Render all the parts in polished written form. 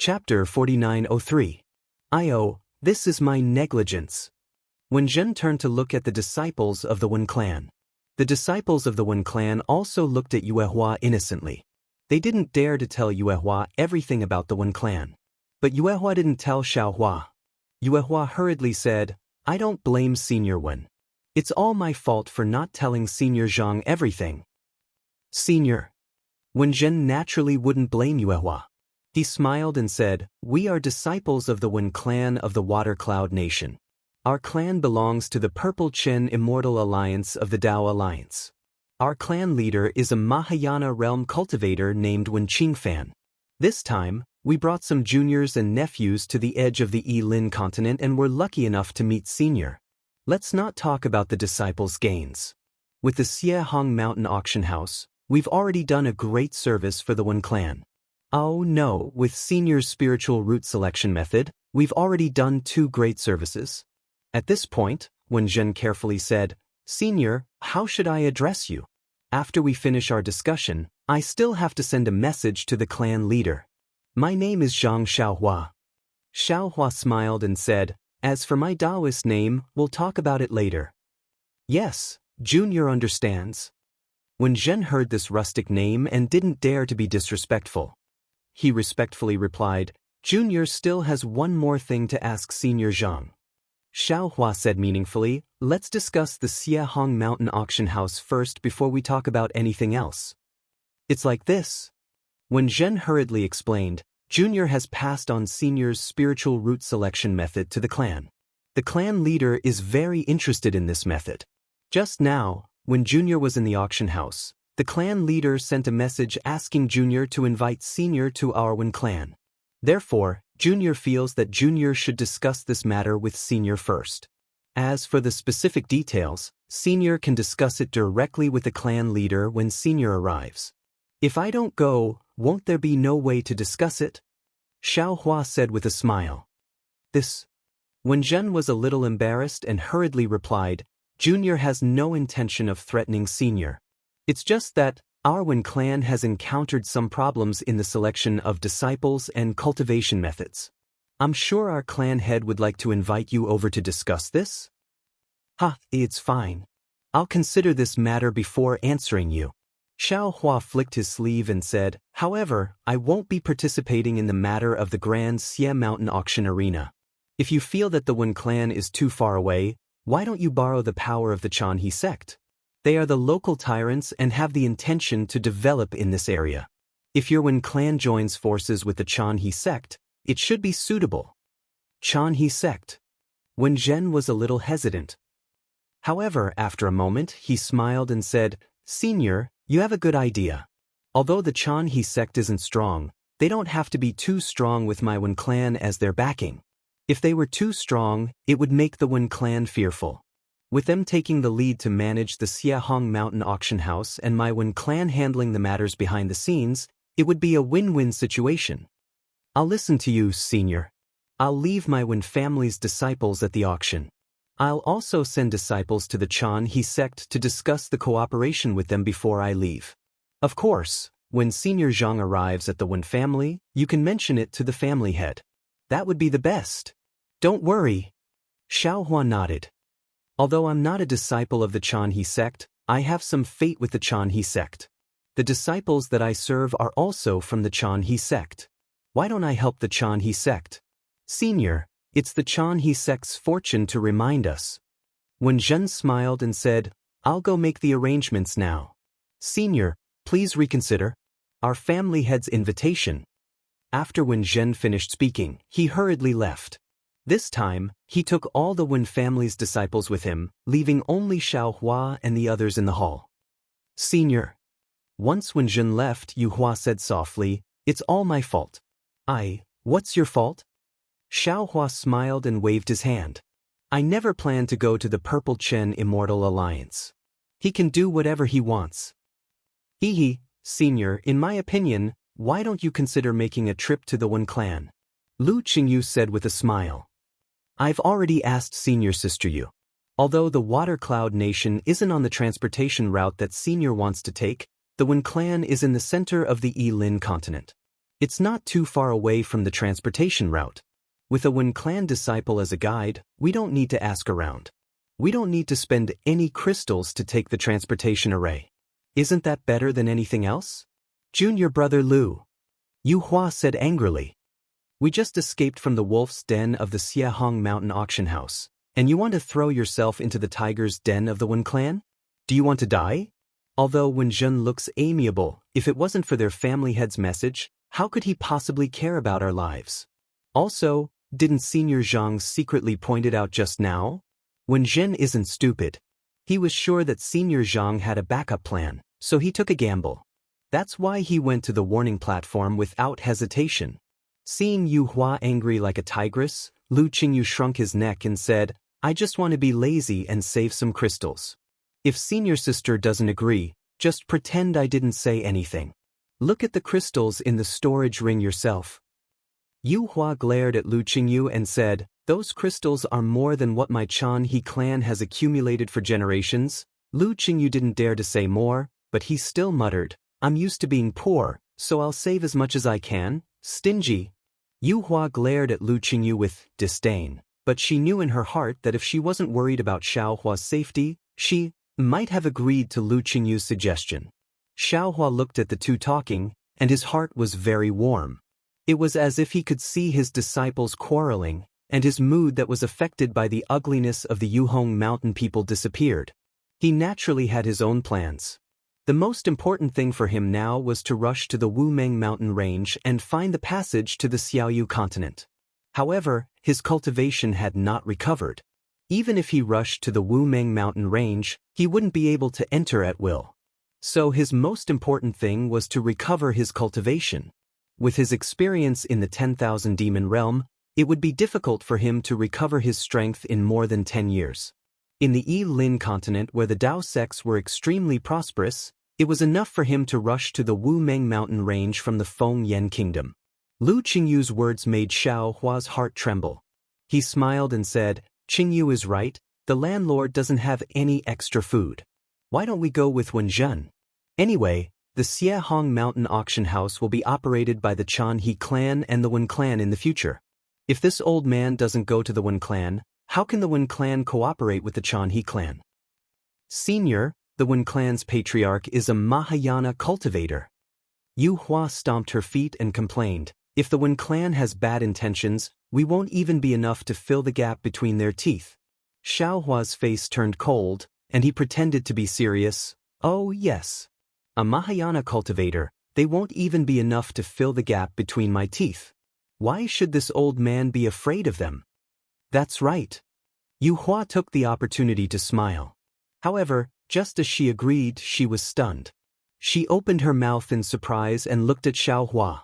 Chapter 4903. This is my negligence. When Zhen turned to look at the disciples of the Wen clan. The disciples of the Wen clan also looked at Yuehua innocently. They didn't dare to tell Yuehua everything about the Wen clan. But Yuehua didn't tell Xiaohua. Yuehua hurriedly said, "I don't blame Senior Wen. It's all my fault for not telling Senior Zhang everything." Senior. Wen Zhen naturally wouldn't blame Yuehua. He smiled and said, "We are disciples of the Wen clan of the Water Cloud Nation. Our clan belongs to the Purple Chen Immortal Alliance of the Tao Alliance. Our clan leader is a Mahayana realm cultivator named Wen Qingfan. This time, we brought some juniors and nephews to the edge of the Yilin continent and were lucky enough to meet Senior. Let's not talk about the disciples' gains. With the Xiehong Mountain Auction House, we've already done a great service for the Wen clan. Oh no, with Senior's spiritual root selection method, we've already done 2 great services." At this point, Wen Zhen carefully said, "Senior, how should I address you? After we finish our discussion, I still have to send a message to the clan leader. My name is Zhang Xiaohua." Xiaohua smiled and said, "As for my Taoist name, we'll talk about it later." "Yes, Junior understands." Wen Zhen heard this rustic name and didn't dare to be disrespectful. He respectfully replied, "Junior still has one more thing to ask Senior Zhang." Xiaohua said meaningfully, "Let's discuss the Xiehong Mountain Auction House first before we talk about anything else." "It's like this." When Zhen hurriedly explained, Junior has passed on Senior's spiritual root selection method to the clan. The clan leader is very interested in this method. Just now, when Junior was in the auction house, the clan leader sent a message asking Junior to invite Senior to our Wen clan. Therefore, Junior feels that Junior should discuss this matter with Senior first. As for the specific details, Senior can discuss it directly with the clan leader when Senior arrives. "If I don't go, won't there be no way to discuss it?" Xiaohua said with a smile. When Zhen was a little embarrassed and hurriedly replied, "Junior has no intention of threatening Senior. It's just that our Wen clan has encountered some problems in the selection of disciples and cultivation methods. I'm sure our clan head would like to invite you over to discuss this." It's fine. I'll consider this matter before answering you." Xiaohua flicked his sleeve and said, "However, I won't be participating in the matter of the Grand Xie Mountain Auction Arena. If you feel that the Wen clan is too far away, why don't you borrow the power of the Chanhe sect? They are the local tyrants and have the intention to develop in this area. If your Wen clan joins forces with the Chanhe sect, it should be suitable." Chanhe sect. Wen Zhen was a little hesitant. However, after a moment, he smiled and said, "Senior, you have a good idea. Although the Chanhe sect isn't strong, they don't have to be too strong with my Wen clan as their backing. If they were too strong, it would make the Wen clan fearful. With them taking the lead to manage the Xiehong Mountain Auction House and my Wen clan handling the matters behind the scenes, it would be a win-win situation. I'll listen to you, Senior. I'll leave my Wen family's disciples at the auction. I'll also send disciples to the Chanhe sect to discuss the cooperation with them before I leave. Of course, when Senior Zhang arrives at the Wen family, you can mention it to the family head. That would be the best. Don't worry." Xiaohua nodded. "Although I'm not a disciple of the Chanhe sect, I have some fate with the Chanhe sect. The disciples that I serve are also from the Chanhe sect. Why don't I help the Chanhe sect? Senior, it's the Chanhe sect's fortune to remind us." When Zhen smiled and said, "I'll go make the arrangements now. Senior, please reconsider our family head's invitation." After Wen Zhen finished speaking, he hurriedly left. This time, he took all the Wen family's disciples with him, leaving only Xiaohua and the others in the hall. "Senior." Once Wen Zhen left, Yuhua said softly, "It's all my fault." What's your fault?" Xiaohua smiled and waved his hand. "I never planned to go to the Purple Chen Immortal Alliance. He can do whatever he wants." Senior, in my opinion, why don't you consider making a trip to the Wen clan?" Lu Qingyu said with a smile. "I've already asked Senior Sister Yu. Although the Water Cloud Nation isn't on the transportation route that Senior wants to take, the Wen clan is in the center of the Yilin continent. It's not too far away from the transportation route. With a Wen Clan disciple as a guide, we don't need to ask around. We don't need to spend any crystals to take the transportation array. Isn't that better than anything else? Junior brother Lu. Yu Hua said angrily. We just escaped from the wolf's den of the Xiahong Mountain auction house, and you want to throw yourself into the tiger's den of the Wen Clan? Do you want to die? Although Wen Zhen looks amiable, if it wasn't for their family head's message, how could he possibly care about our lives? Also, didn't Senior Zhang secretly point it out just now? Wen Zhen isn't stupid. He was sure that Senior Zhang had a backup plan, so he took a gamble. That's why he went to the warning platform without hesitation. Seeing Yu Hua angry like a tigress, Lu Qingyu shrunk his neck and said, I just want to be lazy and save some crystals. If senior sister doesn't agree, just pretend I didn't say anything. Look at the crystals in the storage ring yourself. Yu Hua glared at Lu Qingyu and said, those crystals are more than what my Chan He clan has accumulated for generations. Lu Qingyu didn't dare to say more, but he still muttered, I'm used to being poor, so I'll save as much as I can. Stingy. Yu Hua glared at Lu Qingyu with disdain, but she knew in her heart that if she wasn't worried about Xiao Hua's safety, she might have agreed to Lu Qingyu's suggestion. Xiao Hua looked at the two talking, and his heart was very warm. It was as if he could see his disciples quarreling, and his mood that was affected by the ugliness of the Yuhong mountain people disappeared. He naturally had his own plans. The most important thing for him now was to rush to the Wumeng mountain range and find the passage to the Xiaoyu continent. However, his cultivation had not recovered. Even if he rushed to the Wumeng mountain range, he wouldn't be able to enter at will. So his most important thing was to recover his cultivation. With his experience in the 10,000 demon realm, it would be difficult for him to recover his strength in more than 10 years. In the Yi-Lin continent where the Dao sects were extremely prosperous, it was enough for him to rush to the Wumeng mountain range from the Feng Yen kingdom. Lu Qingyu's words made Xiao Hua's heart tremble. He smiled and said, Qingyu is right, the landlord doesn't have any extra food. Why don't we go with Wen Zhen? Anyway, the Xiahong mountain auction house will be operated by the Chan He clan and the Wen clan in the future. If this old man doesn't go to the Wen clan, how can the Wen clan cooperate with the Chan He clan? Senior, the Wen clan's patriarch is a Mahayana cultivator. Yu Hua stomped her feet and complained, if the Wen clan has bad intentions, we won't even be enough to fill the gap between their teeth. Xiao Hua's face turned cold, and he pretended to be serious. Oh yes. A Mahayana cultivator, they won't even be enough to fill the gap between my teeth. Why should this old man be afraid of them? That's right. Yu Hua took the opportunity to smile. However, just as she agreed, she was stunned. She opened her mouth in surprise and looked at Xiao Hua.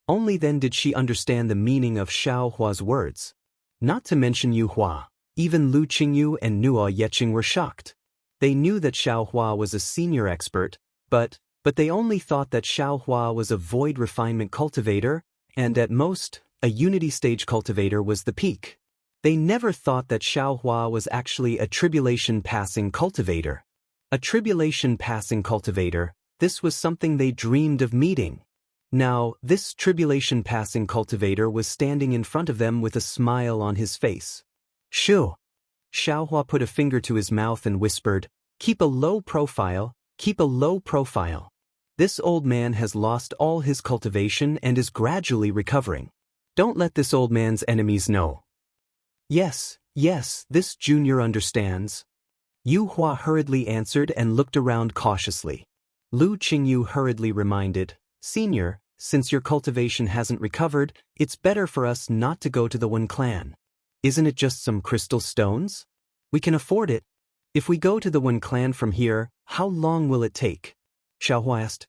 Only then did she understand the meaning of Xiao Hua's words. Not to mention Yu Hua, even Lu Qingyu and Nuo Yeqing were shocked. They knew that Xiao Hua was a senior expert, but they only thought that Xiao Hua was a void refinement cultivator, and at most, a unity stage cultivator was the peak. They never thought that Xiao Hua was actually a tribulation-passing cultivator. A tribulation-passing cultivator, this was something they dreamed of meeting. Now, this tribulation-passing cultivator was standing in front of them with a smile on his face. Shoo! Xiao Hua put a finger to his mouth and whispered, keep a low profile, keep a low profile. This old man has lost all his cultivation and is gradually recovering. Don't let this old man's enemies know. Yes, this junior understands. Yu Hua hurriedly answered and looked around cautiously. Lu Qingyu hurriedly reminded, Senior, since your cultivation hasn't recovered, it's better for us not to go to the Wen clan. Isn't it just some crystal stones? We can afford it. If we go to the Wen clan from here, how long will it take? Xiao Hua asked.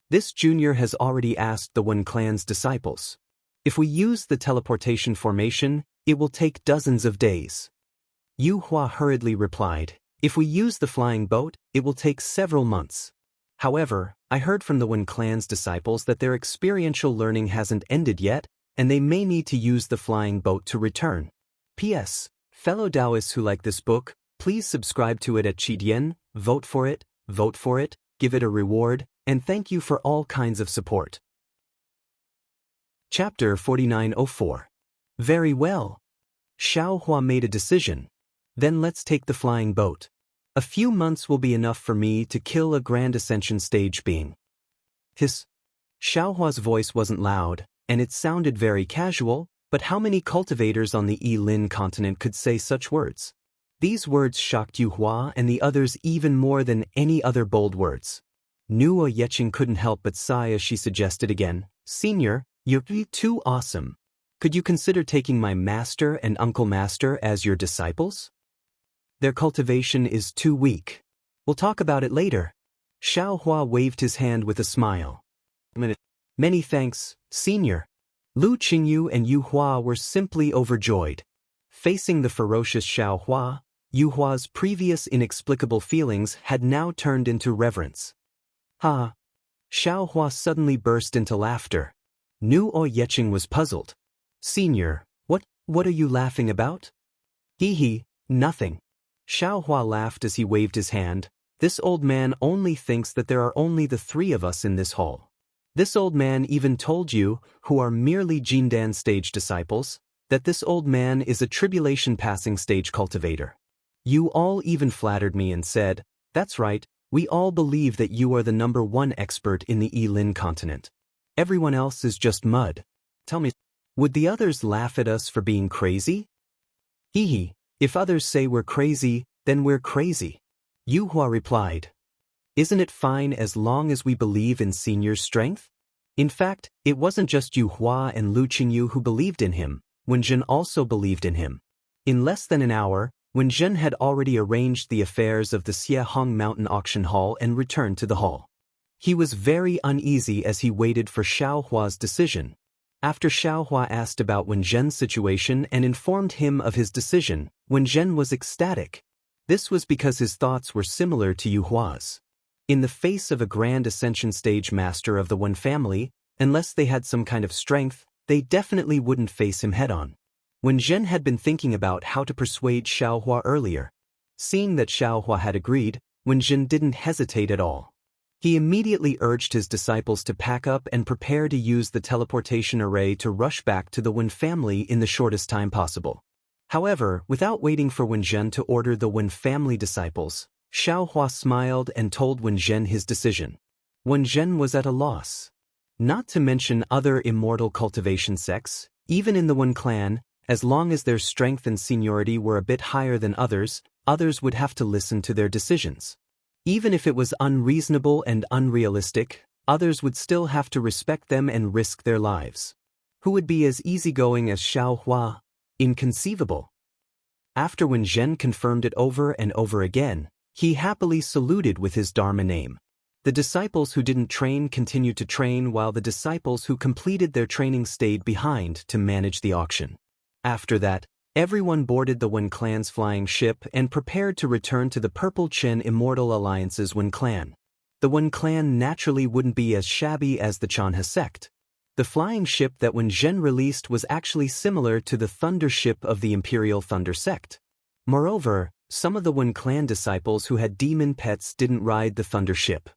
This junior has already asked the Wen clan's disciples. If we use the teleportation formation, it will take dozens of days. Yu Hua hurriedly replied, if we use the flying boat, it will take several months. However, I heard from the Wen clan's disciples that their experiential learning hasn't ended yet, and they may need to use the flying boat to return. P.S. Fellow Taoists who like this book, please subscribe to it at Qidian, vote for it, give it a reward, and thank you for all kinds of support. Chapter 4904. Very well. Xiao Hua made a decision. Then let's take the flying boat. A few months will be enough for me to kill a grand ascension stage being. Hiss. Xiao Hua's voice wasn't loud, and it sounded very casual, but how many cultivators on the Yi-Lin continent could say such words? These words shocked Yu Hua and the others even more than any other bold words. Nuo Yeqing couldn't help but sigh as she suggested again, Senior, you're too awesome. Could you consider taking my master and uncle master as your disciples? Their cultivation is too weak. We'll talk about it later. Xiao Hua waved his hand with a smile. Many thanks, Senior. Lu Qingyu and Yu Hua were simply overjoyed. Facing the ferocious Xiao Hua, Yu Hua's previous inexplicable feelings had now turned into reverence. Ha! Xiao Hua suddenly burst into laughter. Nuo Yeqing was puzzled. Senior, what are you laughing about? Hee, nothing. Xiao Hua laughed as he waved his hand. This old man only thinks that there are only the three of us in this hall. This old man even told you, who are merely Jindan stage disciples, that this old man is a tribulation passing stage cultivator. You all even flattered me and said, that's right, we all believe that you are the #1 expert in the Yi-Lin continent. Everyone else is just mud. Tell me, would the others laugh at us for being crazy? Hee, if others say we're crazy, then we're crazy. Yu Hua replied. Isn't it fine as long as we believe in Senior's strength? In fact, it wasn't just Yu Hua and Lu Qingyu who believed in him, Wenjin also believed in him. In less than an hour, Wenjin had already arranged the affairs of the Xiehong Mountain Auction Hall and returned to the hall. He was very uneasy as he waited for Xiao Hua's decision. After Xiao Hua asked about Wenjin's situation and informed him of his decision, Wenjin was ecstatic. This was because his thoughts were similar to Yu Hua's. In the face of a grand ascension stage master of the Wen family, unless they had some kind of strength, they definitely wouldn't face him head-on. Wenjin had been thinking about how to persuade Xiao Hua earlier. Seeing that Xiao Hua had agreed, Wenjin didn't hesitate at all. He immediately urged his disciples to pack up and prepare to use the teleportation array to rush back to the Wen family in the shortest time possible. However, without waiting for Wenjin to order the Wen family disciples, Xiao Hua smiled and told Wenjin his decision. Wenjin was at a loss. Not to mention other immortal cultivation sects, even in the Wen clan, as long as their strength and seniority were a bit higher than others would have to listen to their decisions. Even if it was unreasonable and unrealistic, others would still have to respect them and risk their lives. Who would be as easygoing as Xiao Hua? Inconceivable. After Wenjin confirmed it over and over again, he happily saluted with his Dharma name. The disciples who didn't train continued to train while the disciples who completed their training stayed behind to manage the auction. After that, everyone boarded the Wen clan's flying ship and prepared to return to the Purple Chen Immortal Alliance's Wen clan. The Wen clan naturally wouldn't be as shabby as the Chanhe sect. The flying ship that Wenjin released was actually similar to the thunder ship of the Imperial Thunder sect. Moreover, some of the Wen clan disciples who had demon pets didn't ride the thunder ship.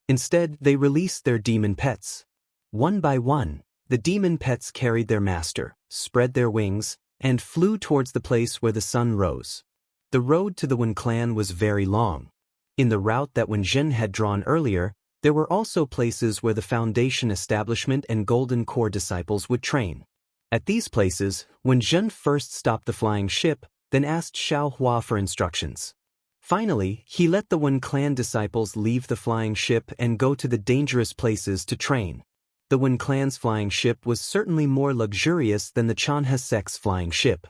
Instead, they released their demon pets. One by one, the demon pets carried their master, spread their wings, and flew towards the place where the sun rose. The road to the Wen clan was very long. In the route that Wenjin had drawn earlier, there were also places where the Foundation Establishment and Golden Core disciples would train. At these places, Wenjin first stopped the flying ship, then asked Xiao Hua for instructions. Finally, he let the Wen clan disciples leave the flying ship and go to the dangerous places to train. The Wen clan's flying ship was certainly more luxurious than the Chanhe sect's flying ship.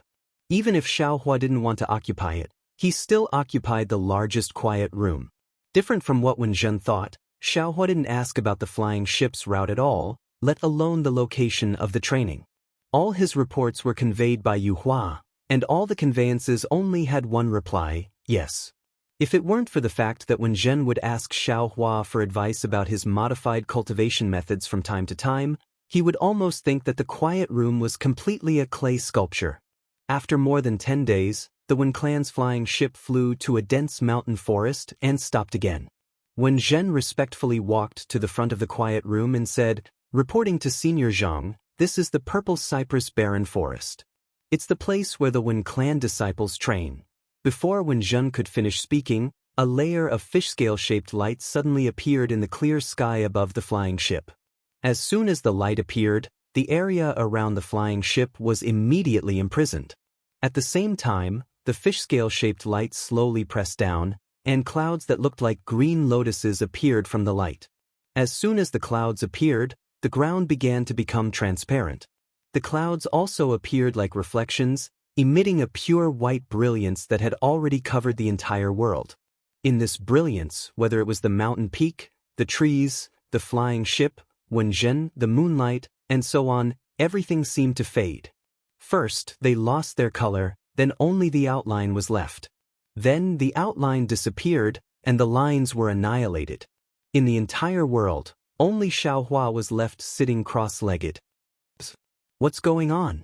Even if Xiao Hua didn't want to occupy it, he still occupied the largest quiet room. Different from what Wenjin thought, Xiao Hua didn't ask about the flying ship's route at all, let alone the location of the training. All his reports were conveyed by Yu Hua, and all the conveyances only had one reply, yes. If it weren't for the fact that Wenjin would ask Xiao Hua for advice about his modified cultivation methods from time to time, he would almost think that the quiet room was completely a clay sculpture. After more than 10 days, the Wen clan's flying ship flew to a dense mountain forest and stopped again. Wenjin respectfully walked to the front of the quiet room and said, reporting to Senior Zhang, This is the purple cypress barren forest. It's the place where the Wen clan disciples train. Before Wen Zhen could finish speaking, a layer of fish-scale-shaped light suddenly appeared in the clear sky above the flying ship. As soon as the light appeared, the area around the flying ship was immediately imprisoned. At the same time, the fish-scale-shaped light slowly pressed down, and clouds that looked like green lotuses appeared from the light. As soon as the clouds appeared, the ground began to become transparent. The clouds also appeared like reflections, emitting a pure white brilliance that had already covered the entire world. In this brilliance, whether it was the mountain peak, the trees, the flying ship, Wen Zhen, the moonlight, and so on, everything seemed to fade. First, they lost their color, then only the outline was left. Then the outline disappeared, and the lines were annihilated. In the entire world, only Xiaohua was left sitting cross-legged. What's going on?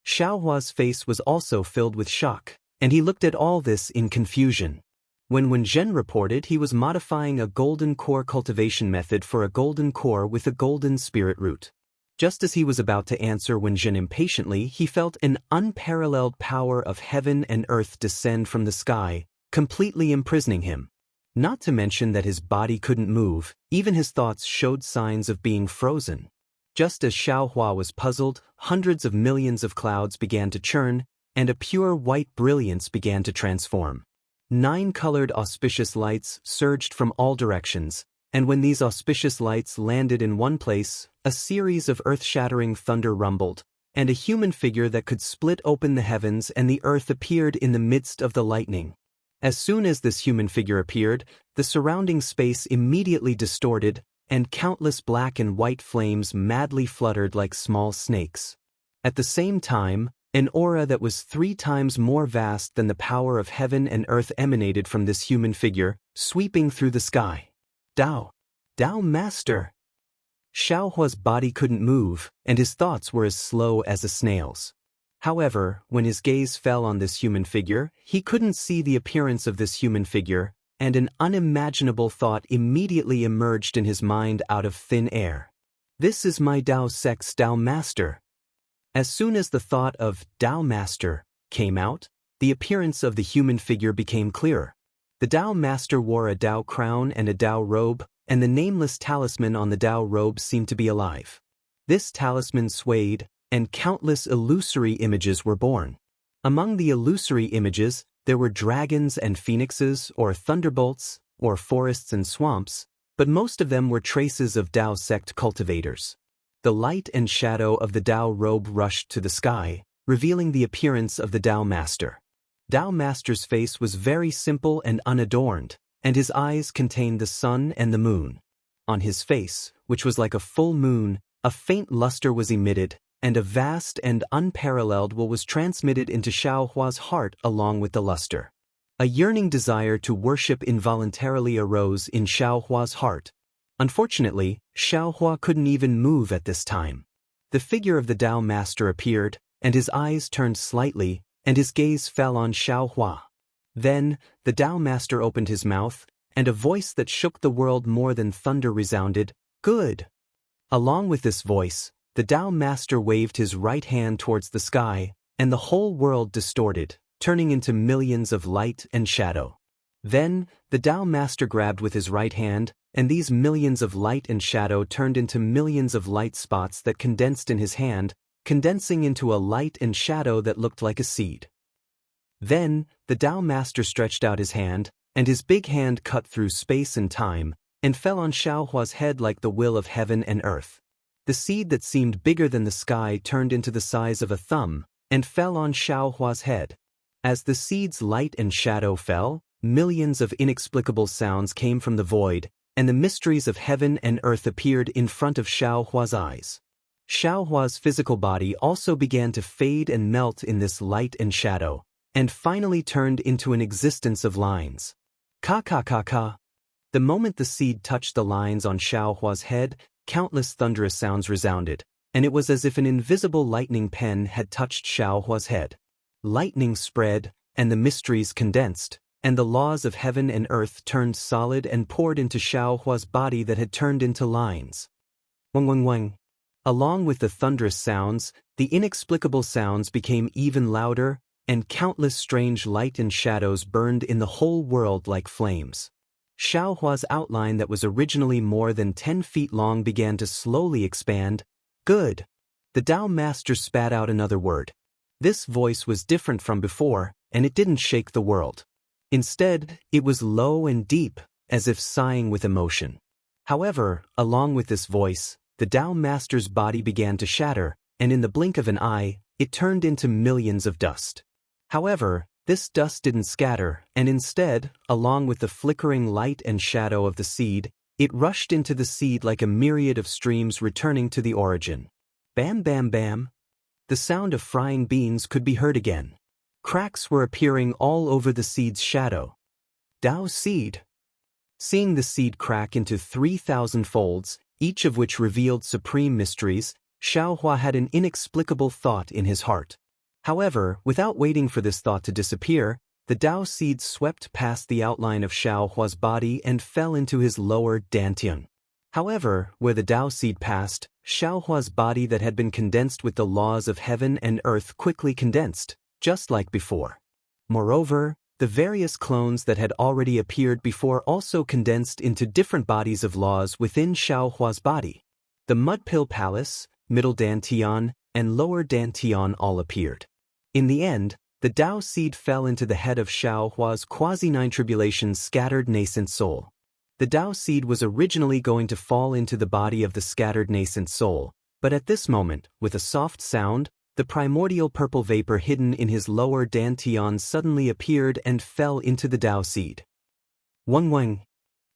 Xiaohua's face was also filled with shock, and he looked at all this in confusion. When Wen Zhen reported he was modifying a golden core cultivation method for a golden core with a golden spirit root. Just as he was about to answer Wen Zhen impatiently, he felt an unparalleled power of heaven and earth descend from the sky, completely imprisoning him. Not to mention that his body couldn't move, even his thoughts showed signs of being frozen. Just as Xiaohua was puzzled, hundreds of millions of clouds began to churn, and a pure white brilliance began to transform. 9 colored auspicious lights surged from all directions, and when these auspicious lights landed in one place, a series of earth-shattering thunder rumbled, and a human figure that could split open the heavens and the earth appeared in the midst of the lightning. As soon as this human figure appeared, the surrounding space immediately distorted, and countless black and white flames madly fluttered like small snakes. At the same time, an aura that was 3 times more vast than the power of heaven and earth emanated from this human figure, sweeping through the sky. Dao Master! Xiaohua's body couldn't move, and his thoughts were as slow as a snail's. However, when his gaze fell on this human figure, he couldn't see the appearance of this human figure, and an unimaginable thought immediately emerged in his mind out of thin air. This is my Dao Sect's Dao Master. As soon as the thought of Dao Master came out, the appearance of the human figure became clearer. The Dao Master wore a Dao crown and a Dao robe, and the nameless talisman on the Dao robe seemed to be alive. This talisman swayed, and countless illusory images were born. Among the illusory images, there were dragons and phoenixes, or thunderbolts, or forests and swamps, but most of them were traces of Dao sect cultivators. The light and shadow of the Dao robe rushed to the sky, revealing the appearance of the Dao Master. Dao Master's face was very simple and unadorned, and his eyes contained the sun and the moon. On his face, which was like a full moon, a faint luster was emitted, and a vast and unparalleled will was transmitted into Xiaohua's heart along with the luster. A yearning desire to worship involuntarily arose in Xiaohua's heart. Unfortunately, Xiaohua couldn't even move at this time. The figure of the Dao Master appeared, and his eyes turned slightly, and his gaze fell on Xiaohua. Then, the Dao Master opened his mouth, and a voice that shook the world more than thunder resounded, "Good!" Along with this voice, the Dao Master waved his right hand towards the sky, and the whole world distorted, turning into millions of light and shadow. Then, the Dao Master grabbed with his right hand, and these millions of light and shadow turned into millions of light spots that condensed in his hand, condensing into a light and shadow that looked like a seed. Then, the Dao Master stretched out his hand, and his big hand cut through space and time, and fell on Xiaohua's head like the will of heaven and earth. The seed that seemed bigger than the sky turned into the size of a thumb, and fell on Xiaohua's head. As the seed's light and shadow fell, millions of inexplicable sounds came from the void, and the mysteries of heaven and earth appeared in front of Xiaohua's eyes. Xiaohua's physical body also began to fade and melt in this light and shadow, and finally turned into an existence of lines. Ka. The moment the seed touched the lines on Xiaohua's head, countless thunderous sounds resounded, and it was as if an invisible lightning pen had touched Xiaohua's head. Lightning spread, and the mysteries condensed, and the laws of heaven and earth turned solid and poured into Xiaohua's body that had turned into lines. Wang. Along with the thunderous sounds, the inexplicable sounds became even louder, and countless strange light and shadows burned in the whole world like flames. Xiaohua's outline that was originally more than 10 feet long began to slowly expand. Good. The Tao Master spat out another word. This voice was different from before, and it didn't shake the world. Instead, it was low and deep, as if sighing with emotion. However, along with this voice, the Tao Master's body began to shatter, and in the blink of an eye, it turned into millions of dust. However, this dust didn't scatter, and instead, along with the flickering light and shadow of the seed, it rushed into the seed like a myriad of streams returning to the origin. Bam bam bam. The sound of frying beans could be heard again. Cracks were appearing all over the seed's shadow. Tao seed. Seeing the seed crack into 3,000 folds, each of which revealed supreme mysteries, Xiaohua had an inexplicable thought in his heart. However, without waiting for this thought to disappear, the Tao seed swept past the outline of Xiaohua's body and fell into his lower dantian. However, where the Tao seed passed, Xiaohua's body that had been condensed with the laws of heaven and earth quickly condensed, just like before. Moreover, the various clones that had already appeared before also condensed into different bodies of laws within Xiaohua's body. The Mudpill Palace, Middle Dantian, and Lower Dantian all appeared. In the end, the Tao seed fell into the head of Xiaohua's quasi-nine tribulation's scattered nascent soul. The Tao seed was originally going to fall into the body of the scattered nascent soul, but at this moment, with a soft sound, the primordial purple vapor hidden in his lower dantian suddenly appeared and fell into the Tao seed. Wang Wang.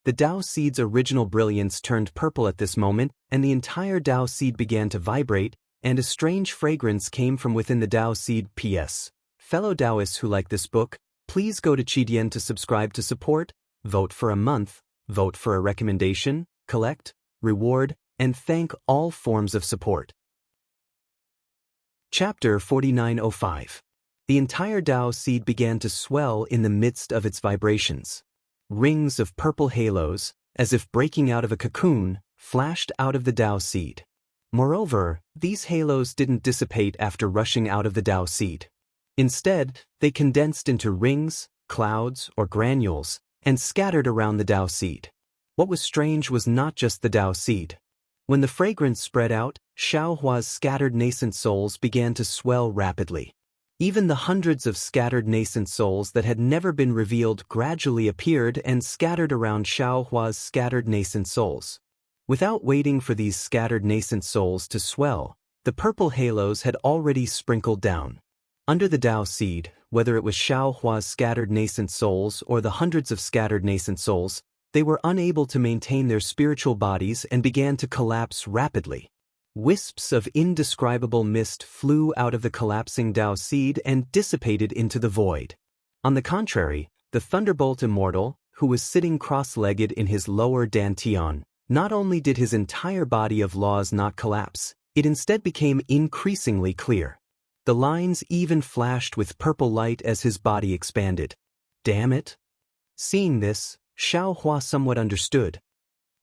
The Tao seed's original brilliance turned purple at this moment, and the entire Tao seed began to vibrate, and a strange fragrance came from within the Tao seed. P.S. Fellow Taoists who like this book, please go to Qidian to subscribe to support, vote for a month, vote for a recommendation, collect, reward, and thank all forms of support. Chapter 4905. The entire Tao seed began to swell in the midst of its vibrations. Rings of purple halos, as if breaking out of a cocoon, flashed out of the Tao seed. Moreover, these halos didn't dissipate after rushing out of the Tao seed. Instead, they condensed into rings, clouds, or granules, and scattered around the Tao seed. What was strange was not just the Tao seed. When the fragrance spread out, Xiaohua's scattered nascent souls began to swell rapidly. Even the hundreds of scattered nascent souls that had never been revealed gradually appeared and scattered around Xiaohua's scattered nascent souls. Without waiting for these scattered nascent souls to swell, the purple halos had already sprinkled down. Under the Tao seed, whether it was Xiaohua's scattered nascent souls or the hundreds of scattered nascent souls, they were unable to maintain their spiritual bodies and began to collapse rapidly. Wisps of indescribable mist flew out of the collapsing Tao seed and dissipated into the void. On the contrary, the Thunderbolt Immortal, who was sitting cross-legged in his lower dantian, not only did his entire body of laws not collapse, it instead became increasingly clear. The lines even flashed with purple light as his body expanded. Damn it! Seeing this, Xiaohua somewhat understood.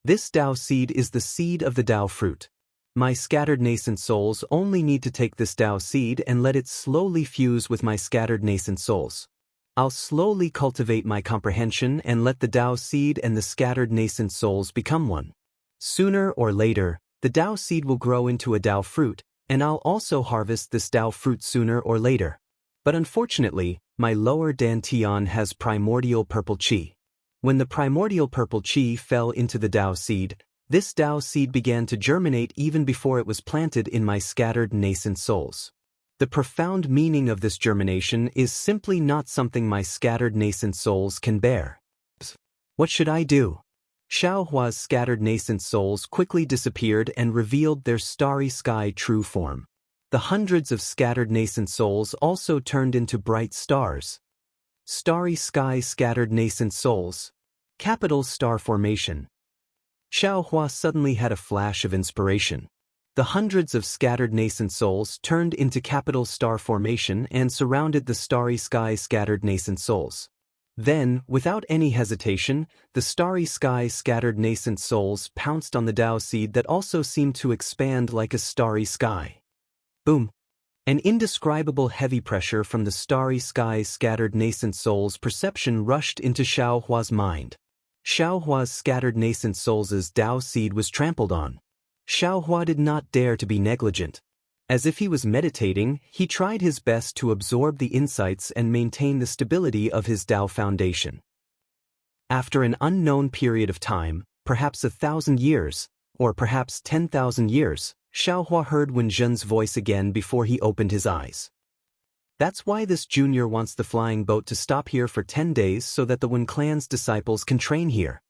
This Tao seed is the seed of the Tao fruit. My scattered nascent souls only need to take this Tao seed and let it slowly fuse with my scattered nascent souls. I'll slowly cultivate my comprehension and let the Tao seed and the scattered nascent souls become one. Sooner or later, the Tao seed will grow into a Tao fruit, and I'll also harvest this Tao fruit sooner or later. But unfortunately, my lower dantian has primordial purple qi. When the primordial purple qi fell into the Tao seed, this Tao seed began to germinate even before it was planted in my scattered nascent souls. The profound meaning of this germination is simply not something my scattered nascent souls can bear. What should I do? Xiaohua's scattered nascent souls quickly disappeared and revealed their starry sky true form. The hundreds of scattered nascent souls also turned into bright stars. Starry sky scattered nascent souls. Capital star formation. Xiaohua suddenly had a flash of inspiration. The hundreds of scattered nascent souls turned into capital star formation and surrounded the starry sky scattered nascent souls. Then, without any hesitation, the starry sky scattered nascent souls pounced on the Tao seed that also seemed to expand like a starry sky. Boom! An indescribable heavy pressure from the starry sky scattered nascent souls' perception rushed into Xiao Hua's mind. Xiao Hua's scattered nascent souls' Tao seed was trampled on. Xiao Hua did not dare to be negligent. As if he was meditating, he tried his best to absorb the insights and maintain the stability of his Tao foundation. After an unknown period of time, perhaps 1,000 years, or perhaps 10,000 years, Xiao Hua heard Wen Zhen's voice again before he opened his eyes. That's why this junior wants the flying boat to stop here for 10 days so that the Wen clan's disciples can train here.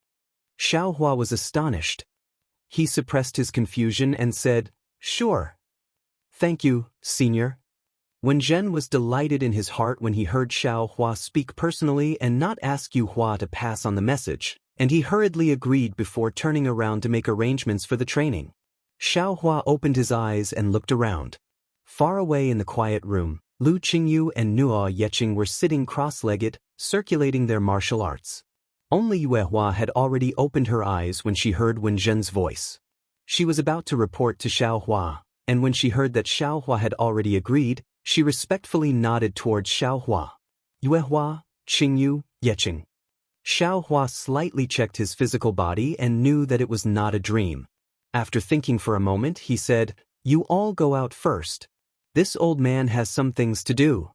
Xiao Hua was astonished. He suppressed his confusion and said, "Sure. Thank you, senior." Wen Zhen was delighted in his heart when he heard Xiao Hua speak personally and not ask Yu Hua to pass on the message, and he hurriedly agreed before turning around to make arrangements for the training. Xiao Hua opened his eyes and looked around. Far away in the quiet room, Lu Qingyu and Nuo Yeqing were sitting cross-legged, circulating their martial arts. Only Yue Hua had already opened her eyes when she heard Wen Zhen's voice. She was about to report to Xiao Hua, and when she heard that Xiao Hua had already agreed, she respectfully nodded towards Xiao Hua. Yue Hua, Qingyu, Yeqing. Xiao Hua slightly checked his physical body and knew that it was not a dream. After thinking for a moment, he said, "You all go out first. This old man has some things to do."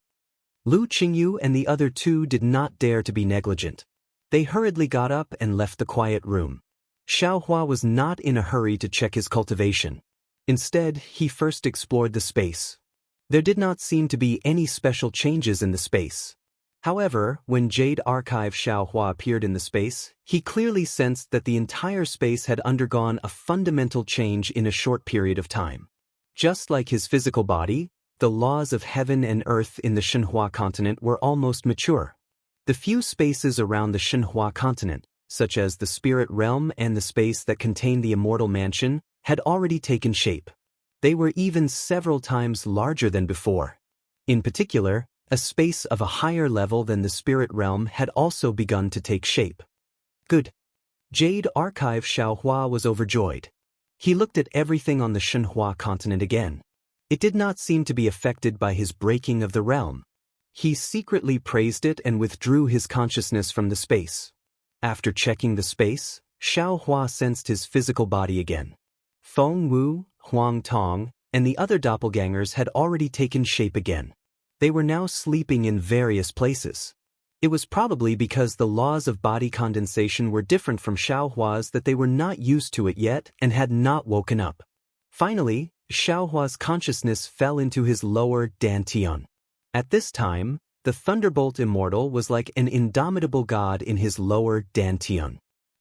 Lu Qingyu and the other two did not dare to be negligent. They hurriedly got up and left the quiet room. Xiao Hua was not in a hurry to check his cultivation. Instead, he first explored the space. There did not seem to be any special changes in the space. However, when Jade Archive Xiao Hua appeared in the space, he clearly sensed that the entire space had undergone a fundamental change in a short period of time. Just like his physical body, the laws of heaven and earth in the Shenhua continent were almost mature. The few spaces around the Shenhua continent, such as the spirit realm and the space that contained the immortal mansion, had already taken shape. They were even several times larger than before. In particular, a space of a higher level than the spirit realm had also begun to take shape. Good. Jade Archive Xiao Hua was overjoyed. He looked at everything on the Shenhua continent again. It did not seem to be affected by his breaking of the realm. He secretly praised it and withdrew his consciousness from the space. After checking the space, Xiao Hua sensed his physical body again. Feng Wu, Huang Tong, and the other doppelgangers had already taken shape again. They were now sleeping in various places. It was probably because the laws of body condensation were different from Xiao Hua's that they were not used to it yet and had not woken up. Finally, Xiao Hua's consciousness fell into his lower dantian. At this time, the Thunderbolt Immortal was like an indomitable god in his lower dantian.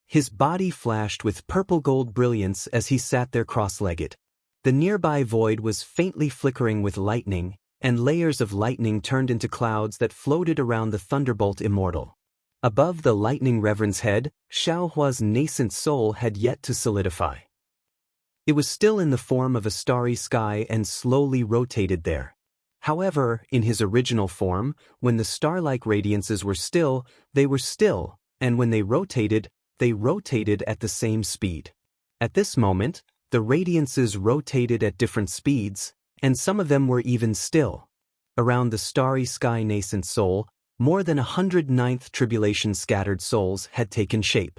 His body flashed with purple-gold brilliance as he sat there cross-legged. The nearby void was faintly flickering with lightning, and layers of lightning turned into clouds that floated around the Thunderbolt Immortal. Above the lightning reverend's head, Xiao Hua's nascent soul had yet to solidify. It was still in the form of a starry sky and slowly rotated there. However, in his original form, when the star-like radiances were still, they were still, and when they rotated at the same speed. At this moment, the radiances rotated at different speeds, and some of them were even still. Around the starry sky nascent soul, more than 109th tribulation scattered souls had taken shape.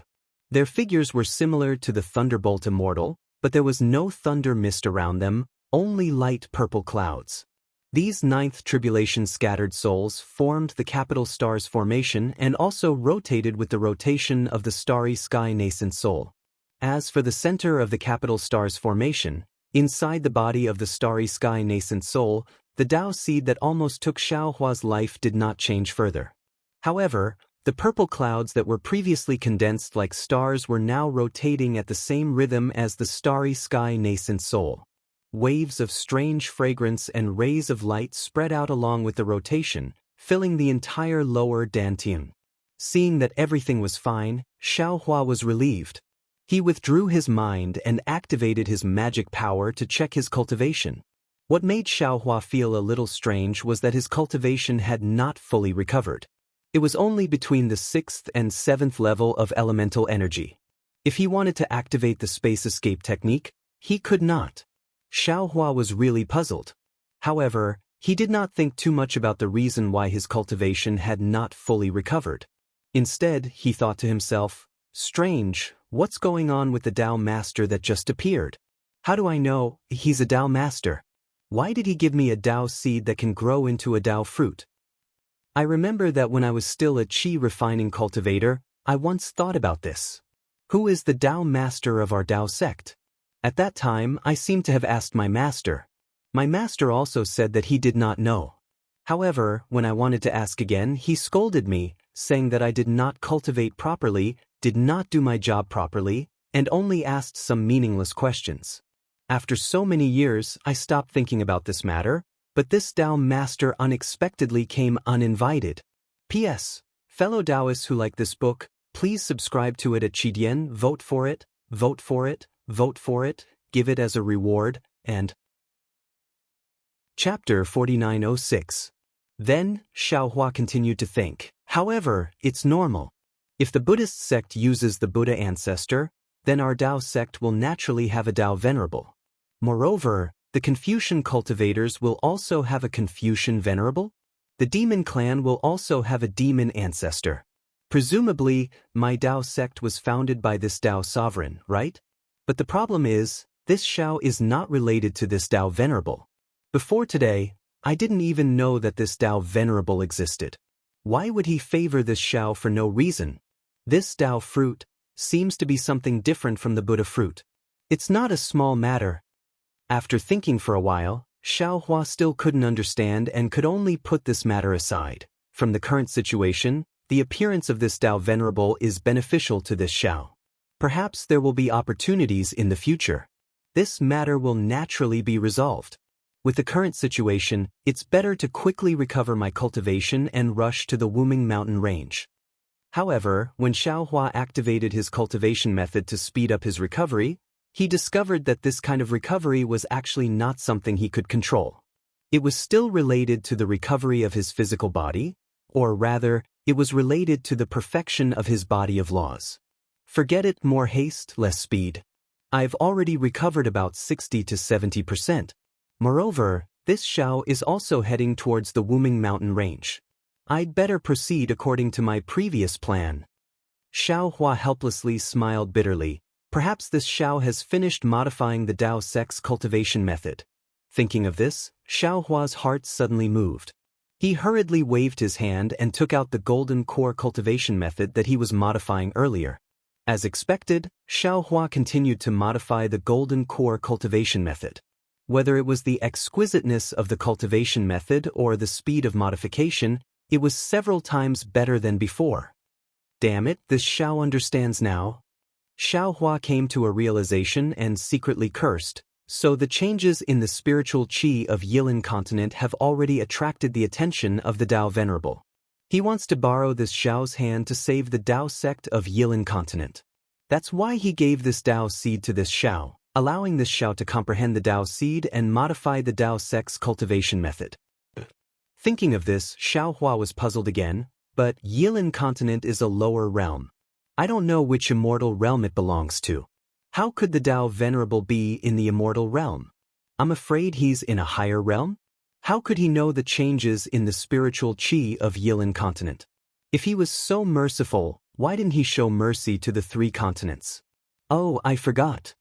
Their figures were similar to the Thunderbolt Immortal, but there was no thunder mist around them, only light purple clouds. These 9th tribulation scattered souls formed the capital star's formation and also rotated with the rotation of the starry sky nascent soul. As for the center of the capital star's formation, inside the body of the starry sky nascent soul, the Tao seed that almost took Xiao Hua's life did not change further. However, the purple clouds that were previously condensed like stars were now rotating at the same rhythm as the starry sky nascent soul. Waves of strange fragrance and rays of light spread out along with the rotation, filling the entire lower dantian. Seeing that everything was fine, Xiao Hua was relieved. He withdrew his mind and activated his magic power to check his cultivation. What made Xiao Hua feel a little strange was that his cultivation had not fully recovered. It was only between the 6th and 7th level of elemental energy. If he wanted to activate the space escape technique, he could not. Xiaohua was really puzzled. However, he did not think too much about the reason why his cultivation had not fully recovered. Instead, he thought to himself, strange, what's going on with the Tao Master that just appeared? How do I know he's a Tao Master? Why did he give me a Tao seed that can grow into a Tao fruit? I remember that when I was still a Qi refining cultivator, I once thought about this. Who is the Tao Master of our Tao sect? At that time, I seemed to have asked my master. My master also said that he did not know. However, when I wanted to ask again, he scolded me, saying that I did not cultivate properly, did not do my job properly, and only asked some meaningless questions. After so many years, I stopped thinking about this matter, but this Tao Master unexpectedly came uninvited. P.S. Fellow Taoists who like this book, please subscribe to it at Qidian, vote for it, vote for it, vote for it, give it as a reward, and Chapter 4906. Then, Xiaohua continued to think. However, it's normal. If the Buddhist sect uses the Buddha ancestor, then our Tao sect will naturally have a Tao venerable. Moreover, the Confucian cultivators will also have a Confucian venerable? The demon clan will also have a demon ancestor. Presumably, my Tao sect was founded by this Tao sovereign, right? But the problem is, this Xiao is not related to this Tao venerable. Before today, I didn't even know that this Tao venerable existed. Why would he favor this Xiao for no reason? This Tao fruit seems to be something different from the Buddha fruit. It's not a small matter. After thinking for a while, Xiaohua still couldn't understand and could only put this matter aside. From the current situation, the appearance of this Tao venerable is beneficial to this Xiao. Perhaps there will be opportunities in the future. This matter will naturally be resolved. With the current situation, it's better to quickly recover my cultivation and rush to the Wuming mountain range. However, when Xiaohua activated his cultivation method to speed up his recovery, he discovered that this kind of recovery was actually not something he could control. It was still related to the recovery of his physical body, or rather, it was related to the perfection of his body of laws. Forget it, more haste, less speed. I've already recovered about 60 to 70%. Moreover, this Xiao is also heading towards the Wuming mountain range. I'd better proceed according to my previous plan. Xiaohua helplessly smiled bitterly. Perhaps this Xiao has finished modifying the Tao sect's cultivation method. Thinking of this, Xiaohua's heart suddenly moved. He hurriedly waved his hand and took out the golden core cultivation method that he was modifying earlier. As expected, Xiaohua continued to modify the golden core cultivation method. Whether it was the exquisiteness of the cultivation method or the speed of modification, it was several times better than before. Damn it, this Xiao understands now. Xiaohua came to a realization and secretly cursed. So the changes in the spiritual qi of Yilin continent have already attracted the attention of the Tao Venerable. He wants to borrow this Xiao's hand to save the Tao sect of Yilin continent. That's why he gave this Tao seed to this Xiao, allowing this Xiao to comprehend the Tao seed and modify the Tao sect's cultivation method. Thinking of this, Xiaohua was puzzled again, but Yilin continent is a lower realm. I don't know which immortal realm it belongs to. How could the Tao Venerable be in the immortal realm? I'm afraid he's in a higher realm? How could he know the changes in the spiritual qi of Yilin continent? If he was so merciful, why didn't he show mercy to the 3 continents? Oh, I forgot.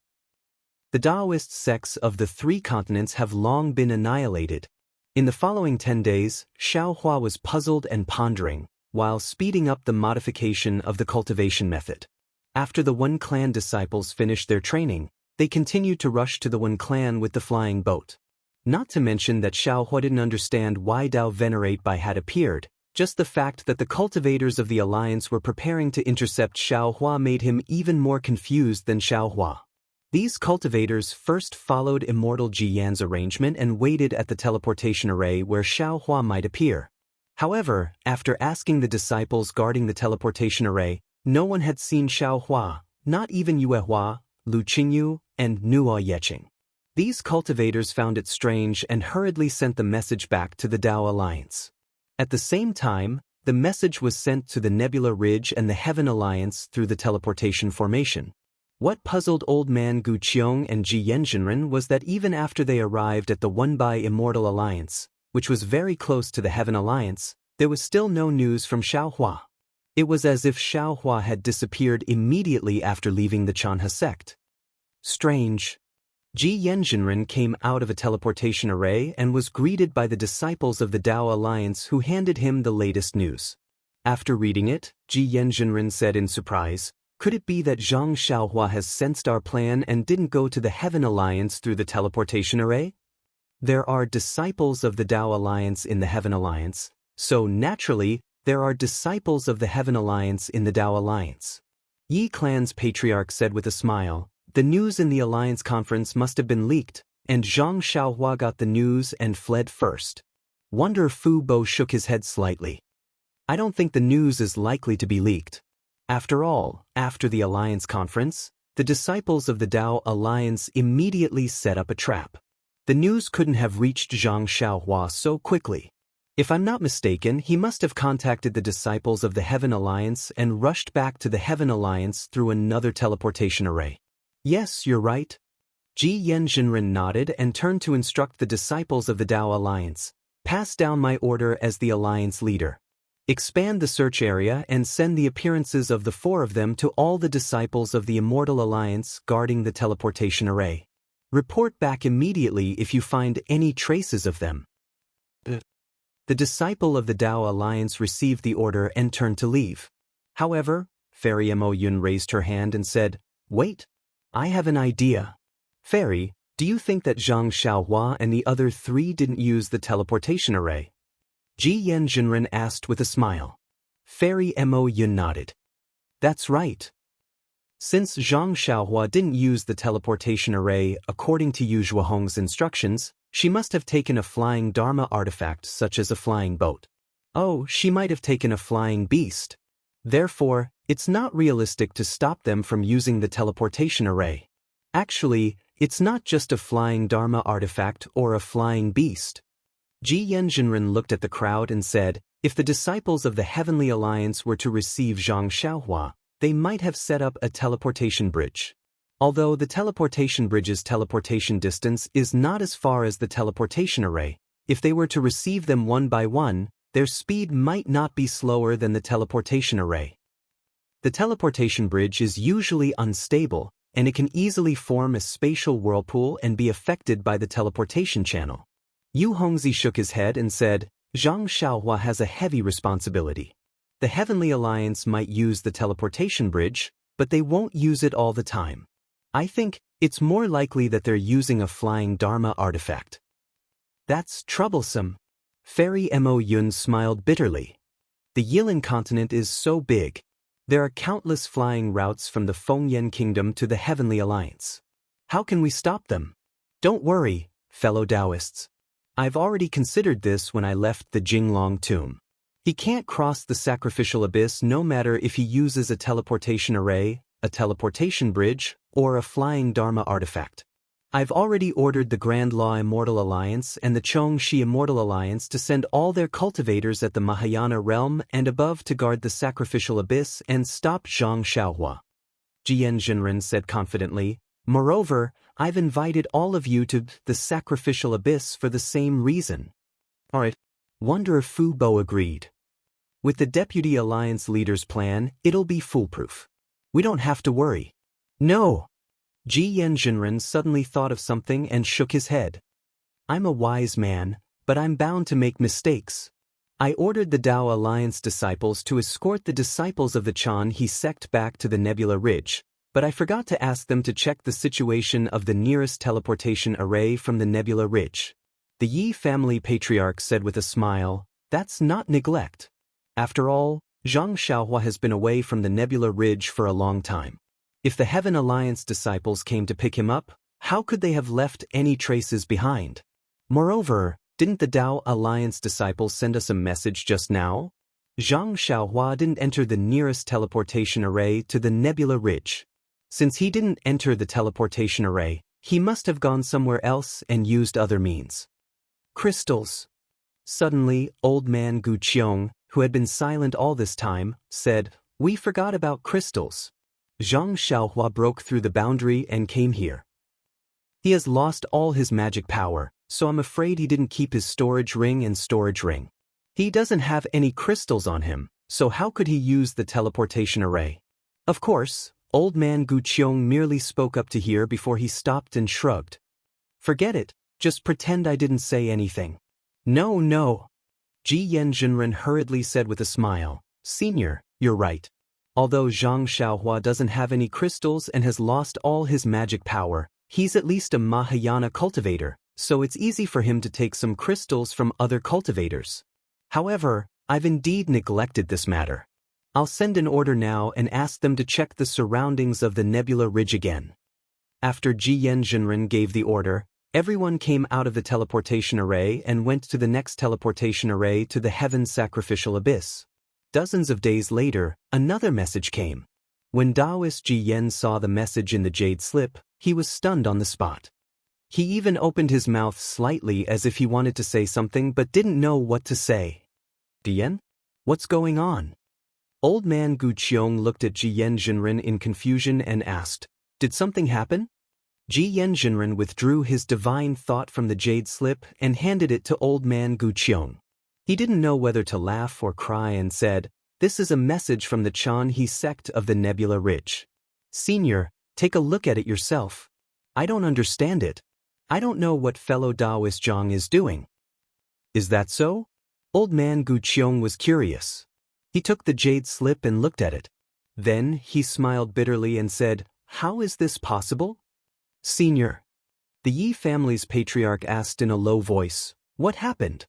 The Taoist sects of the 3 continents have long been annihilated. In the following 10 days, Xiaohua was puzzled and pondering, while speeding up the modification of the cultivation method. After the One Clan disciples finished their training, they continued to rush to the One Clan with the flying boat. Not to mention that Xiaohua didn't understand why Tao Venerate Bai had appeared, just the fact that the cultivators of the alliance were preparing to intercept Xiaohua made him even more confused than Xiaohua. These cultivators first followed Immortal Jiyan's arrangement and waited at the teleportation array where Xiaohua might appear. However, after asking the disciples guarding the teleportation array, no one had seen Xiaohua, not even Yuehua, Lu Qingyu, and Nuo Yeqing. These cultivators found it strange and hurriedly sent the message back to the Tao Alliance. At the same time, the message was sent to the Nebula Ridge and the Heaven Alliance through the teleportation formation. What puzzled Old Man Gu Qiong and Ji Yanjinren was that even after they arrived at the Wenbai Immortal Alliance, which was very close to the Heaven Alliance, there was still no news from Xiaohua. It was as if Xiaohua had disappeared immediately after leaving the Chanhe sect. Strange. Ji Yanjinren came out of a teleportation array and was greeted by the disciples of the Dao Alliance who handed him the latest news. After reading it, Ji Yanjinren said in surprise, "Could it be that Zhang Xiaohua has sensed our plan and didn't go to the Heaven Alliance through the teleportation array?" There are disciples of the Dao Alliance in the Heaven Alliance, so naturally, there are disciples of the Heaven Alliance in the Dao Alliance. Yi Clan's patriarch said with a smile, "The news in the Alliance conference must have been leaked, and Zhang Xiaohua got the news and fled first." Wonder Fu Bo shook his head slightly. "I don't think the news is likely to be leaked. After all, after the Alliance conference, the disciples of the Dao Alliance immediately set up a trap. The news couldn't have reached Zhang Xiaohua so quickly. If I'm not mistaken, he must have contacted the disciples of the Heaven Alliance and rushed back to the Heaven Alliance through another teleportation array." "Yes, you're right." Ji Yanjinren nodded and turned to instruct the disciples of the Dao Alliance. "Pass down my order as the Alliance leader. Expand the search area and send the appearances of the four of them to all the disciples of the Immortal Alliance guarding the teleportation array. Report back immediately if you find any traces of them." The disciple of the Dao Alliance received the order and turned to leave. However, Fairy Mo Yun raised her hand and said, "Wait. I have an idea. Fairy, do you think that Zhang Xiaohua and the other three didn't use the teleportation array?" Ji Yanjinren asked with a smile. Fairy Mo Yun nodded. "That's right. Since Zhang Xiaohua didn't use the teleportation array according to Yu Zhuohong's instructions, she must have taken a flying Dharma artifact such as a flying boat. Oh, she might have taken a flying beast. Therefore, it's not realistic to stop them from using the teleportation array. Actually, it's not just a flying Dharma artifact or a flying beast." Ji Yanjinren looked at the crowd and said, "If the disciples of the Heavenly Alliance were to receive Zhang Xiaohua, they might have set up a teleportation bridge. Although the teleportation bridge's teleportation distance is not as far as the teleportation array, if they were to receive them one by one, their speed might not be slower than the teleportation array. The teleportation bridge is usually unstable, and it can easily form a spatial whirlpool and be affected by the teleportation channel." Yu Hongzi shook his head and said, "Zhang Xiaohua has a heavy responsibility. The Heavenly Alliance might use the teleportation bridge, but they won't use it all the time. I think it's more likely that they're using a flying Dharma artifact." "That's troublesome." Fairy Mo Yun smiled bitterly. "The Yilin continent is so big. There are countless flying routes from the Fengyan Kingdom to the Heavenly Alliance. How can we stop them?" "Don't worry, fellow Taoists. I've already considered this when I left the Jinglong tomb. He can't cross the sacrificial abyss no matter if he uses a teleportation array, a teleportation bridge, or a flying Dharma artifact. I've already ordered the Grand Law Immortal Alliance and the Chongxi Immortal Alliance to send all their cultivators at the Mahayana realm and above to guard the sacrificial abyss and stop Zhang Xiaohua." Ji Yanjinren said confidently, "Moreover, I've invited all of you to the sacrificial abyss for the same reason." "All right." Wonder Fu Bo agreed. "With the Deputy Alliance leader's plan, it'll be foolproof. We don't have to worry." "No." Ji Yanjinren suddenly thought of something and shook his head. "I'm a wise man, but I'm bound to make mistakes. I ordered the Dao Alliance disciples to escort the disciples of the Chanhe sect back to the Nebula Ridge, but I forgot to ask them to check the situation of the nearest teleportation array from the Nebula Ridge." The Yi family patriarch said with a smile, "That's not neglect. After all, Zhang Xiaohua has been away from the Nebula Ridge for a long time. If the Heaven Alliance disciples came to pick him up, how could they have left any traces behind? Moreover, didn't the Dao Alliance disciples send us a message just now? Zhang Xiaohua didn't enter the nearest teleportation array to the Nebula Ridge. Since he didn't enter the teleportation array, he must have gone somewhere else and used other means." Crystals. Suddenly, Old Man Gu Qiong, who had been silent all this time, said, "We forgot about crystals." Zhang Xiaohua broke through the boundary and came here. He has lost all his magic power, so I'm afraid he didn't keep his storage ring and storage ring. He doesn't have any crystals on him, so how could he use the teleportation array? Of course, old man Gu Qiong merely spoke up to hear before he stopped and shrugged. Forget it, just pretend I didn't say anything. No. Ji Yan Jinren hurriedly said with a smile, "Senior, you're right. Although Zhang Xiaohua doesn't have any crystals and has lost all his magic power, he's at least a Mahayana cultivator, so it's easy for him to take some crystals from other cultivators. However, I've indeed neglected this matter. I'll send an order now and ask them to check the surroundings of the Nebula Ridge again." After Ji Yan Jinren gave the order, everyone came out of the teleportation array and went to the next teleportation array to the Heaven's Sacrificial Abyss. Dozens of days later, another message came. When Taoist Ji Yan saw the message in the jade slip, he was stunned on the spot. He even opened his mouth slightly as if he wanted to say something but didn't know what to say. "Ji Yan? What's going on?" Old man Gu Qiong looked at Ji Yan Jinren in confusion and asked, "Did something happen?" Ji Yan Jinren withdrew his divine thought from the jade slip and handed it to old man Gu Qiong. He didn't know whether to laugh or cry and said, "This is a message from the Chan He sect of the Nebula Ridge. Senior, take a look at it yourself. I don't understand it. I don't know what fellow Taoist Zhang is doing." "Is that so?" Old man Gu Qiong was curious. He took the jade slip and looked at it. Then he smiled bitterly and said, "How is this possible?" "Senior." The Yi family's patriarch asked in a low voice, "What happened?"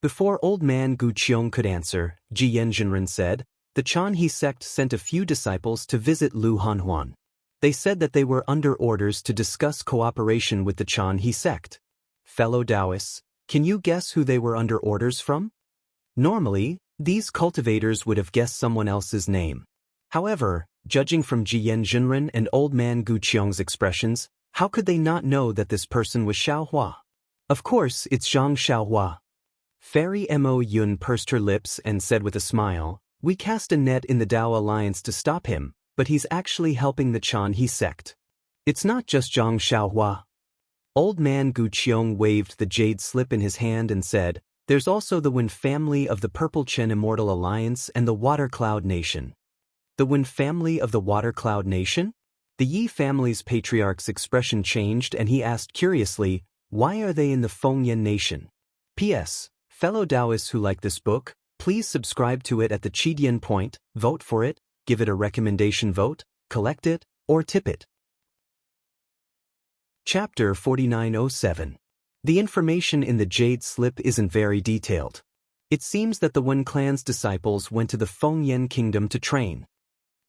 Before old man Gu Qiong could answer, Ji Yan Jinren said, "The Chan He sect sent a few disciples to visit Lu Hanhuan. They said that they were under orders to discuss cooperation with the Chan He sect. Fellow Taoists, can you guess who they were under orders from?" Normally, these cultivators would have guessed someone else's name. However, judging from Ji Yan Jinren and old man Gu Qiong's expressions, how could they not know that this person was Xiaohua? Of course, it's Zhang Xiaohua. Fairy Mo Yun pursed her lips and said with a smile, "We cast a net in the Tao Alliance to stop him, but he's actually helping the Chan He sect. It's not just Zhang Xiaohua." Old man Gu Qiong waved the jade slip in his hand and said, "There's also the Wen family of the Purple Chen Immortal Alliance and the Water Cloud Nation." The Wen family of the Water Cloud Nation? The Yi family's patriarch's expression changed and he asked curiously, "Why are they in the Fengyan Nation?" P.S. Fellow Taoists who like this book, please subscribe to it at the Chidian point, vote for it, give it a recommendation vote, collect it, or tip it. Chapter 4907. The information in the jade slip isn't very detailed. It seems that the Wen clan's disciples went to the Fengyan kingdom to train.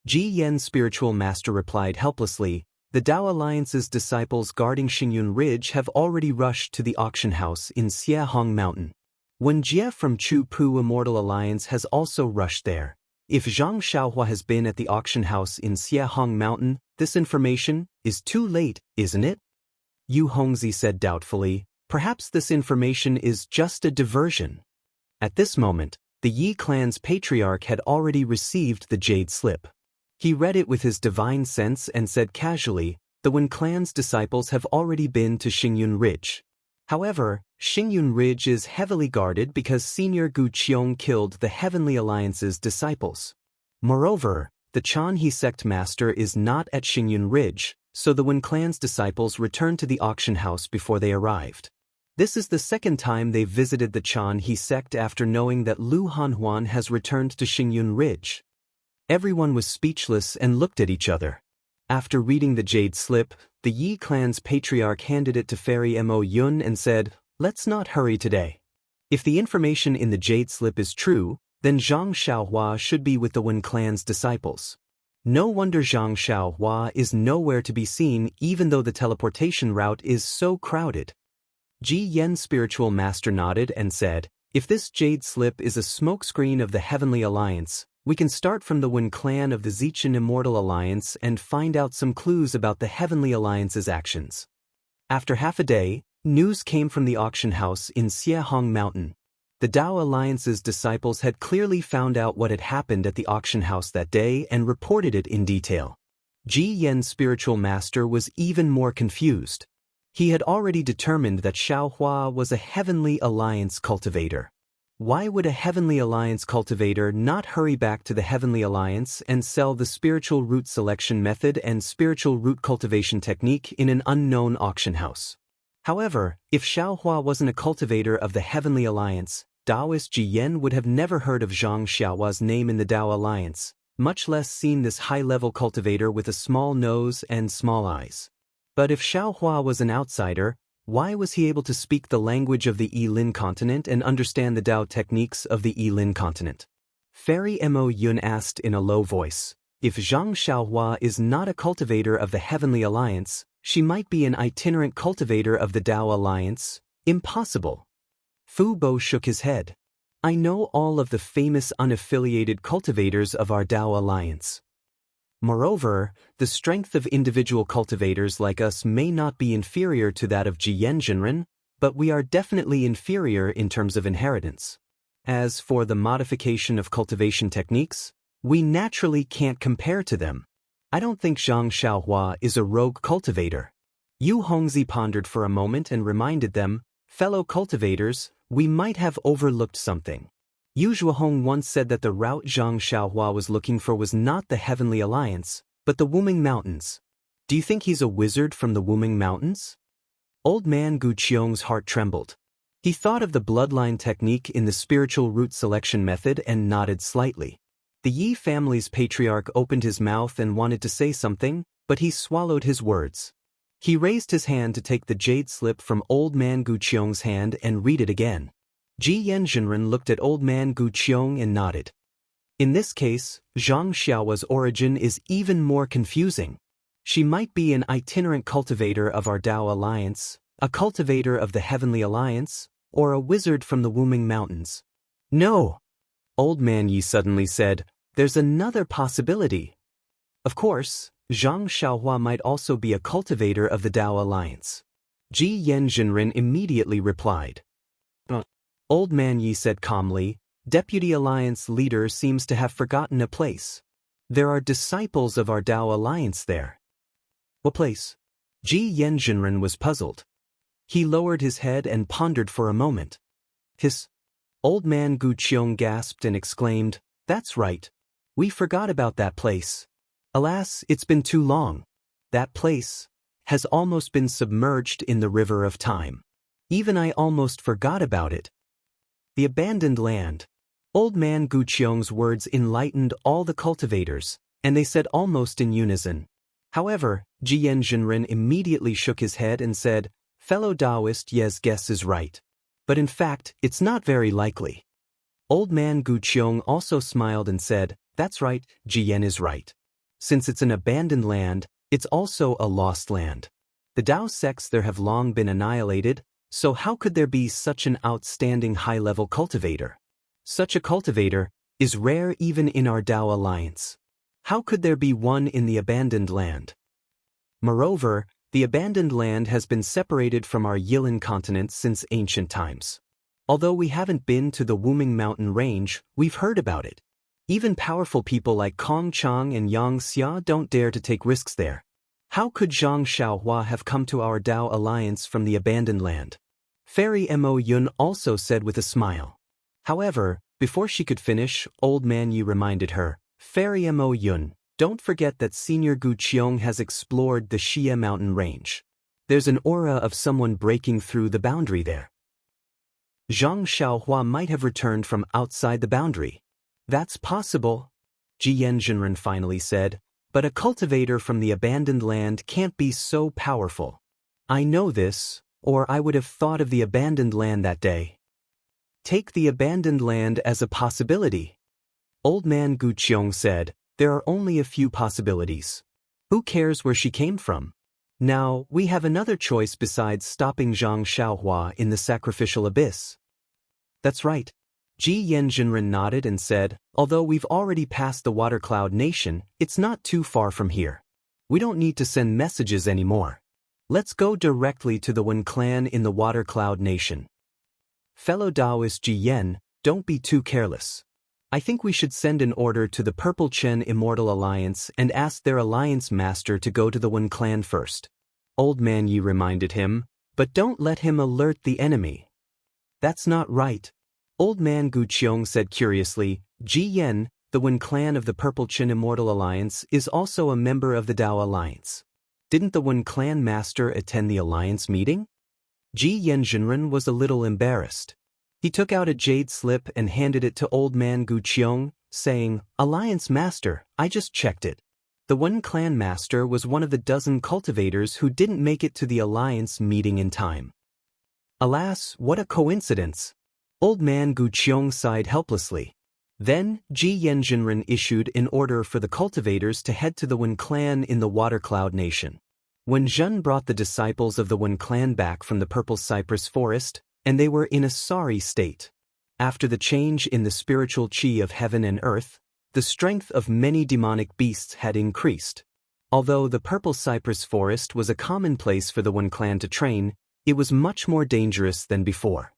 Ji Yan's spiritual master replied helplessly, "The Tao Alliance's disciples guarding Xingyun Ridge have already rushed to the auction house in Xiahong Mountain. Wen Jie from Chu Pu Immortal Alliance has also rushed there. If Zhang Xiaohua has been at the auction house in Xiahong Mountain, this information is too late, isn't it?" Yu Hongzi said doubtfully, "Perhaps this information is just a diversion." At this moment, the Yi clan's patriarch had already received the jade slip. He read it with his divine sense and said casually, "The Wen clan's disciples have already been to Xingyun Ridge. However, Xingyun Ridge is heavily guarded because Senior Gu Qiong killed the Heavenly Alliance's disciples. Moreover, the Chan He sect master is not at Xingyun Ridge, so the Wen clan's disciples returned to the auction house before they arrived. This is the second time they've visited the Chan He sect after knowing that Lu Hanhuan has returned to Xingyun Ridge." Everyone was speechless and looked at each other. After reading the jade slip, the Yi clan's patriarch handed it to Fairy Mo Yun and said, "Let's not hurry today. If the information in the jade slip is true, then Zhang Xiaohua should be with the Wen clan's disciples. No wonder Zhang Xiaohua is nowhere to be seen even though the teleportation route is so crowded." Ji Yan's spiritual master nodded and said, "If this jade slip is a smokescreen of the Heavenly Alliance, we can start from the Wen clan of the Zichen Immortal Alliance and find out some clues about the Heavenly Alliance's actions." After half a day, news came from the auction house in Xiahong Mountain. The Tao Alliance's disciples had clearly found out what had happened at the auction house that day and reported it in detail. Ji Yan's spiritual master was even more confused. He had already determined that Xiaohua was a Heavenly Alliance cultivator. Why would a Heavenly Alliance cultivator not hurry back to the Heavenly Alliance and sell the spiritual root selection method and spiritual root cultivation technique in an unknown auction house? However, if Xiaohua wasn't a cultivator of the Heavenly Alliance, Taoist Ji Yan would have never heard of Zhang Xiaohua's name in the Tao Alliance, much less seen this high-level cultivator with a small nose and small eyes. But if Xiaohua was an outsider, why was he able to speak the language of the Yilin continent and understand the Tao techniques of the Yilin continent? Fairy Mo Yun asked in a low voice. If Zhang Xiaohua is not a cultivator of the Heavenly Alliance, she might be an itinerant cultivator of the Tao Alliance. Impossible. Fu Bo shook his head. I know all of the famous unaffiliated cultivators of our Tao Alliance. Moreover, the strength of individual cultivators like us may not be inferior to that of Jiyan Jinren, but we are definitely inferior in terms of inheritance. As for the modification of cultivation techniques, we naturally can't compare to them. I don't think Zhang Xiaohua is a rogue cultivator. Yu Hongzi pondered for a moment and reminded them, fellow cultivators, we might have overlooked something. Yu Zhuohong once said that the route Zhang Xiaohua was looking for was not the Heavenly Alliance, but the Wuming Mountains. Do you think he's a wizard from the Wuming Mountains? Old man Gu Qiong's heart trembled. He thought of the bloodline technique in the spiritual root selection method and nodded slightly. The Yi family's patriarch opened his mouth and wanted to say something, but he swallowed his words. He raised his hand to take the jade slip from old man Gu Qiong's hand and read it again. Ji Yanjinren looked at old man Gu Qiong and nodded. In this case, Zhang Xiaohua's origin is even more confusing. She might be an itinerant cultivator of our Tao Alliance, a cultivator of the Heavenly Alliance, or a wizard from the Wuming Mountains. No! Old man Yi suddenly said, there's another possibility. Of course, Zhang Xiaohua might also be a cultivator of the Tao Alliance. Ji Yanjinren immediately replied. Old man Yi said calmly, Deputy Alliance leader seems to have forgotten a place. There are disciples of our Tao Alliance there. What place? Ji Yanjinren was puzzled. He lowered his head and pondered for a moment. Old man Gu Qiong gasped and exclaimed, that's right. We forgot about that place. Alas, it's been too long. That place has almost been submerged in the river of time. Even I almost forgot about it. The abandoned land. Old man Gu Qiong's words enlightened all the cultivators, and they said almost in unison. However, Ji Yanjinren immediately shook his head and said, fellow Taoist Ye's guess is right. But in fact, it's not very likely. Old man Gu Qiong also smiled and said, that's right, Ji Yan is right. Since it's an abandoned land, it's also a lost land. The Tao sects there have long been annihilated, so how could there be such an outstanding high-level cultivator? Such a cultivator is rare even in our Tao Alliance. How could there be one in the abandoned land? Moreover, the abandoned land has been separated from our Yilin continent since ancient times. Although we haven't been to the Wuming Mountain range, we've heard about it. Even powerful people like Kong Chang and Yang Xia don't dare to take risks there. How could Zhang Xiaohua have come to our Tao Alliance from the abandoned land? Fairy Mo Yun also said with a smile. However, before she could finish, old man Yi reminded her, Fairy Mo Yun, don't forget that Senior Gu Qiong has explored the Xie mountain range. There's an aura of someone breaking through the boundary there. Zhang Xiaohua might have returned from outside the boundary. That's possible, Ji Yanjinren finally said, but a cultivator from the abandoned land can't be so powerful. I know this, or I would have thought of the abandoned land that day. Take the abandoned land as a possibility. Old man Gu Qiong said, there are only a few possibilities. Who cares where she came from? Now, we have another choice besides stopping Zhang Xiaohua in the sacrificial abyss. That's right. Ji Yanjinren nodded and said, although we've already passed the Water Cloud Nation, it's not too far from here. We don't need to send messages anymore. Let's go directly to the Wen clan in the Water Cloud Nation. Fellow Taoist Ji Yen, don't be too careless. I think we should send an order to the Purple Chen Immortal Alliance and ask their alliance master to go to the Wen clan first. Old Man Yi reminded him, but don't let him alert the enemy. That's not right. Old Man Gu Qiong said curiously, Ji Yen, the Wen clan of the Purple Chen Immortal Alliance, is also a member of the Tao Alliance. Didn't the Wen clan master attend the alliance meeting? Ji Yen Jinren was a little embarrassed. He took out a jade slip and handed it to Old Man Gu Qiong, saying, Alliance Master, I just checked it. The Wen clan master was one of the dozen cultivators who didn't make it to the alliance meeting in time. Alas, what a coincidence! Old Man Gu Qiong sighed helplessly. Then, Ji Yen Jinren issued an order for the cultivators to head to the Wen clan in the Water Cloud Nation. When Zhen brought the disciples of the Wen clan back from the Purple Cypress Forest, and they were in a sorry state. After the change in the spiritual qi of heaven and earth, the strength of many demonic beasts had increased. Although the Purple Cypress Forest was a common place for the Wen clan to train, it was much more dangerous than before.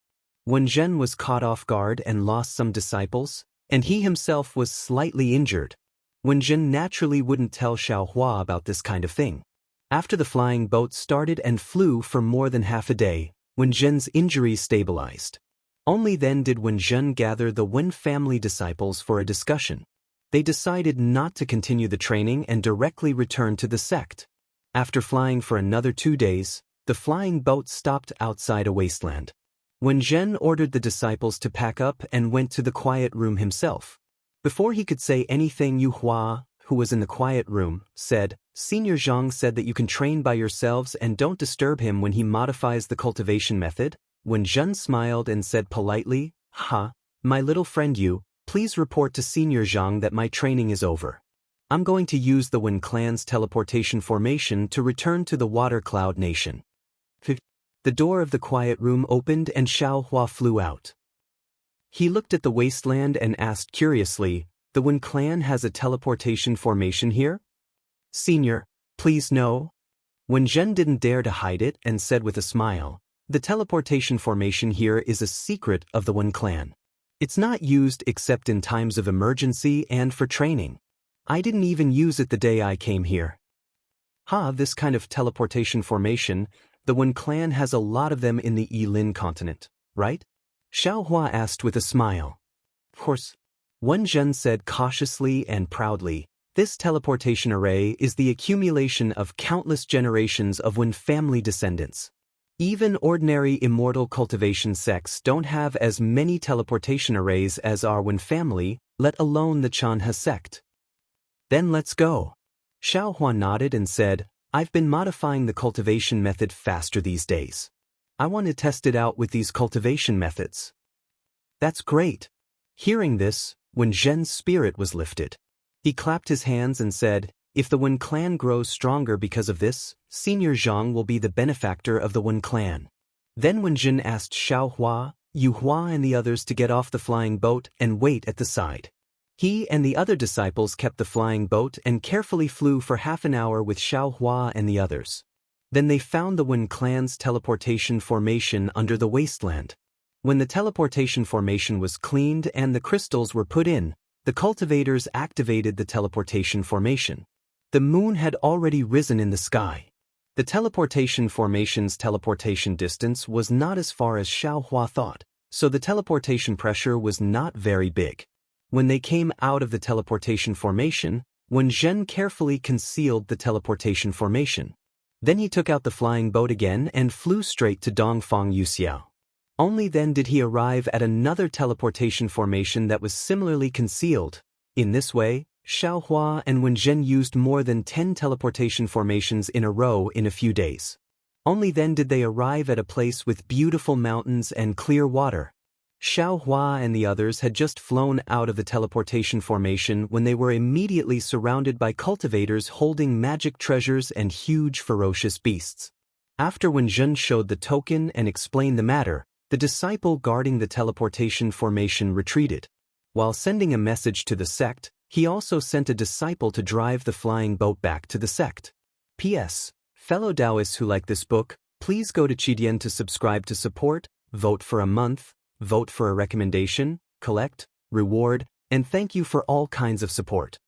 When Zhen was caught off guard and lost some disciples, and he himself was slightly injured, Wen Zhen naturally wouldn't tell Xiaohua about this kind of thing. After the flying boat started and flew for more than half a day, Wen Zhen's injuries stabilized. Only then did Wen Zhen gather the Wen family disciples for a discussion. They decided not to continue the training and directly return to the sect. After flying for another 2 days, the flying boat stopped outside a wasteland. Wen Zhen ordered the disciples to pack up and went to the quiet room himself. Before he could say anything, Yu Hua, who was in the quiet room, said, Senior Zhang said that you can train by yourselves and don't disturb him when he modifies the cultivation method. Wen Zhen smiled and said politely, my little friend Yu, please report to Senior Zhang that my training is over. I'm going to use the Wen clan's teleportation formation to return to the Water Cloud Nation. The door of the quiet room opened and Xiaohua flew out. He looked at the wasteland and asked curiously, the Wen clan has a teleportation formation here? Senior, please no. Wen Zhen didn't dare to hide it and said with a smile, the teleportation formation here is a secret of the Wen clan. It's not used except in times of emergency and for training. I didn't even use it the day I came here. This kind of teleportation formation, the Wen clan has a lot of them in the Yilin continent, right? Xiaohua asked with a smile. Of course. Wen Zhen said cautiously and proudly, this teleportation array is the accumulation of countless generations of Wen family descendants. Even ordinary immortal cultivation sects don't have as many teleportation arrays as our Wen family, let alone the Chanhe sect. Then let's go. Xiaohua nodded and said, I've been modifying the cultivation method faster these days. I want to test it out with these cultivation methods. That's great. Hearing this, Wen Zhen's spirit was lifted. He clapped his hands and said, if the Wen clan grows stronger because of this, Senior Zhang will be the benefactor of the Wen clan. Then Wen Zhen asked Xiaohua, Yu Hua and the others to get off the flying boat and wait at the side. He and the other disciples kept the flying boat and carefully flew for half an hour with Xiaohua and the others. Then they found the Wen clan's teleportation formation under the wasteland. When the teleportation formation was cleaned and the crystals were put in, the cultivators activated the teleportation formation. The moon had already risen in the sky. The teleportation formation's teleportation distance was not as far as Xiaohua thought, so the teleportation pressure was not very big. When they came out of the teleportation formation, Wen Zhen carefully concealed the teleportation formation. Then he took out the flying boat again and flew straight to Dongfang Yuxiao. Only then did he arrive at another teleportation formation that was similarly concealed. In this way, Xiaohua and Wen Zhen used more than 10 teleportation formations in a row in a few days. Only then did they arrive at a place with beautiful mountains and clear water. Xiaohua and the others had just flown out of the teleportation formation when they were immediately surrounded by cultivators holding magic treasures and huge ferocious beasts. After Wen Zhen showed the token and explained the matter, the disciple guarding the teleportation formation retreated. While sending a message to the sect, he also sent a disciple to drive the flying boat back to the sect. P.S. Fellow Taoists who like this book, please go to Qidian to subscribe to support, vote for a month, vote for a recommendation, collect, reward, and thank you for all kinds of support.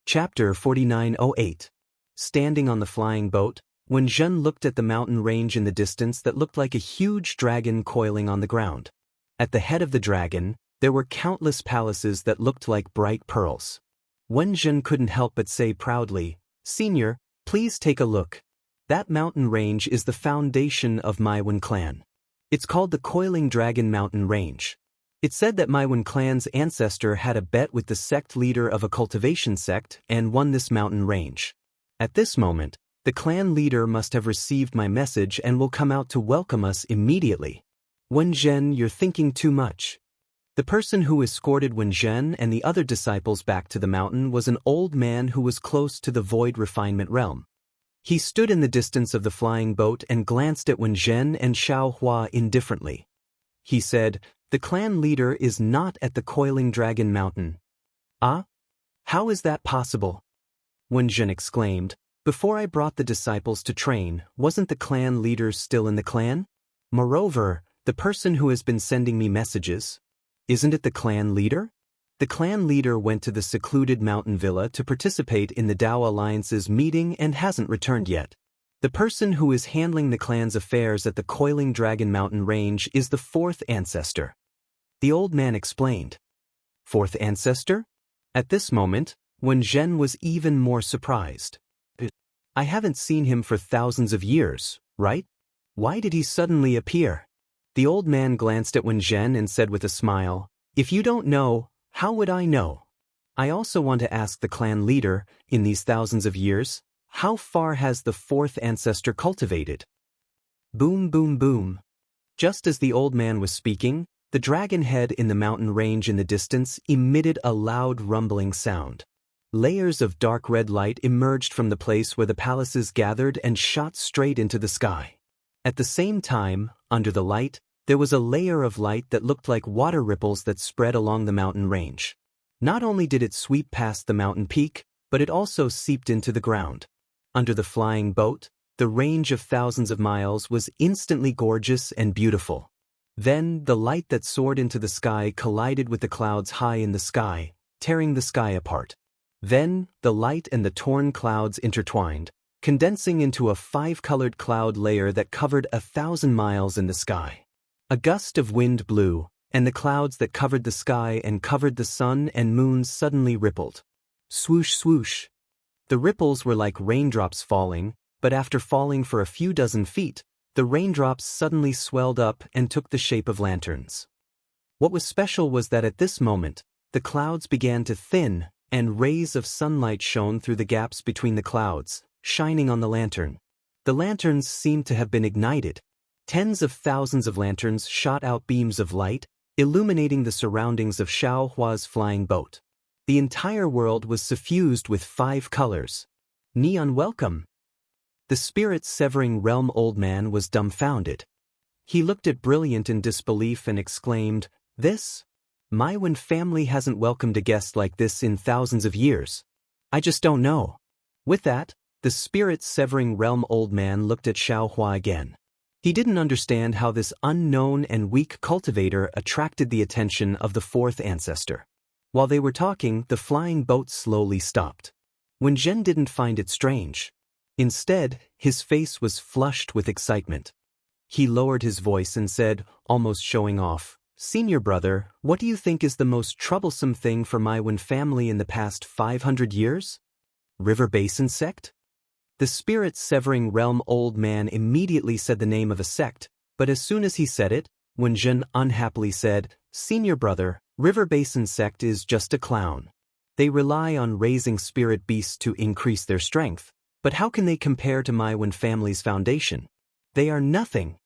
Chapter 4908. Standing on the flying boat, when Zhen looked at the mountain range in the distance that looked like a huge dragon coiling on the ground. At the head of the dragon, there were countless palaces that looked like bright pearls. Wen Zhen couldn't help but say proudly, "Senior, please take a look. That mountain range is the foundation of Maiwen clan. It's called the Coiling Dragon Mountain Range. It's said that Maiwen clan's ancestor had a bet with the sect leader of a cultivation sect and won this mountain range. At this moment, the clan leader must have received my message and will come out to welcome us immediately." Wen Zhen, you're thinking too much. The person who escorted Wen Zhen and the other disciples back to the mountain was an old man who was close to the void refinement realm. He stood in the distance of the flying boat and glanced at Wen Zhen and Xiao Hua indifferently. He said, "The clan leader is not at the Coiling Dragon Mountain." "Ah? How is that possible?" Wen Zhen exclaimed. "Before I brought the disciples to train, wasn't the clan leader still in the clan? Moreover, the person who has been sending me messages, isn't it the clan leader? The clan leader went to the secluded mountain villa to participate in the Dao Alliance's meeting and hasn't returned yet. The person who is handling the clan's affairs at the Coiling Dragon Mountain Range is the fourth ancestor." The old man explained. "Fourth ancestor?" At this moment, Wen Zhen was even more surprised. "I haven't seen him for thousands of years, right? Why did he suddenly appear?" The old man glanced at Wen Zhen and said with a smile, "If you don't know, how would I know? I also want to ask the clan leader, in these thousands of years, how far has the fourth ancestor cultivated?" Boom, boom, boom. Just as the old man was speaking, the dragon head in the mountain range in the distance emitted a loud rumbling sound. Layers of dark red light emerged from the place where the palaces gathered and shot straight into the sky. At the same time, under the light, there was a layer of light that looked like water ripples that spread along the mountain range. Not only did it sweep past the mountain peak, but it also seeped into the ground. Under the flying boat, the range of thousands of miles was instantly gorgeous and beautiful. Then, the light that soared into the sky collided with the clouds high in the sky, tearing the sky apart. Then, the light and the torn clouds intertwined, condensing into a five-colored cloud layer that covered 1,000 miles in the sky. A gust of wind blew, and the clouds that covered the sky and covered the sun and moon suddenly rippled. Swoosh, swoosh. The ripples were like raindrops falling, but after falling for a few dozen feet, the raindrops suddenly swelled up and took the shape of lanterns. What was special was that at this moment, the clouds began to thin, and rays of sunlight shone through the gaps between the clouds, shining on the lantern. The lanterns seemed to have been ignited. Tens of thousands of lanterns shot out beams of light, illuminating the surroundings of Xiao Hua's flying boat. The entire world was suffused with 5 colors. Neon welcome. The spirit-severing realm old man was dumbfounded. He looked at Brilliant in disbelief and exclaimed, "This? Maiwen family hasn't welcomed a guest like this in thousands of years. I just don't know." With that, the spirit-severing realm old man looked at Xiao Hua again. He didn't understand how this unknown and weak cultivator attracted the attention of the fourth ancestor. While they were talking, the flying boat slowly stopped. Wen Zhen didn't find it strange. Instead, his face was flushed with excitement. He lowered his voice and said, almost showing off, "Senior brother, what do you think is the most troublesome thing for Maiwen family in the past 500 years? River Basin sect?" The spirit-severing realm old man immediately said the name of a sect, but as soon as he said it, Wen Zhen unhappily said, "Senior brother, River Basin sect is just a clown. They rely on raising spirit beasts to increase their strength, but how can they compare to Maiwen family's foundation? They are nothing."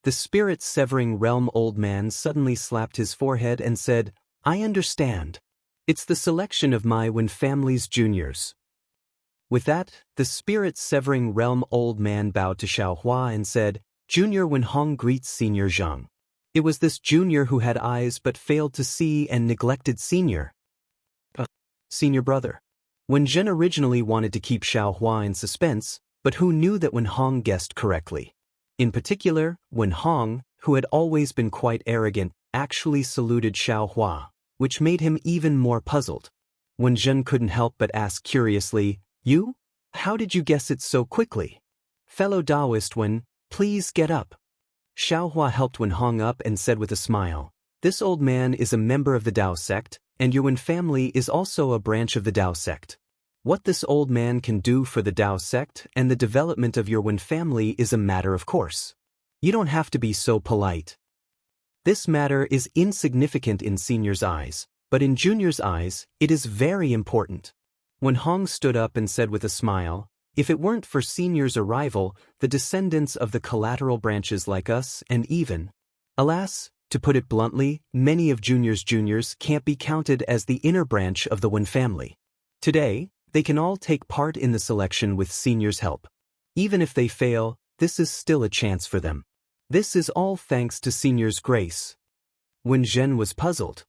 The spirit-severing realm old man suddenly slapped his forehead and said, "I understand. It's the selection of Maiwen family's juniors." With that, the spirit-severing realm old man bowed to Xiao Hua and said, "Junior Wenhong greets Senior Zhang. It was this junior who had eyes but failed to see and neglected Senior." Senior brother. Wen Zhen originally wanted to keep Xiao Hua in suspense, but who knew that Wenhong guessed correctly. In particular, Wenhong, who had always been quite arrogant, actually saluted Xiao Hua, which made him even more puzzled. Wen Zhen couldn't help but ask curiously, "You? How did you guess it so quickly? Fellow Taoist Wen, please get up." Xiao Hua helped Wen Hong up and said with a smile, "This old man is a member of the Tao sect, and your Wen family is also a branch of the Tao sect. What this old man can do for the Tao sect and the development of your Wen family is a matter of course. You don't have to be so polite. This matter is insignificant in senior's eyes, but in junior's eyes, it is very important." Wen Hong stood up and said with a smile, "If it weren't for senior's arrival, the descendants of the collateral branches like us and even, alas, to put it bluntly, many of junior's juniors can't be counted as the inner branch of the Wen family. Today, they can all take part in the selection with senior's help. Even if they fail, this is still a chance for them. This is all thanks to senior's grace." Wen Zhen was puzzled.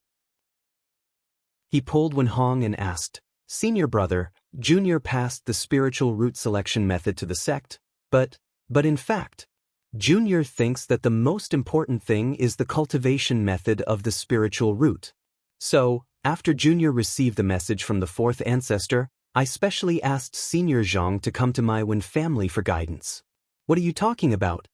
He pulled Wen Hong and asked, "Senior brother, junior passed the spiritual root selection method to the sect, but in fact, junior thinks that the most important thing is the cultivation method of the spiritual root. So, after junior received the message from the fourth ancestor, I specially asked senior Zhang to come to my Wen family for guidance." "What are you talking about?"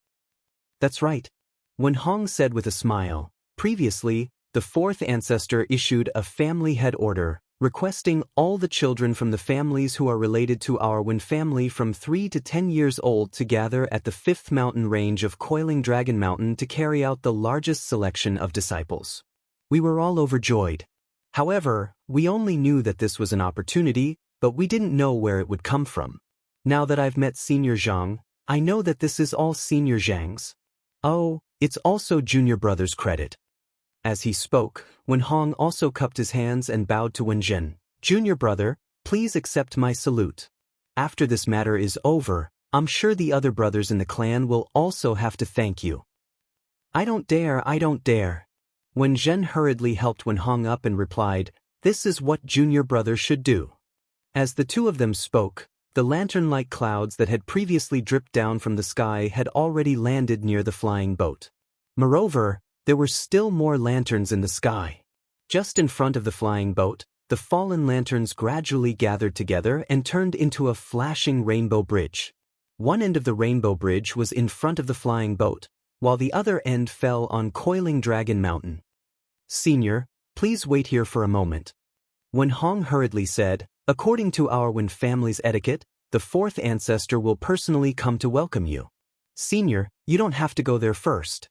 "That's right," Wen Hong said with a smile. "Previously, the fourth ancestor issued a family head order, requesting all the children from the families who are related to our Wen family from 3 to 10 years old to gather at the 5th mountain range of Coiling Dragon Mountain to carry out the largest selection of disciples. We were all overjoyed. However, we only knew that this was an opportunity, but we didn't know where it would come from. Now that I've met Senior Zhang, I know that this is all Senior Zhang's. Oh, it's also Junior Brother's credit." As he spoke, Wen Hong also cupped his hands and bowed to Wen Zhen. "Junior Brother, please accept my salute. After this matter is over, I'm sure the other brothers in the clan will also have to thank you." I don't dare." Wen Zhen hurriedly helped Wen Hong up and replied, "This is what Junior Brother should do." As the two of them spoke, the lantern-like clouds that had previously dripped down from the sky had already landed near the flying boat. Moreover, there were still more lanterns in the sky. Just in front of the flying boat, the fallen lanterns gradually gathered together and turned into a flashing rainbow bridge. One end of the rainbow bridge was in front of the flying boat, while the other end fell on Coiling Dragon Mountain. "Senior, please wait here for a moment," Wen Hong hurriedly said. "According to our Wen family's etiquette, the fourth ancestor will personally come to welcome you. Senior, you don't have to go there first."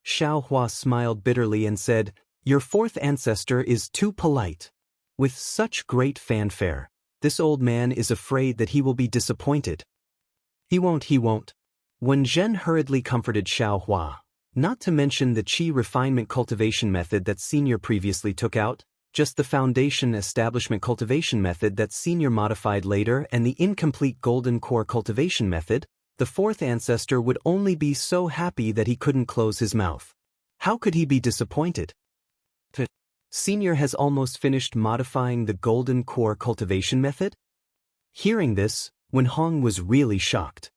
Xiao Hua smiled bitterly and said, "Your fourth ancestor is too polite. With such great fanfare, this old man is afraid that he will be disappointed." He won't. Wen Zhen hurriedly comforted Xiao Hua. Not to mention the Qi refinement cultivation method that Senior previously took out, just the foundation establishment cultivation method that Senior modified later and the incomplete golden core cultivation method, the fourth ancestor would only be so happy that he couldn't close his mouth. How could he be disappointed? Senior has almost finished modifying the golden core cultivation method? Hearing this, Wen Hong was really shocked.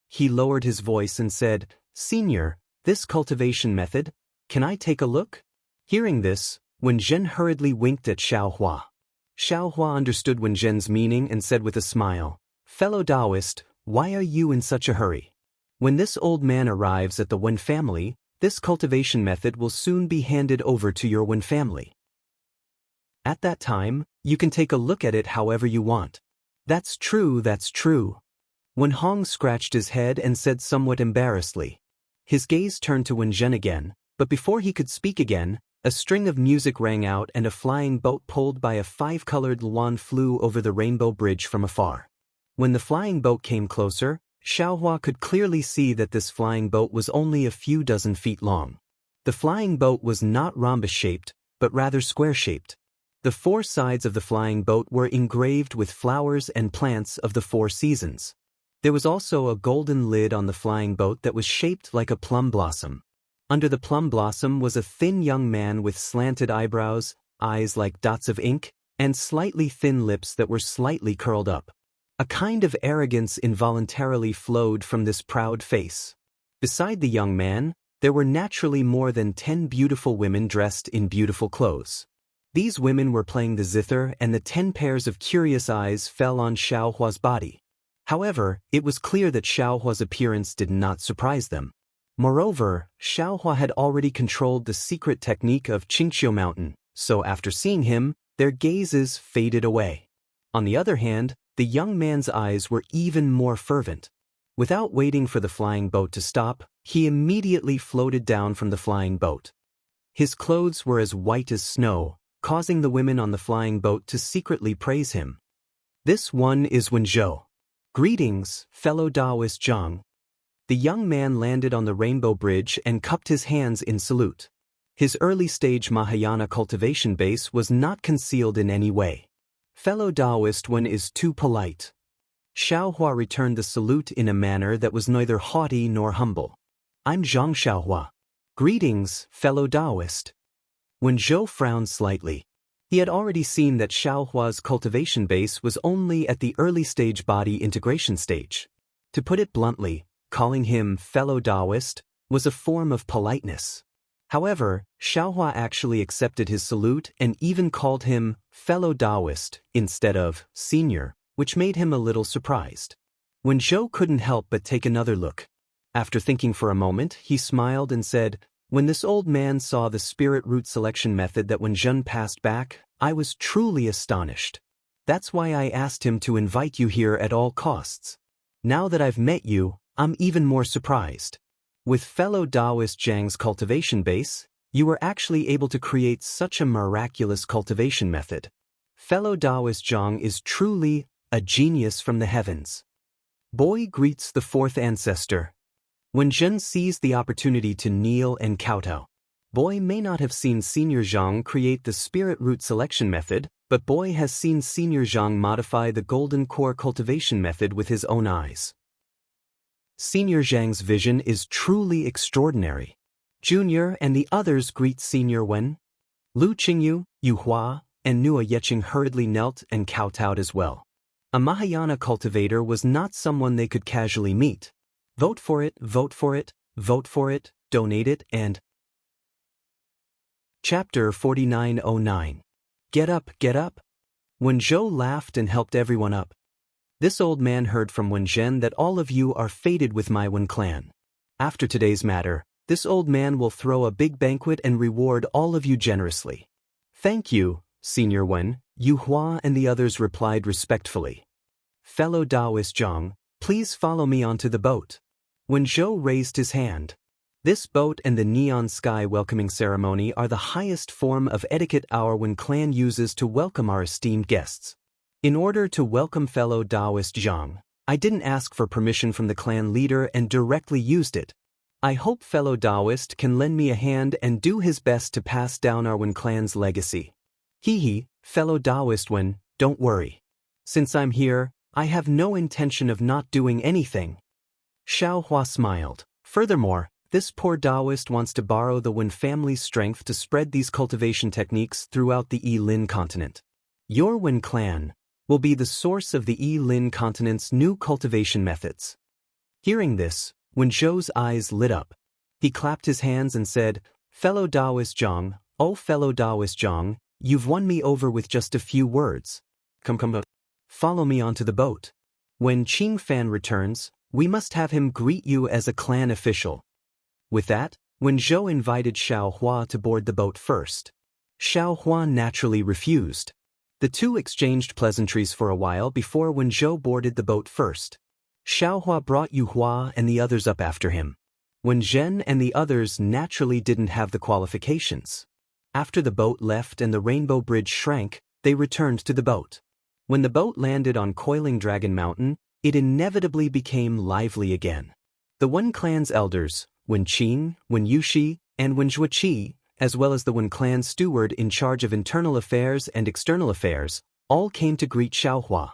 He lowered his voice and said, "Senior, this cultivation method, can I take a look?" Hearing this, Wen Zhen hurriedly winked at Xiao Hua. Xiao Hua understood Wen Zhen's meaning and said with a smile, "Fellow Taoist, why are you in such a hurry? When this old man arrives at the Wen family, this cultivation method will soon be handed over to your Wen family. At that time, you can take a look at it however you want." That's true. Wen Hong scratched his head and said somewhat embarrassedly. His gaze turned to Wen Zhen again, but before he could speak again, a string of music rang out and a flying boat pulled by a 5-colored luan flew over the rainbow bridge from afar. When the flying boat came closer, Xiao Hua could clearly see that this flying boat was only a few dozen feet long. The flying boat was not rhombus-shaped, but rather square-shaped. The 4 sides of the flying boat were engraved with flowers and plants of the 4 seasons. There was also a golden lid on the flying boat that was shaped like a plum blossom. Under the plum blossom was a thin young man with slanted eyebrows, eyes like dots of ink, and slightly thin lips that were slightly curled up. A kind of arrogance involuntarily flowed from this proud face. Beside the young man, there were naturally more than 10 beautiful women dressed in beautiful clothes. These women were playing the zither, and the 10 pairs of curious eyes fell on Xiaohua's body. However, it was clear that Xiaohua's appearance did not surprise them. Moreover, Xiaohua had already controlled the secret technique of Qingqiu Mountain, so after seeing him, their gazes faded away. On the other hand, the young man's eyes were even more fervent. Without waiting for the flying boat to stop, he immediately floated down from the flying boat. His clothes were as white as snow, causing the women on the flying boat to secretly praise him. This one is Wenzhou. Greetings, fellow Taoist Zhang. The young man landed on the Rainbow Bridge and cupped his hands in salute. His early-stage Mahayana cultivation base was not concealed in any way. Fellow Taoist one is too polite. Xiaohua returned the salute in a manner that was neither haughty nor humble. I'm Zhang Xiaohua. Greetings, fellow Taoist. Wenzhou frowned slightly. He had already seen that Xiaohua's cultivation base was only at the early-stage body integration stage. To put it bluntly, calling him fellow Taoist was a form of politeness. However, Xiaohua actually accepted his salute and even called him fellow Taoist instead of senior, which made him a little surprised. Wenzhou couldn't help but take another look. After thinking for a moment, he smiled and said, "When this old man saw the spirit root selection method that Wenzhen passed back, I was truly astonished. That's why I asked him to invite you here at all costs. Now that I've met you, I'm even more surprised. With fellow Taoist Zhang's cultivation base, you were actually able to create such a miraculous cultivation method. Fellow Taoist Zhang is truly a genius from the heavens." Boy greets the fourth ancestor. When Zhen seized the opportunity to kneel and kowtow. Boy may not have seen Senior Zhang create the spirit root selection method, but Boy has seen Senior Zhang modify the golden core cultivation method with his own eyes. Senior Zhang's vision is truly extraordinary. Junior and the others greet Senior Wen. Lu Qingyu, Yu Hua, and Nua Yeqing hurriedly knelt and kowtowed as well. A Mahayana cultivator was not someone they could casually meet. Vote for it, vote for it, vote for it, donate it, and... Chapter 4909. Get up, get up. Wenzhou laughed and helped everyone up. This old man heard from Wenzhen that all of you are fated with my Wen clan. After today's matter, this old man will throw a big banquet and reward all of you generously. Thank you, Senior Wen, Yu Hua and the others replied respectfully. Fellow Taoist Zhang, please follow me onto the boat. Wenzhou raised his hand. This boat and the neon sky welcoming ceremony are the highest form of etiquette our Wen clan uses to welcome our esteemed guests. In order to welcome fellow Taoist Zhang, I didn't ask for permission from the clan leader and directly used it. I hope fellow Taoist can lend me a hand and do his best to pass down our Wen clan's legacy. Hee, fellow Taoist Wen, don't worry. Since I'm here, I have no intention of not doing anything. Xiaohua smiled. Furthermore, this poor Taoist wants to borrow the Wen family's strength to spread these cultivation techniques throughout the Yi-Lin continent. Your Wen clan will be the source of the Yi-Lin continent's new cultivation methods. Hearing this, Wenzhou's eyes lit up. He clapped his hands and said, Fellow Taoist Zhang, oh fellow Taoist Zhang, you've won me over with just a few words. Come. Follow me onto the boat. When Qing Fan returns, we must have him greet you as a clan official. With that, Wenzhou invited Xiaohua to board the boat first. Xiaohua naturally refused. The two exchanged pleasantries for a while before Wenzhou boarded the boat first. Xiaohua brought Yu Hua and the others up after him. Wenzhen and the others naturally didn't have the qualifications. After the boat left and the Rainbow Bridge shrank, they returned to the boat. When the boat landed on Coiling Dragon Mountain, it inevitably became lively again. The Wen clan's elders, Wen Qing, Wen Yushi, and Wen Zhuoqi, as well as the Wen clan steward in charge of internal affairs and external affairs, all came to greet Xiaohua.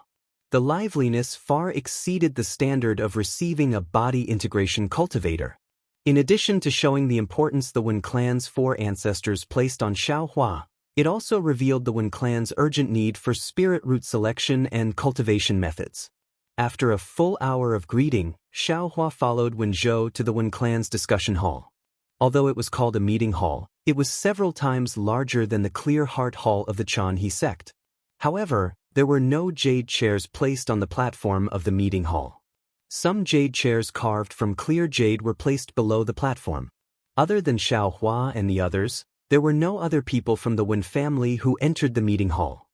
The liveliness far exceeded the standard of receiving a body integration cultivator. In addition to showing the importance the Wen clan's four ancestors placed on Xiaohua, it also revealed the Wen clan's urgent need for spirit root selection and cultivation methods. After a full hour of greeting, Xiaohua followed Wenzhou to the Wen clan's discussion hall. Although it was called a meeting hall, it was several times larger than the clear heart hall of the Chanhe sect. However, there were no jade chairs placed on the platform of the meeting hall. Some jade chairs carved from clear jade were placed below the platform. Other than Xiao Hua and the others, there were no other people from the Wen family who entered the meeting hall.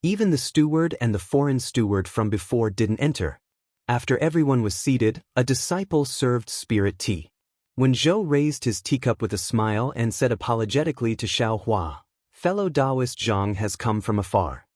Even the steward and the foreign steward from before didn't enter. After everyone was seated, a disciple served spirit tea. When Zhou raised his teacup with a smile and said apologetically to Xiao Hua, "Fellow Taoist Zhang has come from afar.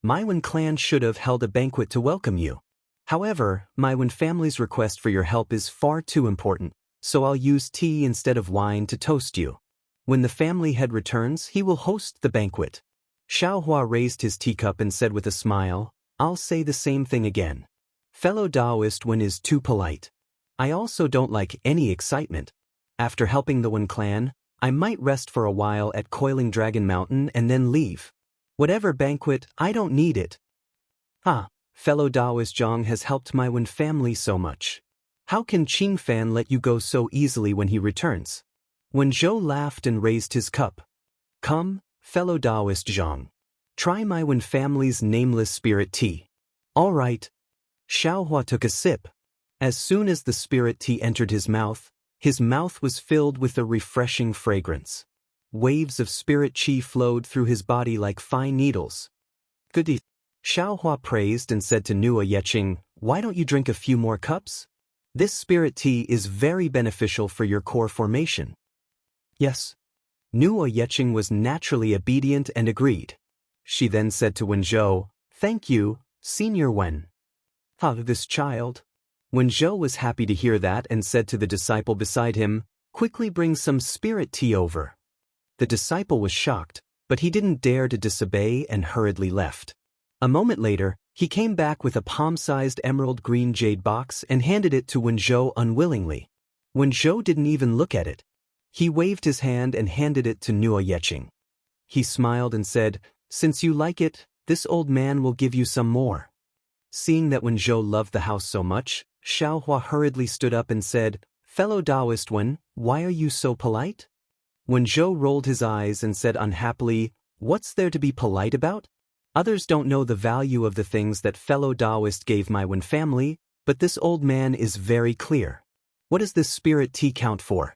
My Wen clan should have held a banquet to welcome you. However, my Wen family's request for your help is far too important, so I'll use tea instead of wine to toast you. When the family head returns, he will host the banquet." Xiao Hua raised his teacup and said with a smile, "I'll say the same thing again. Fellow Taoist Wen is too polite. I also don't like any excitement. After helping the Wen clan, I might rest for a while at Coiling Dragon Mountain and then leave. Whatever banquet, I don't need it. Fellow Taoist Zhang has helped my Wen family so much. How can Qing Fan let you go so easily when he returns?" When Zhou laughed and raised his cup. "Come, fellow Taoist Zhang. Try my Wen family's nameless spirit tea." "All right." Xiao Hua took a sip. As soon as the spirit tea entered his mouth was filled with a refreshing fragrance. Waves of spirit qi flowed through his body like fine needles. "Good." Xiao Hua praised and said to Nuo Yeqing, "Why don't you drink a few more cups? This spirit tea is very beneficial for your core formation." "Yes." Nuo Yeqing was naturally obedient and agreed. She then said to Wen Zhou, "Thank you, Senior Wen." This child. Wen Zhou was happy to hear that and said to the disciple beside him, "Quickly bring some spirit tea over." The disciple was shocked, but he didn't dare to disobey and hurriedly left. A moment later, he came back with a palm-sized emerald green jade box and handed it to Wen Zhou unwillingly. Wen Zhou didn't even look at it. He waved his hand and handed it to Nuo Yeqing. He smiled and said, "Since you like it, this old man will give you some more." Seeing that Wen Zhou loved the house so much, Xiao Hua hurriedly stood up and said, "Fellow Taoist Wen, why are you so polite?" Wen Zhou rolled his eyes and said unhappily, "What's there to be polite about? Others don't know the value of the things that fellow Taoist gave my Wen family, but this old man is very clear. What does this spirit tea count for?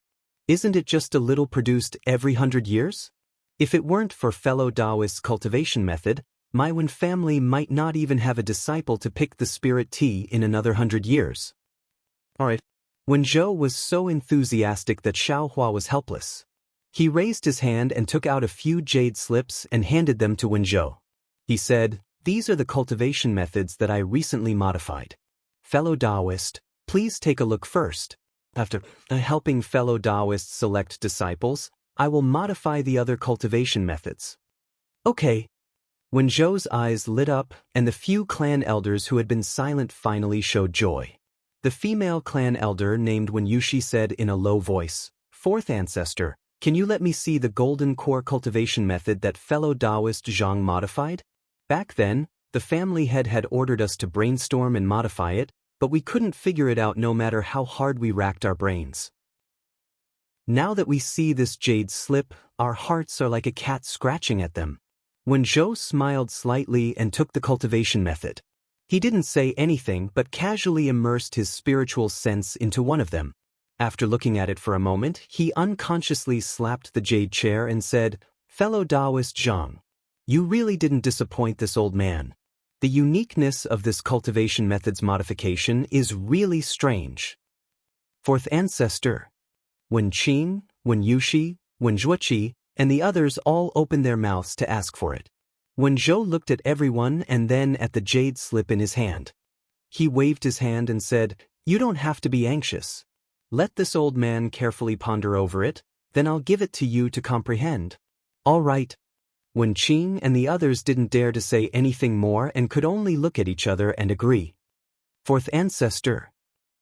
Isn't it just a little produced every 100 years? If it weren't for fellow Taoist's cultivation method, my Wen family might not even have a disciple to pick the spirit tea in another 100 years. Alright. Wen Zhou was so enthusiastic that Xiao Hua was helpless. He raised his hand and took out a few jade slips and handed them to Wen Zhou. He said, "These are the cultivation methods that I recently modified. Fellow Taoist, please take a look first. After helping fellow Taoists select disciples, I will modify the other cultivation methods." "Okay." Wen Zhou's eyes lit up, and the few clan elders who had been silent finally showed joy. The female clan elder named Wen Yushi said in a low voice, "Fourth ancestor, can you let me see the golden core cultivation method that fellow Taoist Zhang modified? Back then, the family head had ordered us to brainstorm and modify it, but we couldn't figure it out no matter how hard we racked our brains. Now that we see this jade slip, our hearts are like a cat scratching at them." Wen Zhou smiled slightly and took the cultivation method. He didn't say anything but casually immersed his spiritual sense into one of them. After looking at it for a moment, he unconsciously slapped the jade chair and said, "Fellow Taoist Zhang, you really didn't disappoint this old man. The uniqueness of this cultivation method's modification is really strange." Fourth ancestor. Wen Qing, Wen Yushi, Wen Zhuoqi, and the others all opened their mouths to ask for it. Wen Zhou looked at everyone and then at the jade slip in his hand. He waved his hand and said, "You don't have to be anxious. Let this old man carefully ponder over it, then I'll give it to you to comprehend." "All right." Wen Qing and the others didn't dare to say anything more and could only look at each other and agree. Fourth ancestor.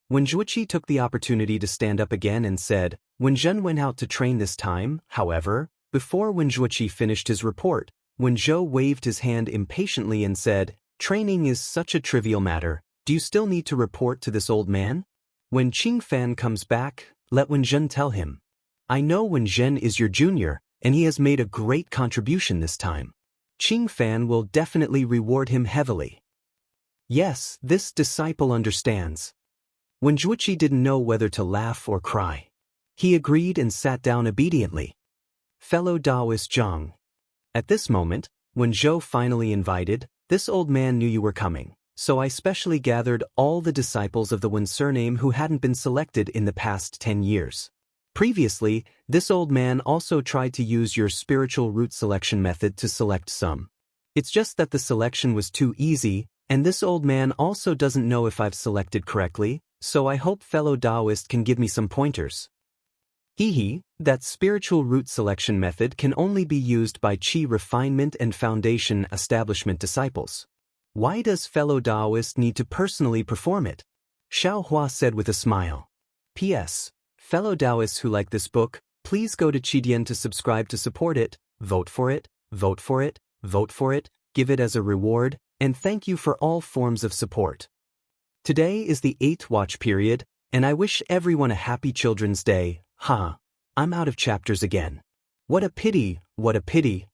Wen Zhuoqi took the opportunity to stand up again and said, "Wen Zhen went out to train this time, however." Before Wen Zhuoqi finished his report, Wen Zhou waved his hand impatiently and said, "Training is such a trivial matter, do you still need to report to this old man? When Qing Fan comes back, let Wen Zhen tell him. I know Wen Zhen is your junior, and he has made a great contribution this time. Qing Fan will definitely reward him heavily. Yes, this disciple understands. Wen Zhuqi didn't know whether to laugh or cry. He agreed and sat down obediently. Fellow Taoist Zhang. At this moment, when Zhou finally invited, this old man knew you were coming, so I specially gathered all the disciples of the Wen surname who hadn't been selected in the past 10 years. Previously, this old man also tried to use your spiritual root selection method to select some. It's just that the selection was too easy, and this old man also doesn't know if I've selected correctly, so I hope fellow Taoist can give me some pointers. That spiritual root selection method can only be used by Qi refinement and foundation establishment disciples. Why does fellow Taoist need to personally perform it? Xiao Hua said with a smile. P.S. Fellow Taoists who like this book, please go to Qidian to subscribe to support it, vote for it, vote for it, vote for it, give it as a reward, and thank you for all forms of support. Today is the 8th watch period, and I wish everyone a happy Children's Day. I'm out of chapters again. What a pity, what a pity.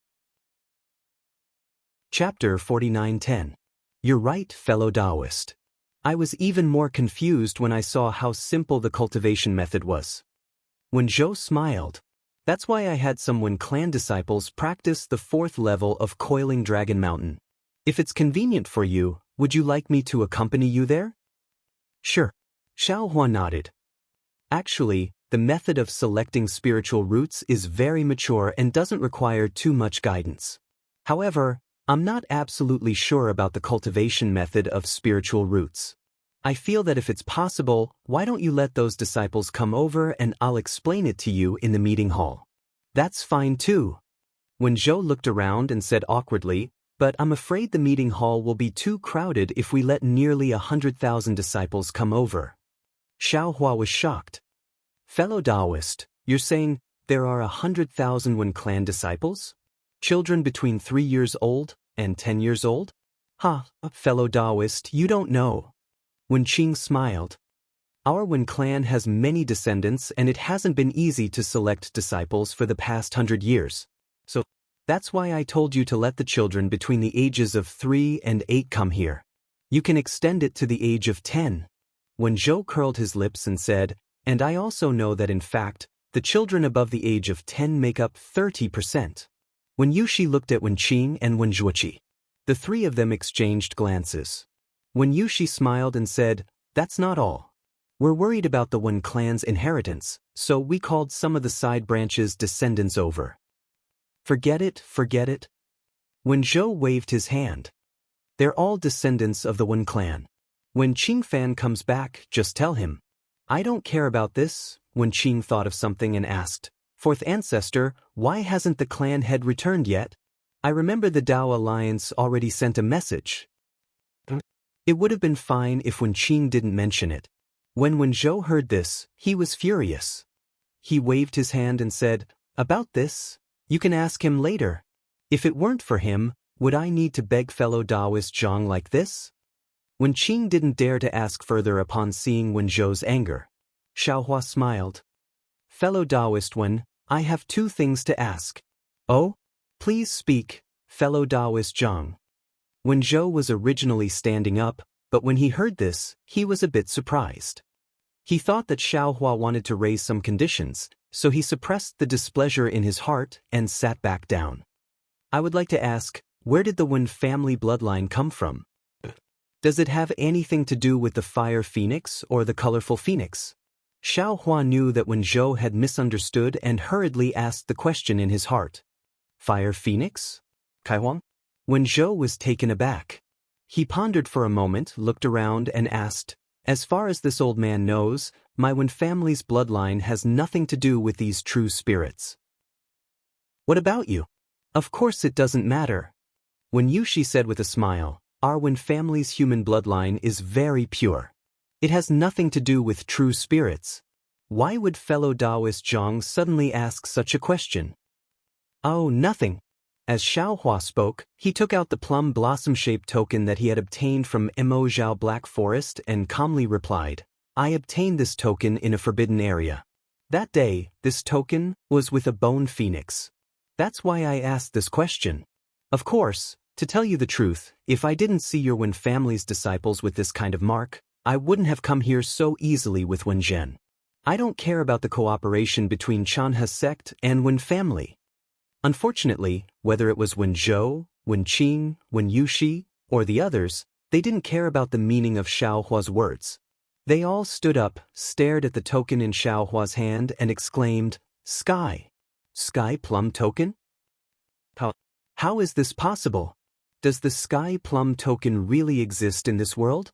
Chapter 49:10. You're right, fellow Taoist. I was even more confused when I saw how simple the cultivation method was. When Zhou smiled, that's why I had some Wen clan disciples practice the 4th level of Coiling Dragon Mountain. If it's convenient for you, would you like me to accompany you there? Sure. Xiao Hua nodded. Actually, the method of selecting spiritual roots is very mature and doesn't require too much guidance. However, I'm not absolutely sure about the cultivation method of spiritual roots. I feel that if it's possible, why don't you let those disciples come over and I'll explain it to you in the meeting hall. That's fine too. When Zhou looked around and said awkwardly, but I'm afraid the meeting hall will be too crowded if we let nearly 100,000 disciples come over. Xiao Hua was shocked. Fellow Taoist, you're saying there are 100,000 Wen clan disciples? Children between 3 years old and 10 years old? Fellow Taoist, you don't know. Wen Qing smiled. Our Wen clan has many descendants and it hasn't been easy to select disciples for the past 100 years. So, that's why I told you to let the children between the ages of 3 and 8 come here. You can extend it to the age of 10. When Zhou curled his lips and said, and I also know that in fact, the children above the age of 10 make up 30%. When Yuxi looked at Wen Qing and Wen Zhuqi, the three of them exchanged glances. When Yuxi smiled and said, that's not all. We're worried about the Wen clan's inheritance, so we called some of the side branches descendants over. Forget it, forget it. When Zhou waved his hand. They're all descendants of the Wen clan. When Qing Fan comes back, just tell him. I don't care about this. When Qing thought of something and asked, 4th ancestor, why hasn't the clan head returned yet? I remember the Dao Alliance already sent a message. It would have been fine if Wen Qing didn't mention it. When Zhou heard this, he was furious. He waved his hand and said, about this, you can ask him later. If it weren't for him, would I need to beg fellow Taoist Zhang like this? Wen Qing didn't dare to ask further upon seeing Wen Zhou's anger. Xiao Hua smiled. Fellow Taoist Wen, I have 2 things to ask. Oh? Please speak, fellow Taoist Zhang. Wen Zhou was originally standing up, but when he heard this, he was a bit surprised. He thought that Xiao Hua wanted to raise some conditions, so he suppressed the displeasure in his heart and sat back down. I would like to ask, where did the Wen family bloodline come from? Does it have anything to do with the fire phoenix or the colorful phoenix? Xiao Hua knew that Wen Zhou had misunderstood and hurriedly asked the question in his heart. Fire phoenix? Kai Huang? Wen Zhou was taken aback. He pondered for a moment, looked around and asked, as far as this old man knows, my Wen family's bloodline has nothing to do with these true spirits. What about you? Of course it doesn't matter. When Yuxi said with a smile, our Wen family's human bloodline is very pure. It has nothing to do with true spirits. Why would fellow Taoist Zhang suddenly ask such a question? Oh, nothing. As Xiao Hua spoke, he took out the plum blossom-shaped token that he had obtained from Mo Zhao Black Forest and calmly replied, I obtained this token in a forbidden area. That day, this token was with a bone phoenix. That's why I asked this question. Of course, to tell you the truth, if I didn't see your Wen family's disciples with this kind of mark, I wouldn't have come here so easily with Wen Zhen. I don't care about the cooperation between Chanhe sect and Wen family. Unfortunately, whether it was Wen Zhou, Wen Qing, Wen Yuxi, or the others, they didn't care about the meaning of Xiaohua's words. They all stood up, stared at the token in Xiaohua's hand, and exclaimed, "Sky! Sky Plum token? How is this possible? Does the Sky Plum token really exist in this world?"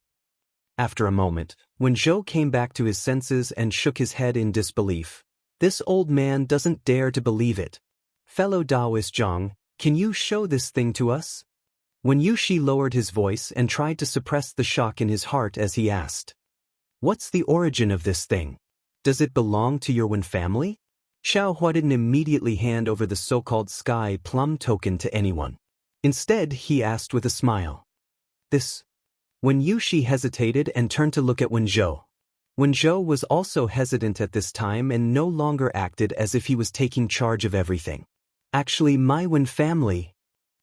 After a moment, when Zhou came back to his senses and shook his head in disbelief, "This old man doesn't dare to believe it. Fellow Taoist Zhang, can you show this thing to us?" When Yuxi lowered his voice and tried to suppress the shock in his heart as he asked, "What's the origin of this thing? Does it belong to your Wen family?" Xiaohua didn't immediately hand over the so-called Sky Plum token to anyone. Instead, he asked with a smile. "This..." When Yuxi hesitated and turned to look at Wen Zhou. Wen Zhou was also hesitant at this time and no longer acted as if he was taking charge of everything. "Actually, my Wen family..."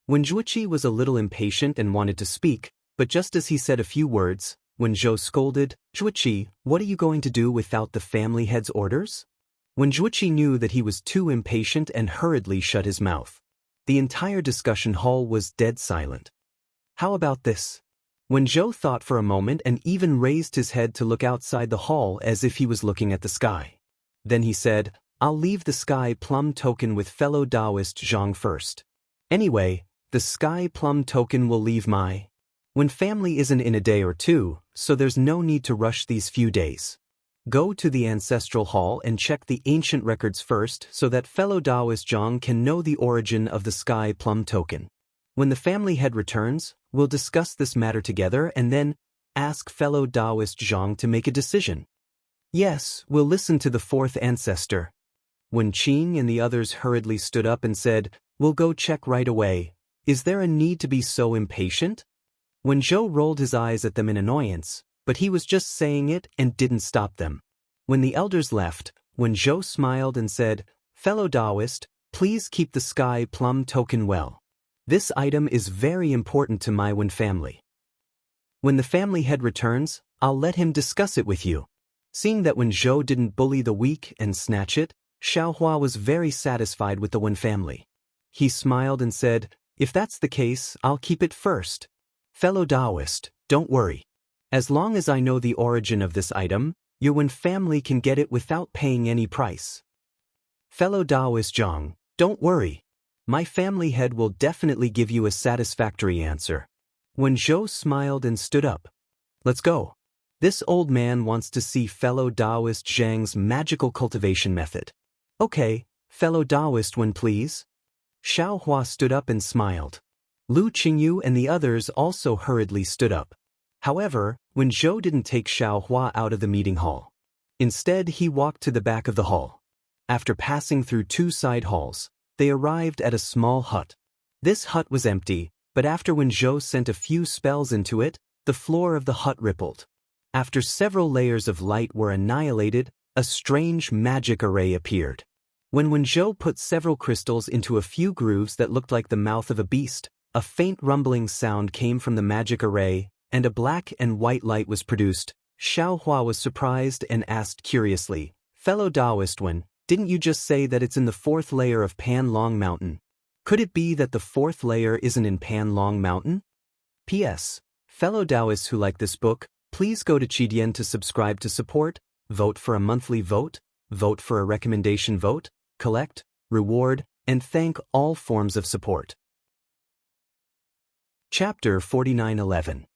Wen Zhuqi was a little impatient and wanted to speak, but just as he said a few words, Wen Zhou scolded, "Zhuqi, what are you going to do without the family head's orders?" Wen Zhuqi knew that he was too impatient and hurriedly shut his mouth. The entire discussion hall was dead silent. "How about this?" Wen Zhou thought for a moment and even raised his head to look outside the hall as if he was looking at the sky. Then he said, "I'll leave the Sky Plum token with fellow Taoist Zhang first. Anyway, the Sky Plum token will leave my Wen family isn't in a day or two, so there's no need to rush these few days. Go to the ancestral hall and check the ancient records first so that fellow Taoist Zhang can know the origin of the Sky Plum token. When the family head returns, we'll discuss this matter together and then ask fellow Taoist Zhang to make a decision." "Yes, we'll listen to the fourth ancestor." When Qing and the others hurriedly stood up and said, "We'll go check right away. Is there a need to be so impatient?" When Zhou rolled his eyes at them in annoyance, but he was just saying it and didn't stop them. When the elders left, when Zhou smiled and said, "Fellow Taoist, please keep the Sky Plum token well. This item is very important to my Wen family. When the family head returns, I'll let him discuss it with you." Seeing that when Zhou didn't bully the weak and snatch it, Xiaohua was very satisfied with the Wen family. He smiled and said, "If that's the case, I'll keep it first. Fellow Taoist, don't worry. As long as I know the origin of this item, your Wen family can get it without paying any price. Fellow Taoist Zhang, don't worry. My family head will definitely give you a satisfactory answer." When Zhou smiled and stood up, "Let's go. This old man wants to see fellow Taoist Zhang's magical cultivation method." "Okay, fellow Taoist Wen please." Xiaohua stood up and smiled. Lu Qingyu and the others also hurriedly stood up. However, when Zhou didn't take Xiaohua out of the meeting hall. Instead, he walked to the back of the hall. After passing through two side halls, they arrived at a small hut. This hut was empty, but after when Zhou sent a few spells into it, the floor of the hut rippled. After several layers of light were annihilated, a strange magic array appeared. When Zhou put several crystals into a few grooves that looked like the mouth of a beast, a faint rumbling sound came from the magic array, and a black and white light was produced. Xiaohua was surprised and asked curiously, "Fellow Taoist Wen, didn't you just say that it's in the fourth layer of Pan Long Mountain? Could it be that the fourth layer isn't in Pan Long Mountain?" P.S. Fellow Taoists who like this book, please go to Qidian to subscribe to support, vote for a monthly vote, vote for a recommendation vote, collect, reward, and thank all forms of support. Chapter 49:11.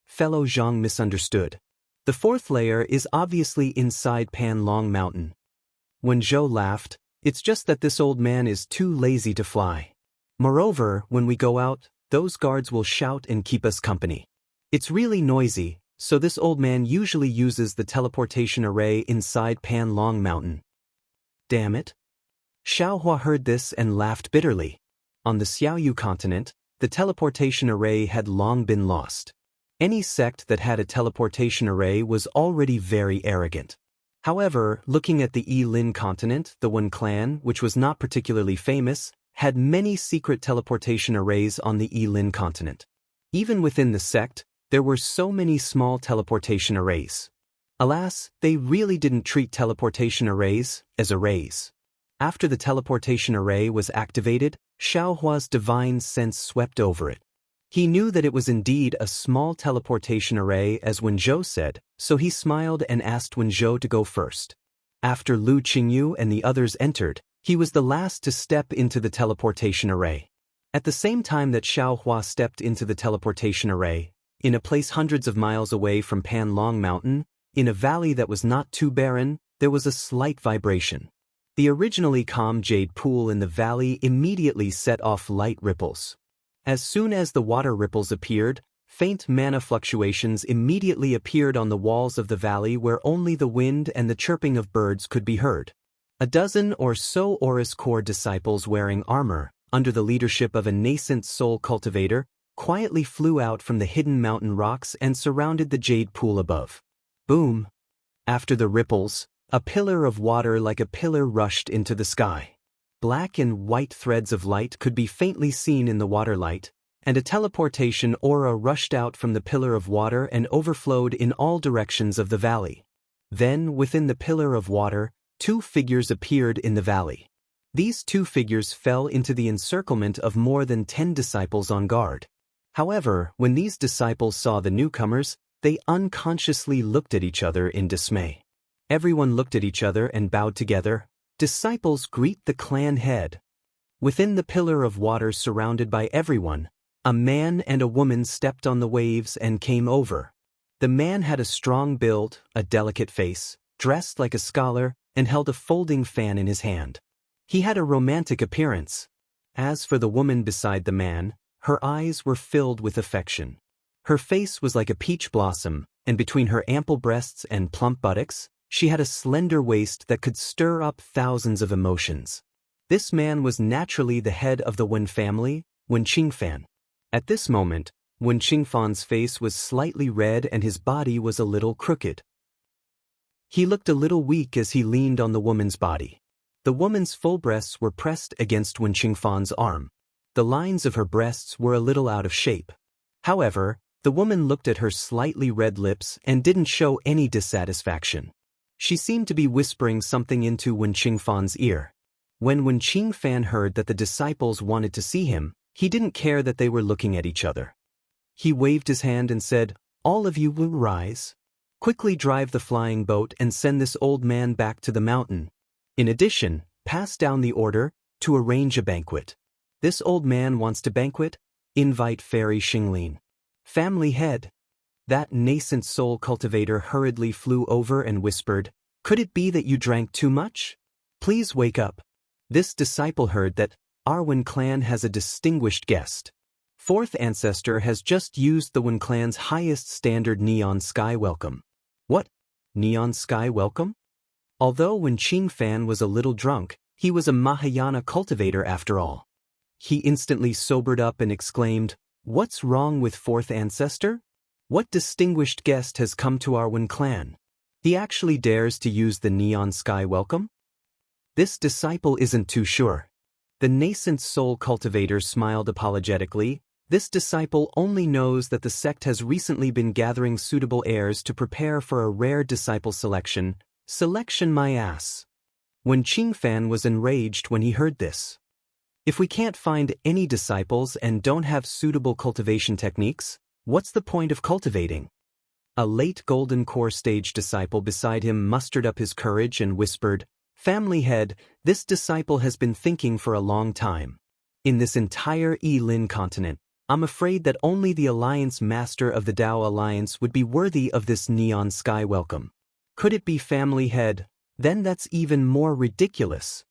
Fellow Zhang misunderstood. The fourth layer is obviously inside Pan Long Mountain. When Zhou laughed, "It's just that this old man is too lazy to fly. Moreover, when we go out, those guards will shout and keep us company. It's really noisy, so this old man usually uses the teleportation array inside Pan Long Mountain." Damn it. Xiaohua heard this and laughed bitterly. On the Xiaoyu continent, the teleportation array had long been lost. Any sect that had a teleportation array was already very arrogant. However, looking at the Yi-Lin continent, the Wen clan, which was not particularly famous, had many secret teleportation arrays on the Yi-Lin continent. Even within the sect, there were so many small teleportation arrays. Alas, they really didn't treat teleportation arrays as arrays. After the teleportation array was activated, Xiaohua's divine sense swept over it. He knew that it was indeed a small teleportation array as Wenzhou said, so he smiled and asked Wenzhou to go first. After Lu Qingyu and the others entered, he was the last to step into the teleportation array. At the same time that Xiaohua stepped into the teleportation array, in a place hundreds of miles away from Panlong Mountain, in a valley that was not too barren, there was a slight vibration. The originally calm jade pool in the valley immediately set off light ripples. As soon as the water ripples appeared, faint mana fluctuations immediately appeared on the walls of the valley where only the wind and the chirping of birds could be heard. A dozen or so Aurus Core disciples wearing armor, under the leadership of a nascent soul cultivator, quietly flew out from the hidden mountain rocks and surrounded the jade pool above. Boom! After the ripples, a pillar of water like a pillar rushed into the sky. Black and white threads of light could be faintly seen in the water light, and a teleportation aura rushed out from the pillar of water and overflowed in all directions of the valley. Then, within the pillar of water, 2 figures appeared in the valley. These 2 figures fell into the encirclement of more than 10 disciples on guard. However, when these disciples saw the newcomers, they unconsciously looked at each other in dismay. Everyone looked at each other and bowed together. Disciples greet the clan head. Within the pillar of water surrounded by everyone, a man and a woman stepped on the waves and came over. The man had a strong build, a delicate face, dressed like a scholar, and held a folding fan in his hand. He had a romantic appearance. As for the woman beside the man, her eyes were filled with affection. Her face was like a peach blossom, and between her ample breasts and plump buttocks, she had a slender waist that could stir up thousands of emotions. This man was naturally the head of the Wen family, Wen Qingfan. At this moment, Wen Qingfan's face was slightly red and his body was a little crooked. He looked a little weak as he leaned on the woman's body. The woman's full breasts were pressed against Wen Qingfan's arm. The lines of her breasts were a little out of shape. However, the woman looked at her slightly red lips and didn't show any dissatisfaction. She seemed to be whispering something into Wen Qingfan's ear. When Wen Qingfan heard that the disciples wanted to see him, he didn't care that they were looking at each other. He waved his hand and said, "All of you will rise. Quickly drive the flying boat and send this old man back to the mountain. In addition, pass down the order to arrange a banquet. This old man wants to banquet. Invite Fairy Xinglin. Family head." That nascent soul cultivator hurriedly flew over and whispered, "Could it be that you drank too much? Please wake up." This disciple heard that our Wen clan has a distinguished guest. 4th ancestor has just used the Wen clan's highest standard neon sky welcome. What? Neon sky welcome? Although Wen Qingfan was a little drunk, he was a Mahayana cultivator after all. He instantly sobered up and exclaimed, "What's wrong with 4th ancestor? What distinguished guest has come to our Wen clan? He actually dares to use the neon sky welcome?" This disciple isn't too sure. The nascent soul cultivator smiled apologetically. This disciple only knows that the sect has recently been gathering suitable heirs to prepare for a rare disciple selection. Selection my ass. Wen Qingfan was enraged when he heard this. If we can't find any disciples and don't have suitable cultivation techniques, what's the point of cultivating? A late Golden Core stage disciple beside him mustered up his courage and whispered, "Family head, this disciple has been thinking for a long time. In this entire Yi-Lin continent, I'm afraid that only the Alliance Master of the Dao Alliance would be worthy of this neon sky welcome. Could it be family head? Then that's even more ridiculous."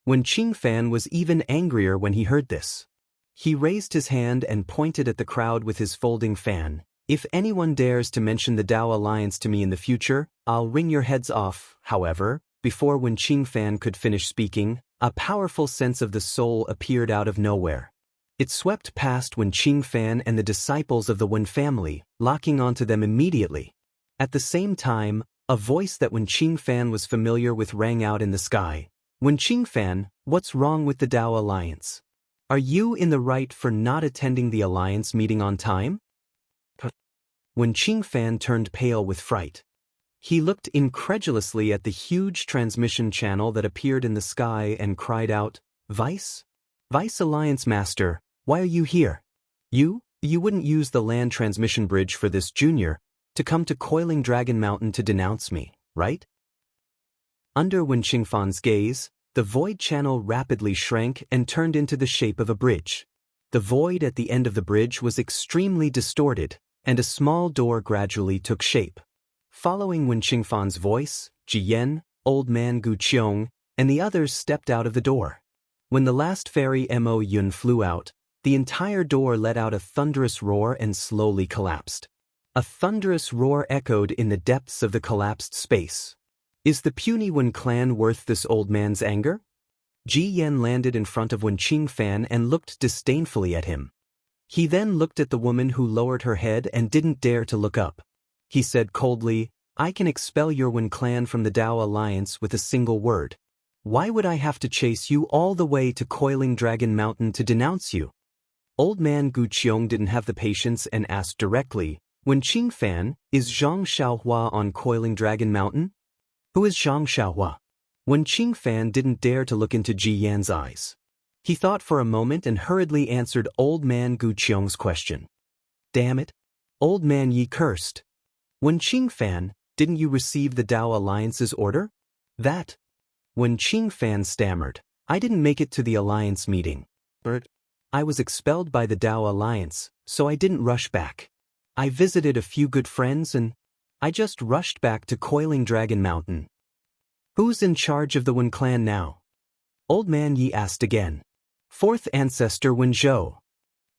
Wen Qingfan was even angrier when he heard this. He raised his hand and pointed at the crowd with his folding fan. "If anyone dares to mention the Dao Alliance to me in the future, I'll wring your heads off." However, before Wen Qingfan could finish speaking, a powerful sense of the soul appeared out of nowhere. It swept past Wen Qingfan and the disciples of the Wen family, locking onto them immediately. At the same time, A voice that Wen Qingfan was familiar with rang out in the sky. Wen Qingfan, what's wrong with the Dao Alliance? Are you in the right for not attending the Alliance meeting on time? Wen Qingfan turned pale with fright. He looked incredulously at the huge transmission channel that appeared in the sky and cried out, Vice? Vice Alliance Master, why are you here? You wouldn't use the land transmission bridge for this junior to come to Coiling Dragon Mountain to denounce me, right? Under Wen Qingfan's gaze, the void channel rapidly shrank and turned into the shape of a bridge. The void at the end of the bridge was extremely distorted, and a small door gradually took shape. Following Wen Qingfan's voice, Ji Yan, Old Man Gu Qiong, and the others stepped out of the door. When the last fairy Mo Yun flew out, the entire door let out a thunderous roar and slowly collapsed. A thunderous roar echoed in the depths of the collapsed space. Is the puny Wen clan worth this old man's anger? Ji Yan landed in front of Wen Qingfan and looked disdainfully at him. He then looked at the woman who lowered her head and didn't dare to look up. He said coldly, I can expel your Wen clan from the Dao Alliance with a single word. Why would I have to chase you all the way to Coiling Dragon Mountain to denounce you? Old Man Gu Qiong didn't have the patience and asked directly, Wen Qingfan, is Zhang Xiaohua on Coiling Dragon Mountain? Who is Zhang Xiaohua? Wen Qingfan didn't dare to look into Ji Yan's eyes. He thought for a moment and hurriedly answered Old Man Gu Qiong's question. Damn it! Old Man Yi cursed. Wen Qingfan, didn't you receive the Dao Alliance's order? That. Wen Qingfan stammered, I didn't make it to the Alliance meeting. But I was expelled by the Dao Alliance, so I didn't rush back. I visited a few good friends and I just rushed back to Coiling Dragon Mountain. Who's in charge of the Wen clan now? Old Man Yi asked again. Fourth ancestor Wen Zhou.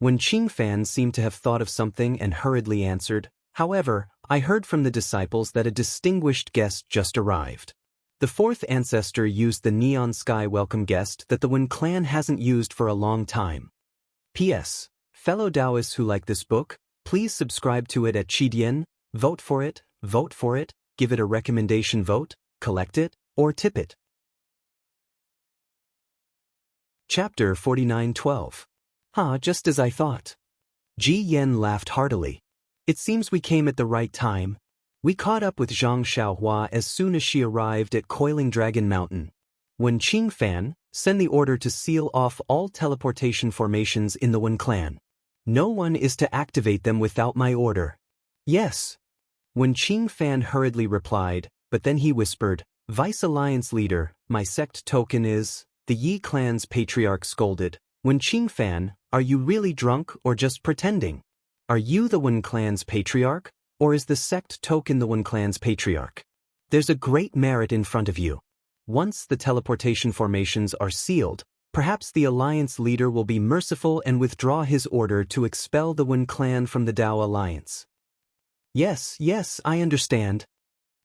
Wen Qingfan seemed to have thought of something and hurriedly answered, however, I heard from the disciples that a distinguished guest just arrived. The fourth ancestor used the neon sky welcome guest that the Wen clan hasn't used for a long time. P.S. Fellow Taoists who like this book, please subscribe to it at Qidian, vote for it, give it a recommendation vote, collect it, or tip it. Chapter 49:12. Just as I thought. Ji Yan laughed heartily. It seems we came at the right time. We caught up with Zhang Xiaohua as soon as she arrived at Coiling Dragon Mountain. Wen Qingfan, send the order to seal off all teleportation formations in the Wen clan. No one is to activate them without my order. Yes. Wen Qingfan hurriedly replied, but then he whispered, Vice Alliance leader, my sect token is... The Yi clan's patriarch scolded, Wen Qingfan, are you really drunk or just pretending? Are you the Wen clan's patriarch, or is the sect token the Wen clan's patriarch? There's a great merit in front of you. Once the teleportation formations are sealed, perhaps the Alliance leader will be merciful and withdraw his order to expel the Wen clan from the Dao Alliance. Yes, I understand.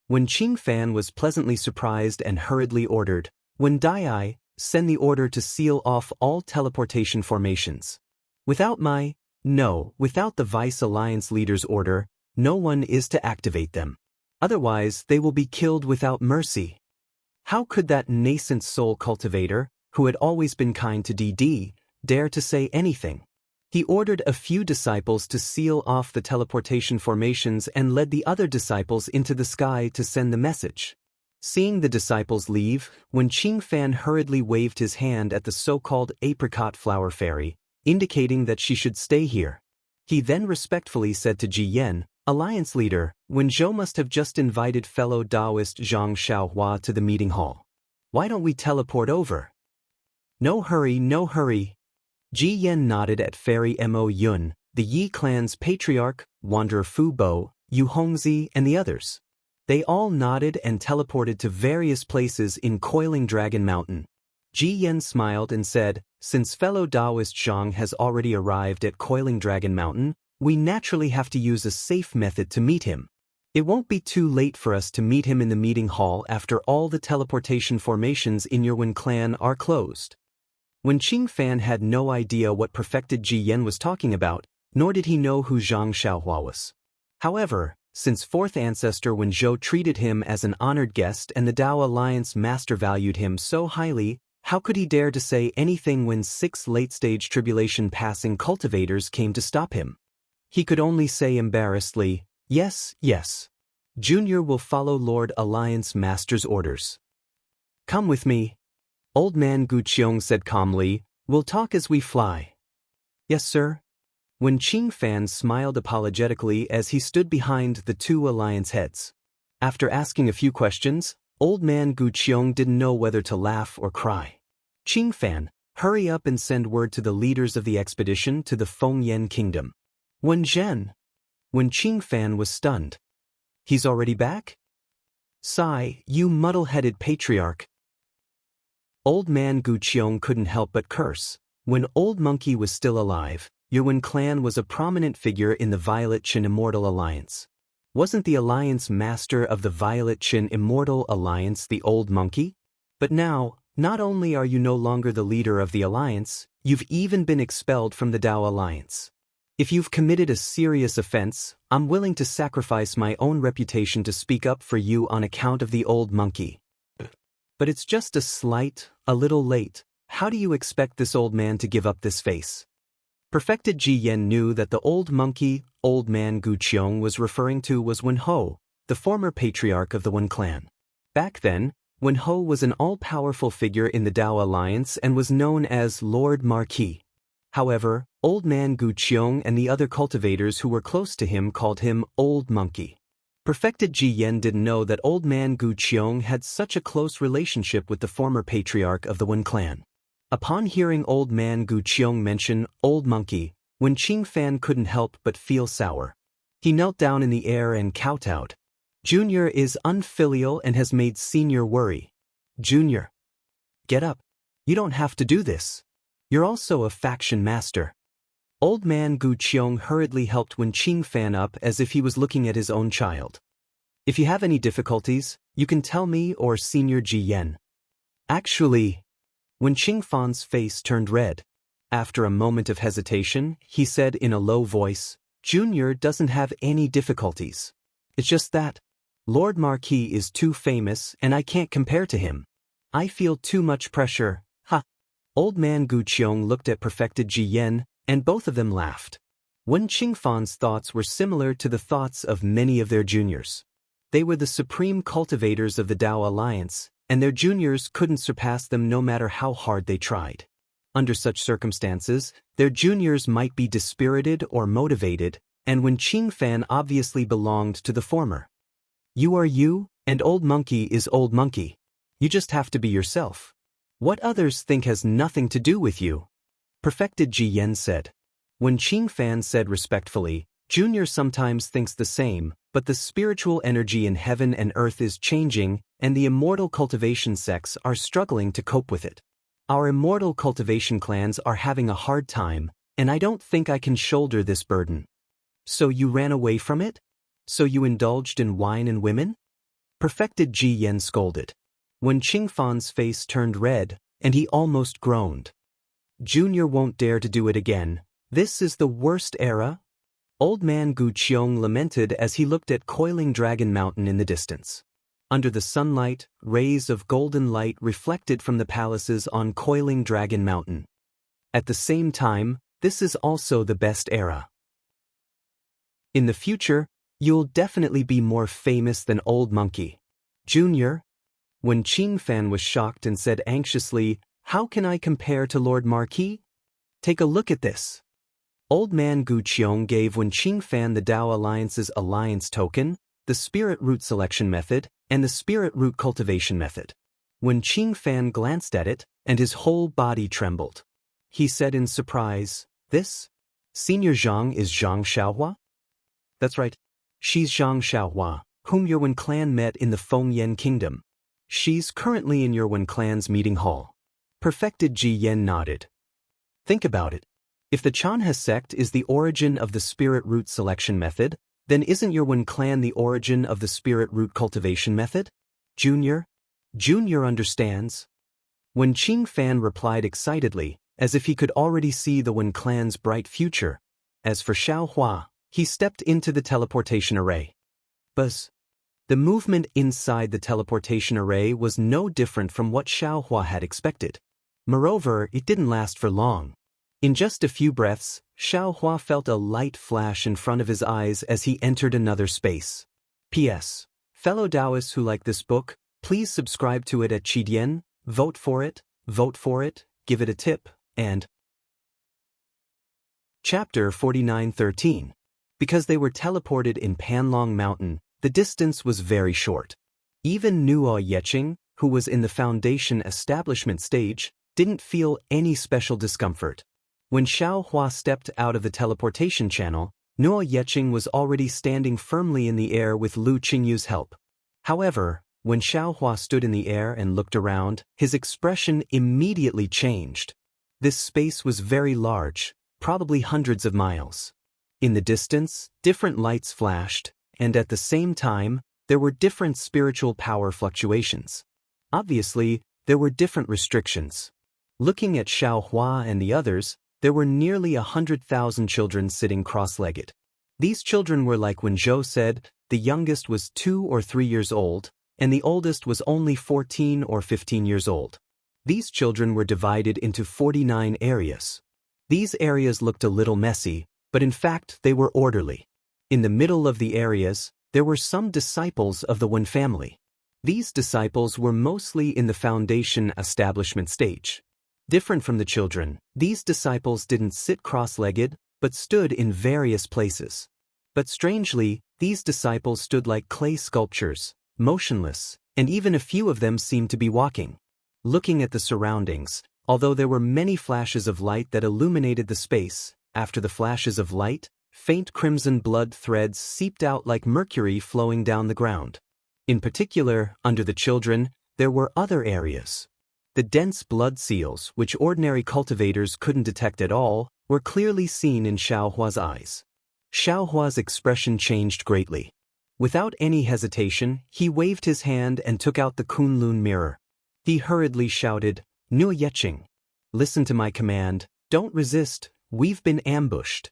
Wen Qingfan was pleasantly surprised and hurriedly ordered, Wen Dai, send the order to seal off all teleportation formations. Without the Vice Alliance leader's order, no one is to activate them. Otherwise, they will be killed without mercy. How could that nascent soul cultivator, who had always been kind to DD, dare to say anything? He ordered a few disciples to seal off the teleportation formations and led the other disciples into the sky to send the message. Seeing the disciples leave, Wen Qingfan hurriedly waved his hand at the so-called apricot flower fairy, indicating that she should stay here. He then respectfully said to Ji Yan, Alliance leader, Wen Zhou must have just invited fellow Taoist Zhang Xiaohua to the meeting hall. Why don't we teleport over? No hurry. Ji Yan nodded at Fairy Mo Yun, the Yi clan's patriarch, Wanderer Fu Bo, Yu Hongzi, and the others. They all nodded and teleported to various places in Coiling Dragon Mountain. Ji Yan smiled and said, since fellow Taoist Zhang has already arrived at Coiling Dragon Mountain, we naturally have to use a safe method to meet him. It won't be too late for us to meet him in the meeting hall after all the teleportation formations in your Wen clan are closed. Wen Qingfan had no idea what perfected Ji Yan was talking about, nor did he know who Zhang Xiaohua was. However, Since 4th ancestor Wen Zhou treated him as an honored guest and the Dao Alliance master valued him so highly, how could he dare to say anything when 6 late-stage tribulation passing cultivators came to stop him? He could only say embarrassedly, "Yes, yes. Junior will follow Lord Alliance Master's orders." "Come with me," Old Man Gu Qiong said calmly. "We'll talk as we fly." "Yes, sir." Wen Qingfan smiled apologetically as he stood behind the 2 alliance heads. After asking a few questions, Old Man Gu Qiong didn't know whether to laugh or cry. "Qingfan, hurry up and send word to the leaders of the expedition to the Fengyan Kingdom." "Wen Zhen." Wen Qingfan was stunned. "He's already back?" "Sigh, you muddle-headed patriarch." Old Man Gu Qiong couldn't help but curse. When Old Monkey was still alive, Yuan clan was a prominent figure in the Violet Chin Immortal Alliance. Wasn't the alliance master of the Violet Chin Immortal Alliance the Old Monkey? But now, not only are you no longer the leader of the alliance, you've even been expelled from the Dao Alliance. If you've committed a serious offense, I'm willing to sacrifice my own reputation to speak up for you on account of the Old Monkey. But it's just a little late. How do you expect this old man to give up this face? Perfected Ji Yen knew that the old monkey, Old Man Gu Qiong was referring to was Wen Ho, the former patriarch of the Wen clan. Back then, Wen Ho was an all-powerful figure in the Dao Alliance and was known as Lord Marquis. However, Old Man Gu Qiong and the other cultivators who were close to him called him Old Monkey. Perfected Ji Yen didn't know that Old Man Gu Qiong had such a close relationship with the former patriarch of the Wen clan. Upon hearing Old Man Gu Qiong mention Old Monkey, Wen Qingfan couldn't help but feel sour. He knelt down in the air and kowtowed. "Junior is unfilial and has made Senior worry." "Junior, get up. You don't have to do this. You're also a faction master." Old Man Gu Qiong hurriedly helped Wen Qingfan up as if he was looking at his own child. "If you have any difficulties, you can tell me or Senior Ji Yen." "Actually," Wen Qingfan's face turned red. After a moment of hesitation, he said in a low voice, "Junior doesn't have any difficulties. It's just that Lord Marquis is too famous and I can't compare to him. I feel too much pressure." "Ha!" Old Man Gu Qiong looked at Perfected Ji Yen, and both of them laughed. Wen Qingfan's thoughts were similar to the thoughts of many of their juniors. They were the supreme cultivators of the Dao Alliance, and their juniors couldn't surpass them no matter how hard they tried. Under such circumstances, their juniors might be dispirited or motivated, and Wen Qingfan obviously belonged to the former. "You are you, and Old Monkey is Old Monkey. You just have to be yourself. What others think has nothing to do with you," Perfected Ji Yen said. Wen Qingfan said respectfully, "Junior sometimes thinks the same, but the spiritual energy in heaven and earth is changing, and the immortal cultivation sects are struggling to cope with it. Our immortal cultivation clans are having a hard time, and I don't think I can shoulder this burden." "So you ran away from it? So you indulged in wine and women?" Perfected Ji Yen scolded. Wen Qingfan's face turned red, and he almost groaned. "Junior won't dare to do it again. This is the worst era." Old Man Gu Qiong lamented as he looked at Coiling Dragon Mountain in the distance. Under the sunlight, rays of golden light reflected from the palaces on Coiling Dragon Mountain. At the same time, this is also the best era. In the future, you'll definitely be more famous than Old Monkey. "Junior?" Wen Qingfan was shocked and said anxiously, "How can I compare to Lord Marquis? Take a look at this." Old Man Gu Qiong gave Wen Qingfan the Dao Alliance's alliance token, the Spirit Root Selection Method, and the Spirit Root Cultivation Method. Wen Qingfan glanced at it, and his whole body trembled. He said in surprise, "This? Senior Zhang is Zhang Xiaohua?" "That's right. She's Zhang Xiaohua, whom your Wen clan met in the Fengyan Kingdom. She's currently in your Wen clan's meeting hall." Perfected Ji Yen nodded. "Think about it. If the Chanhe sect is the origin of the Spirit Root Selection Method, then isn't your Wen clan the origin of the Spirit Root Cultivation Method? Junior? Junior understands." Wen Qingfan replied excitedly, as if he could already see the Wen clan's bright future. As for Xiaohua, he stepped into the teleportation array. Buzz. The movement inside the teleportation array was no different from what Xiaohua had expected. Moreover, it didn't last for long. In just a few breaths, Xiaohua felt a light flash in front of his eyes as he entered another space. P.S. Fellow Taoists who like this book, please subscribe to it at Qidian, vote for it, give it a tip, and Chapter 49:13. Because they were teleported in Panlong Mountain, the distance was very short. Even Nuo Yeqing, who was in the foundation establishment stage, didn't feel any special discomfort. When Xiaohua stepped out of the teleportation channel, Nuo Yeqing was already standing firmly in the air with Lu Qingyu's help. However, when Xiaohua stood in the air and looked around, his expression immediately changed. This space was very large, probably hundreds of miles. In the distance, different lights flashed, and at the same time, there were different spiritual power fluctuations. Obviously, there were different restrictions. Looking at Xiaohua and the others, there were nearly 100,000 children sitting cross-legged. These children were like when Zhou said, the youngest was 2 or 3 years old, and the oldest was only 14 or 15 years old. These children were divided into 49 areas. These areas looked a little messy, but in fact they were orderly. In the middle of the areas, there were some disciples of the Wen family. These disciples were mostly in the foundation establishment stage. Different from the children, these disciples didn't sit cross-legged, but stood in various places. But strangely, these disciples stood like clay sculptures, motionless, and even a few of them seemed to be walking. Looking at the surroundings, although there were many flashes of light that illuminated the space, after the flashes of light, faint crimson blood threads seeped out like mercury flowing down the ground. In particular, under the children, there were other areas. The dense blood seals, which ordinary cultivators couldn't detect at all, were clearly seen in Xiaohua's eyes. Xiaohua's expression changed greatly. Without any hesitation, he waved his hand and took out the Kunlun mirror. He hurriedly shouted, Nuo Yeqing, listen to my command, don't resist, we've been ambushed.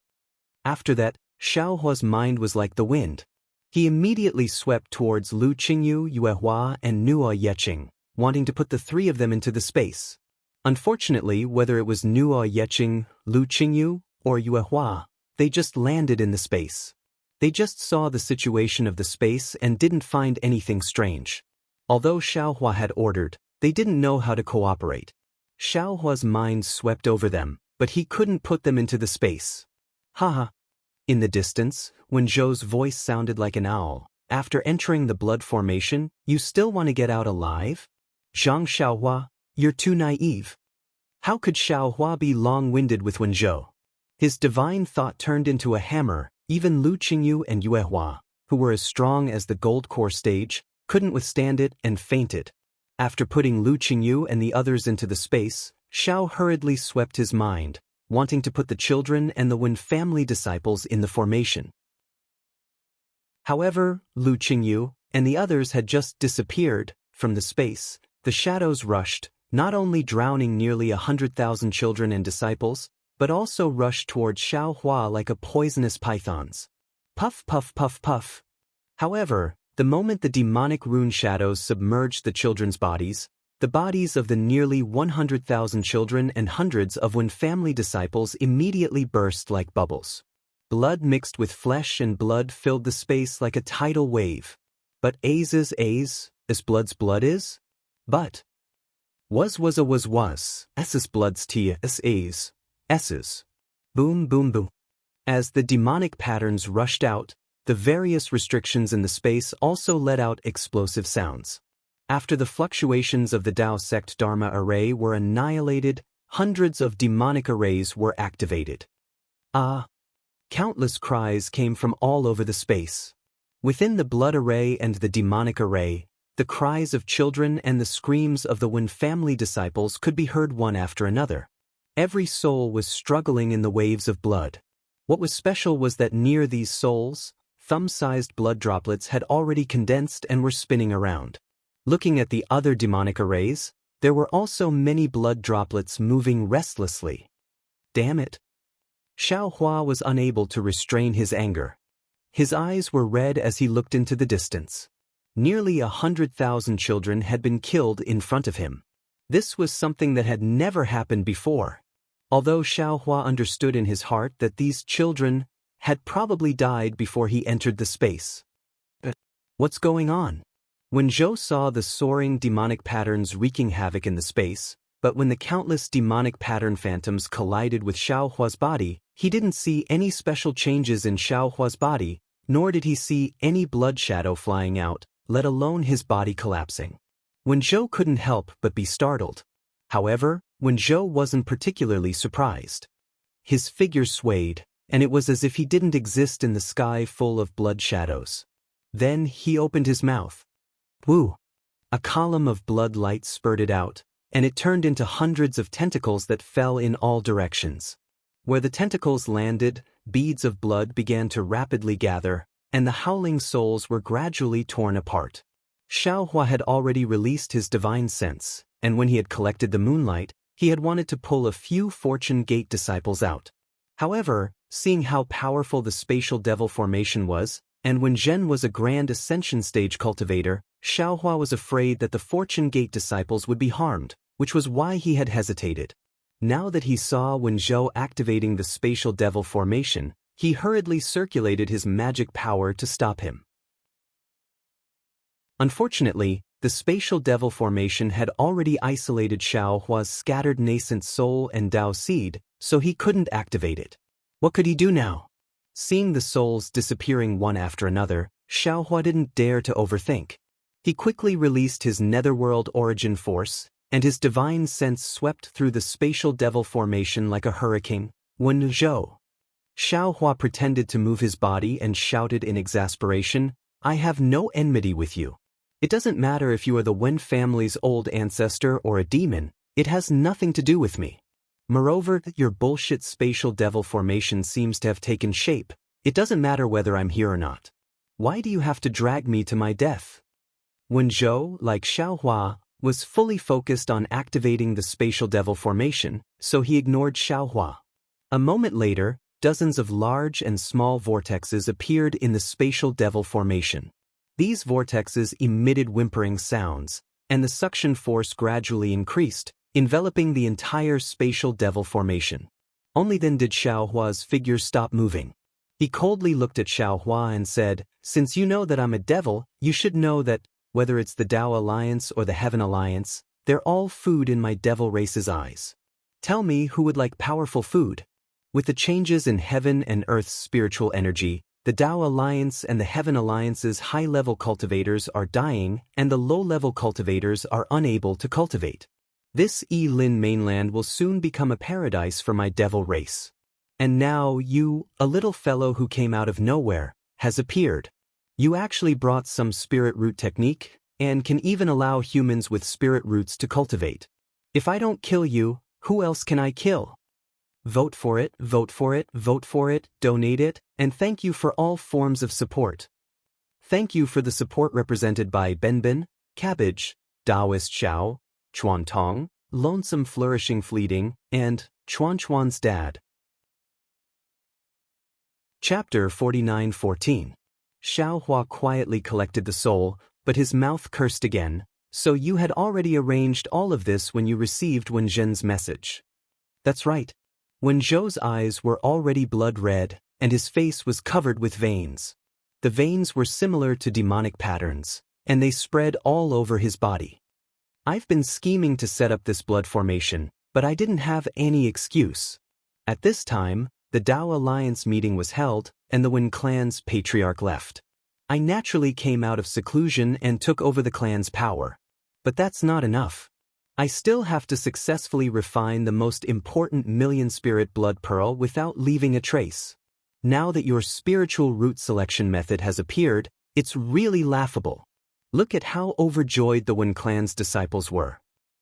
After that, Xiaohua's mind was like the wind. He immediately swept towards Lu Qingyu, Yuehua, and Nuo Yeqing, wanting to put the three of them into the space. Unfortunately, whether it was Nuo Yeqing, Lu Qingyu, or Yuehua, they just landed in the space. They just saw the situation of the space and didn't find anything strange. Although Xiaohua had ordered, they didn't know how to cooperate. Xiaohua's mind swept over them, but he couldn't put them into the space. Haha. In the distance, when Zhou's voice sounded like an owl, after entering the blood formation, you still want to get out alive? Zhang Xiaohua, you're too naive. How could Xiaohua be long-winded with Wenzhou? His divine thought turned into a hammer. Even Lu Qingyu and Yuehua, who were as strong as the gold core stage, couldn't withstand it and fainted. After putting Lu Qingyu and the others into the space, Xiao hurriedly swept his mind, wanting to put the children and the Wen family disciples in the formation. However, Lu Qingyu and the others had just disappeared from the space. The shadows rushed, not only drowning nearly 100,000 children and disciples, but also rushed towards Xiaohua like a poisonous pythons. Puff, puff, puff, puff. However, the moment the demonic rune shadows submerged the children's bodies, the bodies of the nearly 100,000 children and hundreds of Wen family disciples immediately burst like bubbles. Blood mixed with flesh and blood filled the space like a tidal wave. But as blood's blood is? But was, S's blood's tia, S's. Boom, boom, boom. As the demonic patterns rushed out, the various restrictions in the space also let out explosive sounds. After the fluctuations of the Dao sect Dharma array were annihilated, hundreds of demonic arrays were activated. Countless cries came from all over the space. Within the blood array and the demonic array, the cries of children and the screams of the Wen family disciples could be heard one after another. Every soul was struggling in the waves of blood. What was special was that near these souls, thumb-sized blood droplets had already condensed and were spinning around. Looking at the other demonic arrays, there were also many blood droplets moving restlessly. Damn it! Xiaohua was unable to restrain his anger. His eyes were red as he looked into the distance. Nearly 100,000 children had been killed in front of him. This was something that had never happened before. Although Xiaohua understood in his heart that these children had probably died before he entered the space. But what's going on? When Zhou saw the soaring demonic patterns wreaking havoc in the space, but when the countless demonic pattern phantoms collided with Xiaohua's body, he didn't see any special changes in Xiaohua's body, nor did he see any blood shadow flying out, let alone his body collapsing. Wen Zhou couldn't help but be startled. However, Wen Zhou wasn't particularly surprised. His figure swayed, and it was as if he didn't exist in the sky full of blood shadows. Then he opened his mouth. Woo! A column of blood light spurted out, and it turned into hundreds of tentacles that fell in all directions. Where the tentacles landed, beads of blood began to rapidly gather, and the howling souls were gradually torn apart. Xiaohua had already released his divine sense, and when he had collected the moonlight, he had wanted to pull a few Fortune Gate disciples out. However, seeing how powerful the spatial devil formation was, and when Zhen was a grand ascension stage cultivator, Xiaohua was afraid that the Fortune Gate disciples would be harmed, which was why he had hesitated. Now that he saw Wen Zhou activating the spatial devil formation, he hurriedly circulated his magic power to stop him. Unfortunately, the spatial devil formation had already isolated Xiaohua's scattered nascent soul and Dao seed, so he couldn't activate it. What could he do now? Seeing the souls disappearing one after another, Xiaohua didn't dare to overthink. He quickly released his netherworld origin force, and his divine sense swept through the spatial devil formation like a hurricane. Wen Zhou. Xiaohua pretended to move his body and shouted in exasperation, I have no enmity with you. It doesn't matter if you are the Wen family's old ancestor or a demon, it has nothing to do with me. Moreover, your bullshit spatial devil formation seems to have taken shape. It doesn't matter whether I'm here or not. Why do you have to drag me to my death? Wen Zhou, like Xiaohua, was fully focused on activating the spatial devil formation, so he ignored Xiaohua. A moment later, dozens of large and small vortexes appeared in the spatial devil formation. These vortexes emitted whimpering sounds, and the suction force gradually increased, enveloping the entire spatial devil formation. Only then did Xiaohua's figure stop moving. He coldly looked at Xiaohua and said, since you know that I'm a devil, you should know that, whether it's the Dao Alliance or the Heaven Alliance, they're all food in my devil race's eyes. Tell me who would like powerful food. With the changes in heaven and earth's spiritual energy, the Dao Alliance and the Heaven Alliance's high-level cultivators are dying and the low-level cultivators are unable to cultivate. This Lin mainland will soon become a paradise for my devil race. And now you, a little fellow who came out of nowhere, has appeared. You actually brought some spirit root technique, and can even allow humans with spirit roots to cultivate. If I don't kill you, who else can I kill? Vote for it, vote for it, vote for it, donate it, and thank you for all forms of support. Thank you for the support represented by Benbin, Cabbage, Daoist Xiao, Chuan Tong, Lonesome Flourishing Fleeting, and Chuan Chuan's Dad. Chapter 49:14. Xiaohua quietly collected the soul, but his mouth cursed again. So you had already arranged all of this when you received Wen Zhen's message. That's right. Wen Zhou's eyes were already blood red, and his face was covered with veins. The veins were similar to demonic patterns, and they spread all over his body. I've been scheming to set up this blood formation, but I didn't have any excuse. At this time, the Dao Alliance meeting was held, and the Wen clan's patriarch left. I naturally came out of seclusion and took over the clan's power. But that's not enough. I still have to successfully refine the most important million-spirit blood pearl without leaving a trace. Now that your spiritual root selection method has appeared, it's really laughable. Look at how overjoyed the Wen clan's disciples were.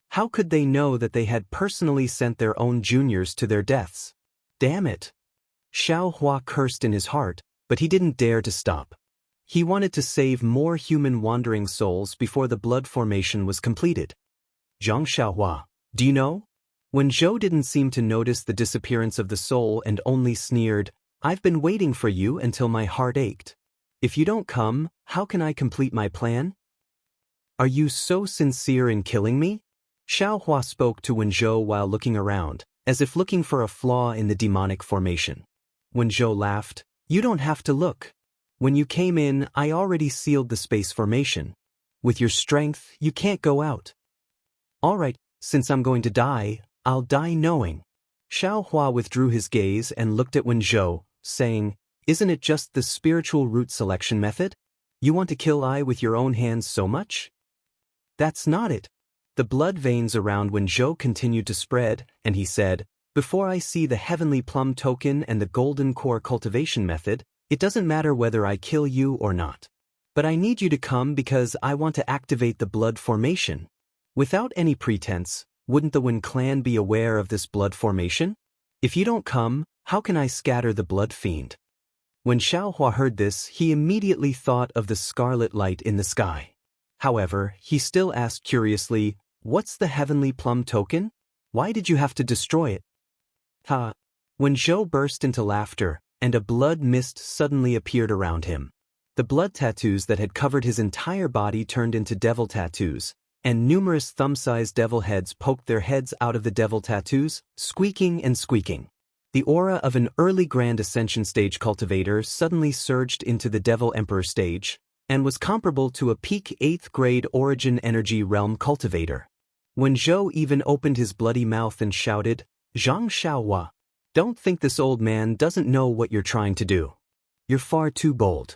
How could they know that they had personally sent their own juniors to their deaths? Damn it! Xiaohua cursed in his heart, but he didn't dare to stop. He wanted to save more human wandering souls before the blood formation was completed. Zhang Xiaohua, do you know? When Zhou didn't seem to notice the disappearance of the soul and only sneered, I've been waiting for you until my heart ached. If you don't come, how can I complete my plan? Are you so sincere in killing me? Xiao Hua spoke to Wenzhou while looking around, as if looking for a flaw in the demonic formation. Wenzhou laughed. You don't have to look. When you came in, I already sealed the space formation. With your strength, you can't go out. All right, since I'm going to die, I'll die knowing. Xiao Hua withdrew his gaze and looked at Wenzhou, saying, Isn't it just the spiritual root selection method? You want to kill I with your own hands so much? That's not it. The blood veins around Wenzhou continued to spread, and he said, Before I see the heavenly plum token and the golden core cultivation method, it doesn't matter whether I kill you or not. But I need you to come because I want to activate the blood formation. Without any pretense, wouldn't the Wen clan be aware of this blood formation? If you don't come, how can I scatter the blood fiend? When Xiao Hua heard this, he immediately thought of the scarlet light in the sky. However, he still asked curiously, What's the heavenly plum token? Why did you have to destroy it? Ha! Wenzhou burst into laughter, and a blood mist suddenly appeared around him. The blood tattoos that had covered his entire body turned into devil tattoos, and numerous thumb-sized devil heads poked their heads out of the devil tattoos, squeaking and squeaking. The aura of an early Grand Ascension stage cultivator suddenly surged into the Devil Emperor stage, and was comparable to a peak 8th grade Origin Energy Realm cultivator. When Zhou even opened his bloody mouth and shouted, Zhang Xiaohua, don't think this old man doesn't know what you're trying to do. You're far too bold.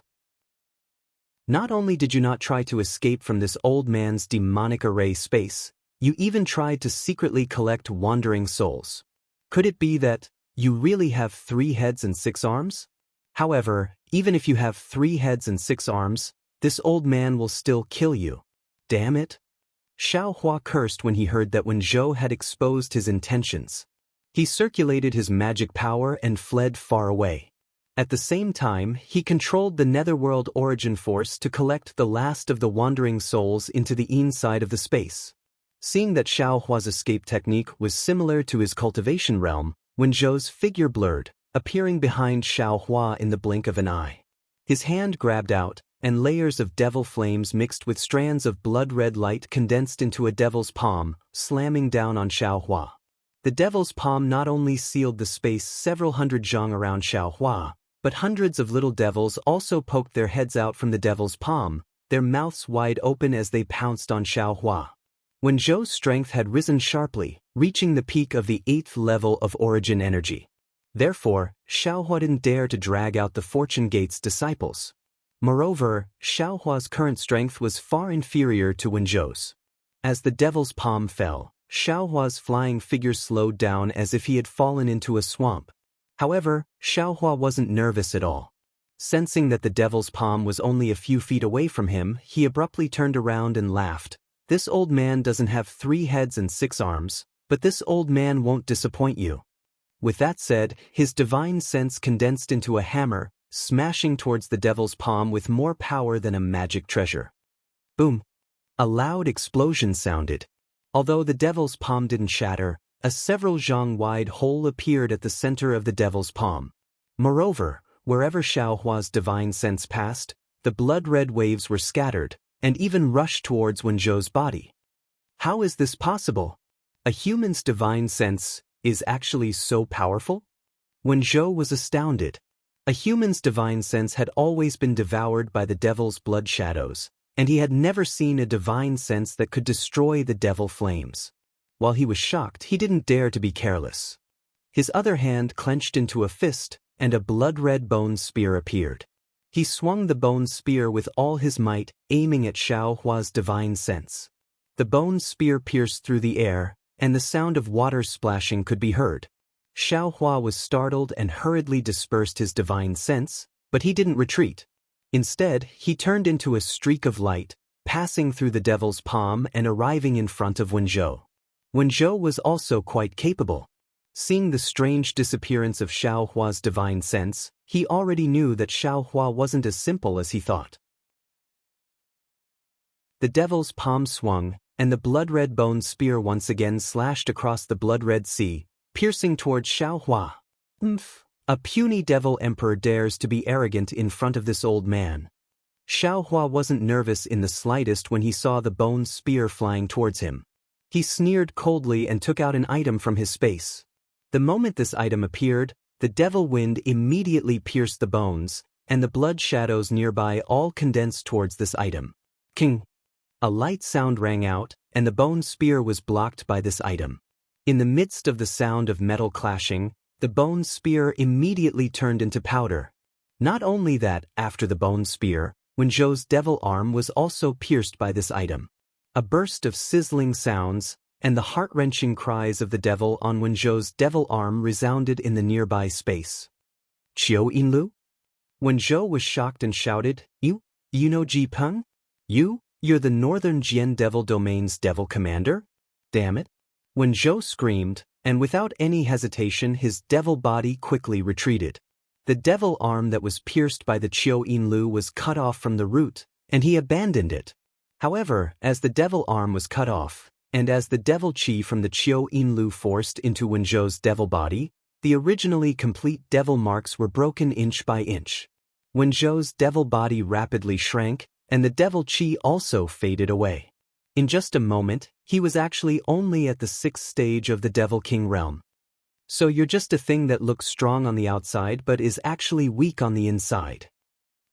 Not only did you not try to escape from this old man's demonic array space, you even tried to secretly collect wandering souls. Could it be that you really have 3 heads and 6 arms? However, even if you have 3 heads and 6 arms, this old man will still kill you. Damn it. Xiao Hua cursed when he heard that Wenzhou had exposed his intentions. He circulated his magic power and fled far away. At the same time, he controlled the Netherworld Origin Force to collect the last of the wandering souls into the inside of the space. Seeing that Xiao Hua's escape technique was similar to his cultivation realm, Wenzhou's figure blurred, appearing behind Xiao Hua in the blink of an eye. His hand grabbed out, and layers of devil flames mixed with strands of blood-red light condensed into a devil's palm, slamming down on Xiao Hua. The devil's palm not only sealed the space several hundred zhang around Xiao Hua, but hundreds of little devils also poked their heads out from the devil's palm, their mouths wide open as they pounced on Xiao Hua. When Zhou's strength had risen sharply, reaching the peak of the 8th level of origin energy. Therefore, Xiao Hua didn't dare to drag out the Fortune Gate's disciples. Moreover, Xiao Hua's current strength was far inferior to Wenzhou's. As the devil's palm fell, Xiao Hua's flying figure slowed down as if he had fallen into a swamp. However, Xiao Hua wasn't nervous at all. Sensing that the devil's palm was only a few feet away from him, he abruptly turned around and laughed. This old man doesn't have 3 heads and 6 arms, but this old man won't disappoint you. With that said, his divine sense condensed into a hammer, smashing towards the devil's palm with more power than a magic treasure. Boom! A loud explosion sounded. Although the devil's palm didn't shatter, a several zhang-wide hole appeared at the center of the devil's palm. Moreover, wherever Xiao Hua's divine sense passed, the blood-red waves were scattered, and even rushed towards Wenzhou's body. How is this possible? A human's divine sense is actually so powerful? Wenzhou was astounded. A human's divine sense had always been devoured by the devil's blood shadows, and he had never seen a divine sense that could destroy the devil flames. While he was shocked, he didn't dare to be careless. His other hand clenched into a fist, and a blood-red bone spear appeared. He swung the bone spear with all his might, aiming at Xiao Hua's divine sense. The bone spear pierced through the air, and the sound of water splashing could be heard. Xiao Hua was startled and hurriedly dispersed his divine sense, but he didn't retreat. Instead, he turned into a streak of light, passing through the devil's palm and arriving in front of Wenzhou. Wenzhou was also quite capable. Seeing the strange disappearance of Xiao Hua's divine sense, he already knew that Xiao Hua wasn't as simple as he thought. The devil's palm swung, and the blood-red bone spear once again slashed across the blood-red sea, piercing towards Xiao Hua. Oomph! A puny devil emperor dares to be arrogant in front of this old man. Xiaohua wasn't nervous in the slightest when he saw the bone spear flying towards him. He sneered coldly and took out an item from his space. The moment this item appeared, the devil wind immediately pierced the bones, and the blood shadows nearby all condensed towards this item. King! A light sound rang out, and the bone spear was blocked by this item. In the midst of the sound of metal clashing, the bone spear immediately turned into powder. Not only that, after the bone spear, Wenzhou's devil arm was also pierced by this item. A burst of sizzling sounds, and the heart-wrenching cries of the devil on Wenzhou's devil arm resounded in the nearby space. Qiu Yinlu? Wenzhou was shocked and shouted, You know Ji Peng? You're the Northern Jian Devil Domain's devil commander? Damn it. Wenzhou screamed, and without any hesitation his devil body quickly retreated. The devil arm that was pierced by the Qiu Yinlu was cut off from the root, and he abandoned it. However, as the devil arm was cut off, and as the devil qi from the Qiu Yinlu forced into Wenzhou's devil body, the originally complete devil marks were broken inch by inch. Wenzhou's devil body rapidly shrank, and the devil qi also faded away. In just a moment, he was actually only at the 6th stage of the Devil King realm. So you're just a thing that looks strong on the outside but is actually weak on the inside.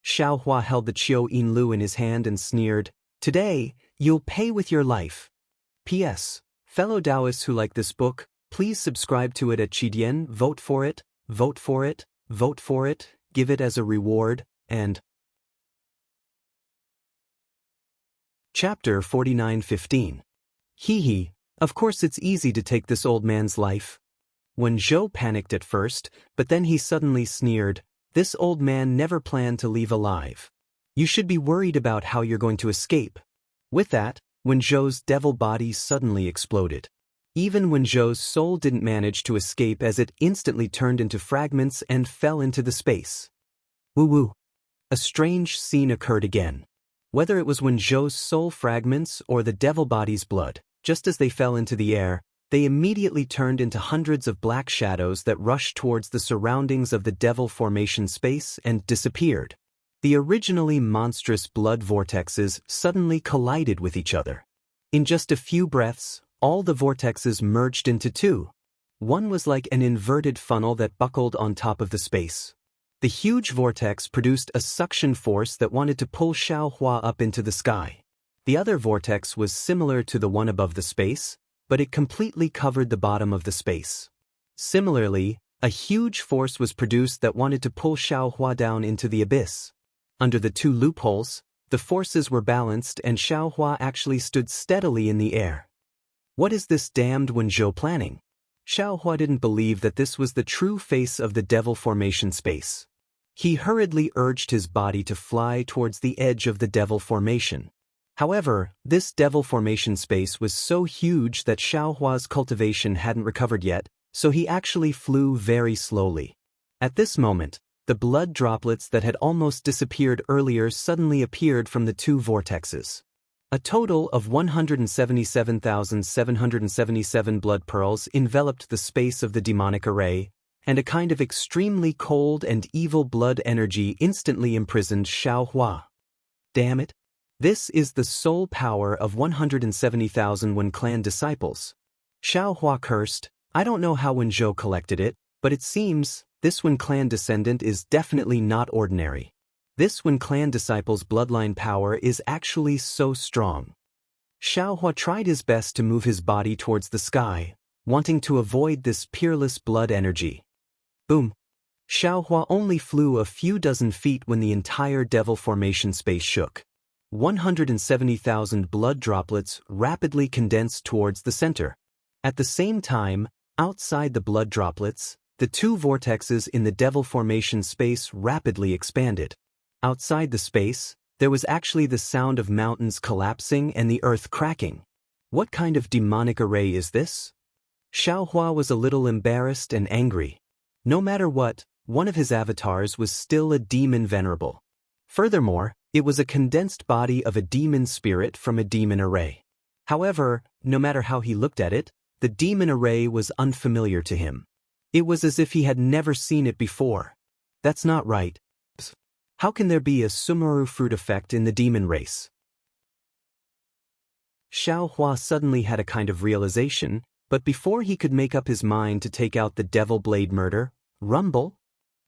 Xiaohua held the Qiu Yinlu in his hand and sneered, Today, you'll pay with your life. P.S. Fellow Taoists who like this book, please subscribe to it at Qidian, vote for it, vote for it, vote for it, give it as a reward, and... Chapter 49:15. Hee, of course it's easy to take this old man's life. Wenzhou panicked at first, but then he suddenly sneered, This old man never planned to leave alive. You should be worried about how you're going to escape. With that, Wenzhou's devil body suddenly exploded. Even Wenzhou's soul didn't manage to escape as it instantly turned into fragments and fell into the space. Woo-woo. A strange scene occurred again. Whether it was Wenzhou's soul fragments or the devil body's blood, just as they fell into the air, they immediately turned into hundreds of black shadows that rushed towards the surroundings of the devil formation space and disappeared. The originally monstrous blood vortexes suddenly collided with each other. In just a few breaths, all the vortexes merged into two. One was like an inverted funnel that buckled on top of the space. The huge vortex produced a suction force that wanted to pull Xiaohua up into the sky. The other vortex was similar to the one above the space, but it completely covered the bottom of the space. Similarly, a huge force was produced that wanted to pull Xiaohua down into the abyss. Under the two loopholes, the forces were balanced and Xiaohua actually stood steadily in the air. What is this damned Wenzhou planning? Xiaohua didn't believe that this was the true face of the devil formation space. He hurriedly urged his body to fly towards the edge of the devil formation. However, this devil formation space was so huge that Xiaohua's cultivation hadn't recovered yet, so he actually flew very slowly. At this moment, the blood droplets that had almost disappeared earlier suddenly appeared from the two vortexes. A total of 177,777 blood pearls enveloped the space of the demonic array, and a kind of extremely cold and evil blood energy instantly imprisoned Xiaohua. Damn it! This is the sole power of 170,000 Wen clan disciples. Xiaohua cursed, I don't know how Wenzhou collected it, but it seems this Wen clan descendant is definitely not ordinary. This Wen clan disciple's bloodline power is actually so strong. Xiaohua tried his best to move his body towards the sky, wanting to avoid this peerless blood energy. Boom! Xiaohua only flew a few dozen feet when the entire devil formation space shook. 170,000 blood droplets rapidly condensed towards the center. At the same time, outside the blood droplets, the two vortexes in the devil formation space rapidly expanded. Outside the space, there was actually the sound of mountains collapsing and the earth cracking. What kind of demonic array is this? Xiaohua was a little embarrassed and angry. No matter what, one of his avatars was still a demon venerable. Furthermore, it was a condensed body of a demon spirit from a demon array. However, no matter how he looked at it, the demon array was unfamiliar to him. It was as if he had never seen it before. That's not right. How can there be a Sumeru fruit effect in the demon race? Xiao Hua suddenly had a kind of realization, but before he could make up his mind to take out the devil blade murder, rumble,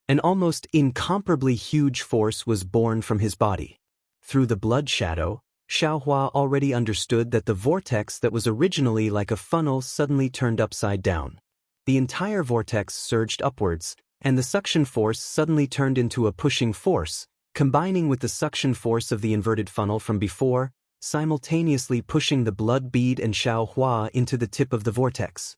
an almost incomparably huge force was born from his body. Through the blood shadow, Xiao Hua already understood that the vortex that was originally like a funnel suddenly turned upside down. The entire vortex surged upwards, and the suction force suddenly turned into a pushing force, combining with the suction force of the inverted funnel from before, simultaneously pushing the blood bead and Xiao Hua into the tip of the vortex.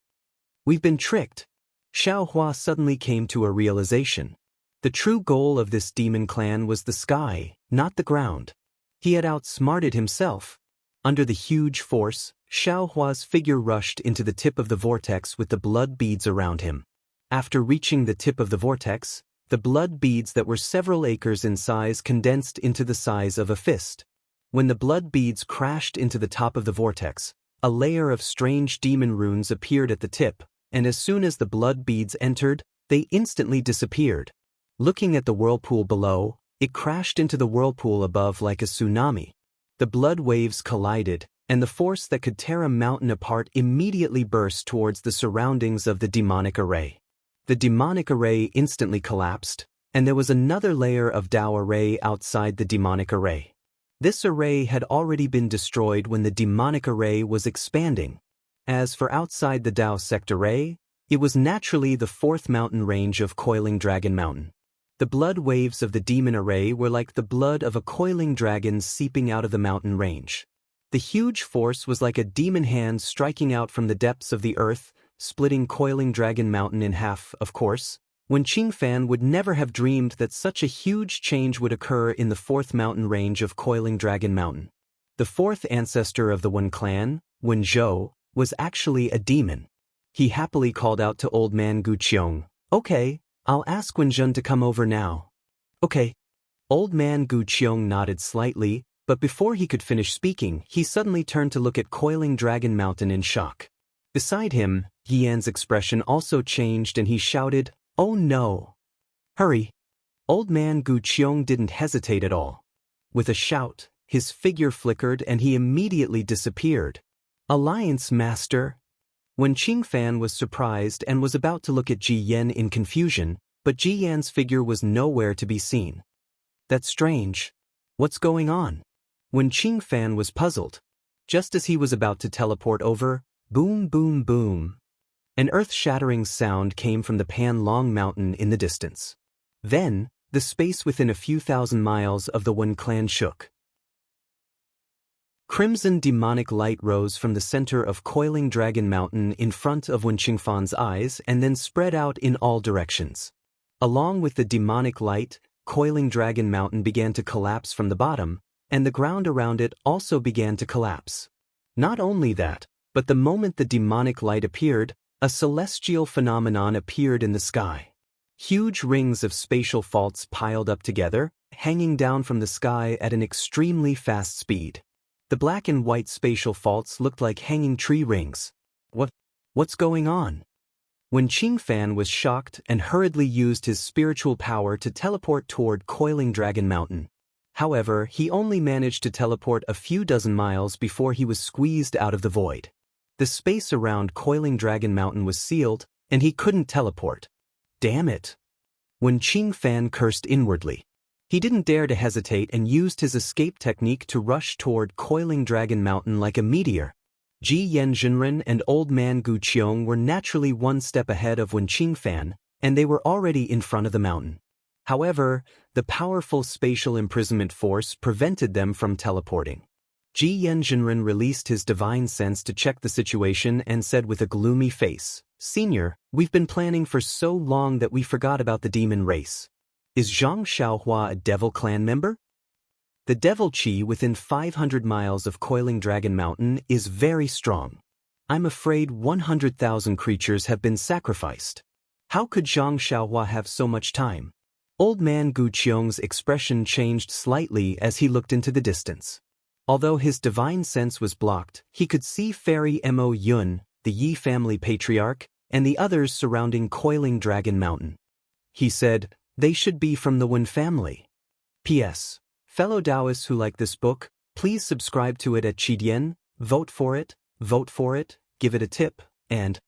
We've been tricked. Xiao Hua suddenly came to a realization. The true goal of this demon clan was the sky, not the ground. He had outsmarted himself. Under the huge force, Xiao Hua's figure rushed into the tip of the vortex with the blood beads around him. After reaching the tip of the vortex, the blood beads that were several acres in size condensed into the size of a fist. When the blood beads crashed into the top of the vortex, a layer of strange demon runes appeared at the tip, and as soon as the blood beads entered, they instantly disappeared. Looking at the whirlpool below, it crashed into the whirlpool above like a tsunami. The blood waves collided, and the force that could tear a mountain apart immediately burst towards the surroundings of the demonic array. The demonic array instantly collapsed, and there was another layer of Tao array outside the demonic array. This array had already been destroyed when the demonic array was expanding. As for outside the Tao sect array, it was naturally the fourth mountain range of Coiling Dragon Mountain. The blood waves of the demon array were like the blood of a coiling dragon seeping out of the mountain range. The huge force was like a demon hand striking out from the depths of the earth, splitting Coiling Dragon Mountain in half, of course. Wen Qingfan would never have dreamed that such a huge change would occur in the fourth mountain range of Coiling Dragon Mountain. The fourth ancestor of the Wen clan, Wen Zhou, was actually a demon. He happily called out to old man Gu Qiong, "Okay, I'll ask Wen Zhen to come over now." "Okay." Old man Gu Qiong nodded slightly, but before he could finish speaking, he suddenly turned to look at Coiling Dragon Mountain in shock. Beside him, Yian's expression also changed and he shouted, "Oh no! Hurry!" Old man Gu Qiong didn't hesitate at all. With a shout, his figure flickered and he immediately disappeared. "Alliance Master!" Wen Qingfan was surprised and was about to look at Ji Yan in confusion, but Ji Yan's figure was nowhere to be seen. "That's strange. What's going on?" Wen Qingfan was puzzled. Just as he was about to teleport over, boom boom boom. An earth-shattering sound came from the Pan Long Mountain in the distance. Then, the space within a few thousand miles of the Wen clan shook. Crimson demonic light rose from the center of Coiling Dragon Mountain in front of Wen Qingfan's eyes and then spread out in all directions. Along with the demonic light, Coiling Dragon Mountain began to collapse from the bottom, and the ground around it also began to collapse. Not only that, but the moment the demonic light appeared, a celestial phenomenon appeared in the sky. Huge rings of spatial faults piled up together, hanging down from the sky at an extremely fast speed. The black and white spatial faults looked like hanging tree rings. What's going on? Wen Qingfan was shocked and hurriedly used his spiritual power to teleport toward Coiling Dragon Mountain. However, he only managed to teleport a few dozen miles before he was squeezed out of the void. The space around Coiling Dragon Mountain was sealed, and he couldn't teleport. Damn it! Wen Qingfan cursed inwardly. He didn't dare to hesitate and used his escape technique to rush toward Coiling Dragon Mountain like a meteor. Ji Yan Jinren and old man Gu Qiong were naturally one step ahead of Wen Qingfan, and they were already in front of the mountain. However, the powerful spatial imprisonment force prevented them from teleporting. Ji Yan Jinren released his divine sense to check the situation and said with a gloomy face, "Senior, we've been planning for so long that we forgot about the demon race. Is Zhang Xiaohua a devil clan member? The devil chi within 500 miles of Coiling Dragon Mountain is very strong. I'm afraid 100,000 creatures have been sacrificed. How could Zhang Xiaohua have so much time?" Old man Gu Qiong's expression changed slightly as he looked into the distance. Although his divine sense was blocked, he could see Fairy Mo Yun, the Yi family patriarch, and the others surrounding Coiling Dragon Mountain. He said, "They should be from the Wen family." P.S. Fellow Taoists who like this book, please subscribe to it at Qidian, vote for it, give it a tip, and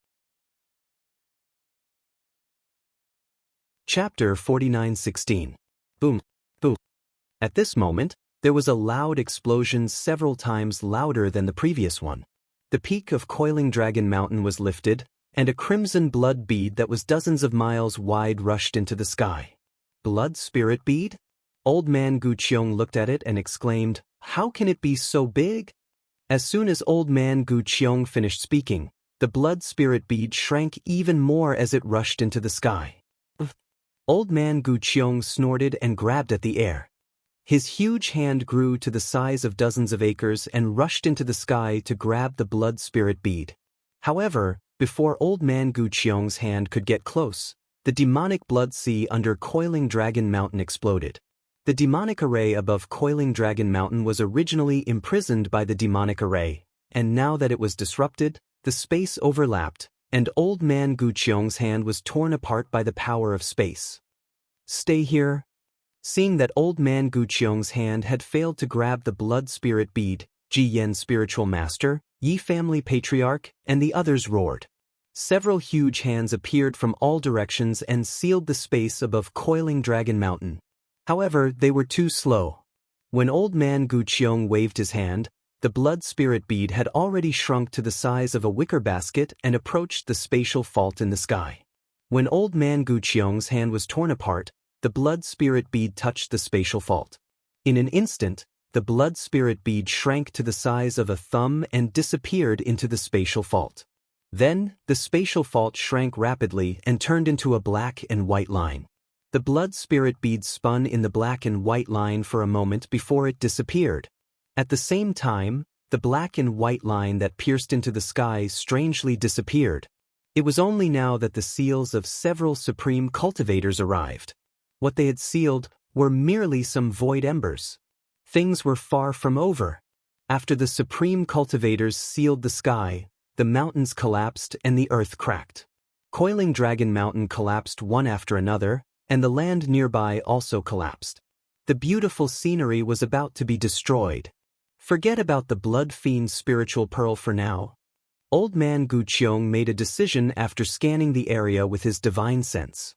Chapter 49:16. Boom. Boom. At this moment, there was a loud explosion several times louder than the previous one. The peak of Coiling Dragon Mountain was lifted, and a crimson blood bead that was dozens of miles wide rushed into the sky. Blood spirit bead? Old man Gu Qiong looked at it and exclaimed, "How can it be so big?" As soon as old man Gu Qiong finished speaking, the blood spirit bead shrank even more as it rushed into the sky. Old man Gu Qiong snorted and grabbed at the air. His huge hand grew to the size of dozens of acres and rushed into the sky to grab the blood spirit bead. However, before old man Gu Qiong's hand could get close, the demonic blood sea under Coiling Dragon Mountain exploded. The demonic array above Coiling Dragon Mountain was originally imprisoned by the demonic array, and now that it was disrupted, the space overlapped, and old man Gu Qiong's hand was torn apart by the power of space. "Stay here." Seeing that old man Gu Qiong's hand had failed to grab the blood spirit bead, Ji Yen spiritual master, Yi family patriarch, and the others roared. Several huge hands appeared from all directions and sealed the space above Coiling Dragon Mountain. However, they were too slow. When old man Gu Qiong waved his hand, the blood spirit bead had already shrunk to the size of a wicker basket and approached the spatial fault in the sky. When old man Gu Qiong's hand was torn apart, the blood spirit bead touched the spatial fault. In an instant, the blood spirit bead shrank to the size of a thumb and disappeared into the spatial fault. Then, the spatial fault shrank rapidly and turned into a black and white line. The blood spirit bead spun in the black and white line for a moment before it disappeared. At the same time, the black and white line that pierced into the sky strangely disappeared. It was only now that the seals of several supreme cultivators arrived. What they had sealed were merely some void embers. Things were far from over. After the supreme cultivators sealed the sky, the mountains collapsed and the earth cracked. Coiling Dragon Mountain collapsed one after another, and the land nearby also collapsed. The beautiful scenery was about to be destroyed. Forget about the blood fiend spiritual pearl for now. Old man Gu Qiong made a decision after scanning the area with his divine sense.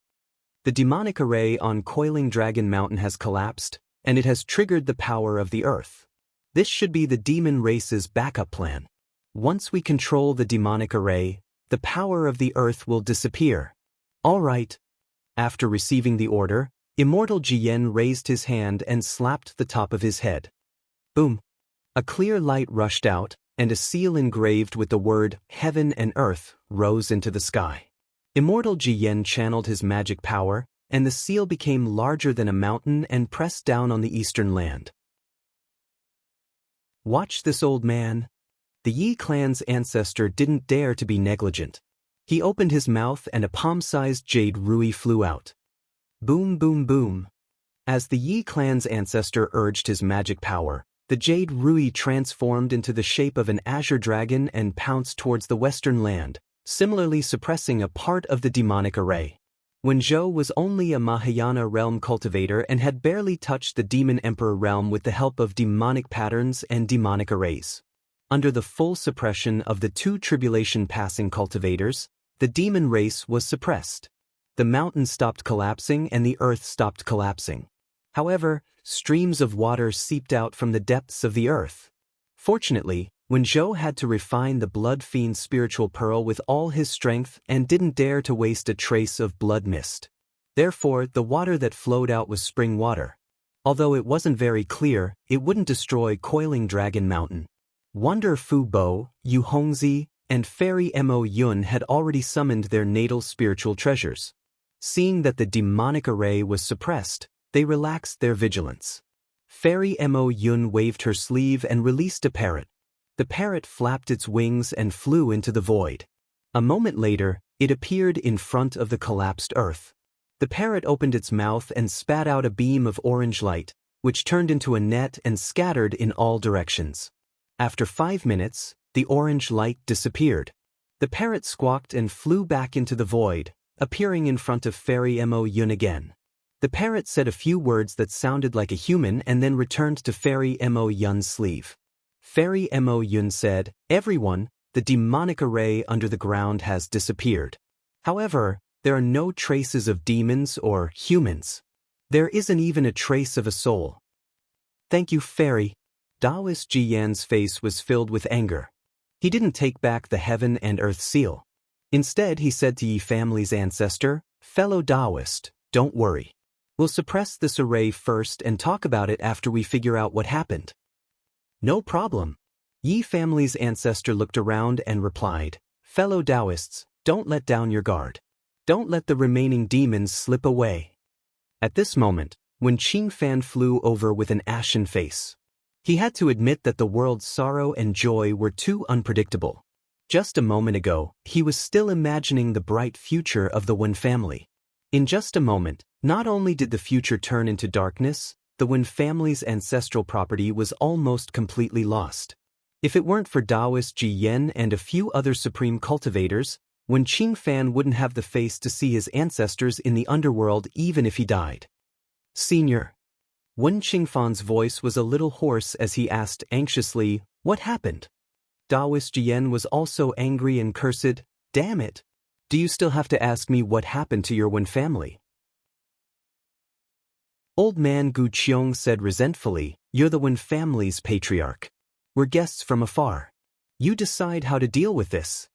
The demonic array on Coiling Dragon Mountain has collapsed, and it has triggered the power of the earth. This should be the demon race's backup plan. Once we control the demonic array, the power of the earth will disappear. All right. After receiving the order, Immortal Jiyen raised his hand and slapped the top of his head. Boom. A clear light rushed out, and a seal engraved with the word Heaven and Earth rose into the sky. Immortal Jiyen channeled his magic power, and the seal became larger than a mountain and pressed down on the eastern land. Watch this old man. The Yi clan's ancestor didn't dare to be negligent. He opened his mouth and a palm-sized jade rui flew out. Boom, boom, boom. As the Yi clan's ancestor urged his magic power, the jade rui transformed into the shape of an azure dragon and pounced towards the western land, similarly suppressing a part of the demonic array. When Zhou was only a Mahayana realm cultivator and had barely touched the Demon Emperor realm with the help of demonic patterns and demonic arrays. Under the full suppression of the two tribulation-passing cultivators, the demon race was suppressed. The mountain stopped collapsing and the earth stopped collapsing. However, streams of water seeped out from the depths of the earth. Fortunately, when Zhou had to refine the blood fiend spiritual pearl with all his strength and didn't dare to waste a trace of blood mist. Therefore, the water that flowed out was spring water. Although it wasn't very clear, it wouldn't destroy Coiling Dragon Mountain. Wonder Fu Bo, Yu Hongzi, and Fairy Mo Yun had already summoned their natal spiritual treasures. Seeing that the demonic array was suppressed, they relaxed their vigilance. Fairy Mo Yun waved her sleeve and released a parrot. The parrot flapped its wings and flew into the void. A moment later, it appeared in front of the collapsed earth. The parrot opened its mouth and spat out a beam of orange light, which turned into a net and scattered in all directions. After 5 minutes, the orange light disappeared. The parrot squawked and flew back into the void, appearing in front of Fairy Mo Yun again. The parrot said a few words that sounded like a human and then returned to Fairy Mo Yun's sleeve. Fairy Mo Yun said, "Everyone, the demonic array under the ground has disappeared. However, there are no traces of demons or humans. There isn't even a trace of a soul." "Thank you, Fairy." Taoist Ji Yan's face was filled with anger. He didn't take back the heaven and earth seal. Instead, he said to Yi family's ancestor, "Fellow Taoist, don't worry. We'll suppress this array first and talk about it after we figure out what happened." "No problem." Yi family's ancestor looked around and replied, "Fellow Taoists, don't let down your guard. Don't let the remaining demons slip away." At this moment, Wen Qingfan flew over with an ashen face. He had to admit that the world's sorrow and joy were too unpredictable. Just a moment ago, he was still imagining the bright future of the Wen family. In just a moment, not only did the future turn into darkness, the Wen family's ancestral property was almost completely lost. If it weren't for Taoist Ji Yan and a few other supreme cultivators, Wen Qingfan wouldn't have the face to see his ancestors in the underworld even if he died. "Senior." Wen Qingfan's voice was a little hoarse as he asked anxiously, "What happened?" Taoist Ji Yan was also angry and cursed, "Damn it! Do you still have to ask me what happened to your Wen family?" Old man Gu Qiong said resentfully, "You're the Wen family's patriarch. We're guests from afar. You decide how to deal with this."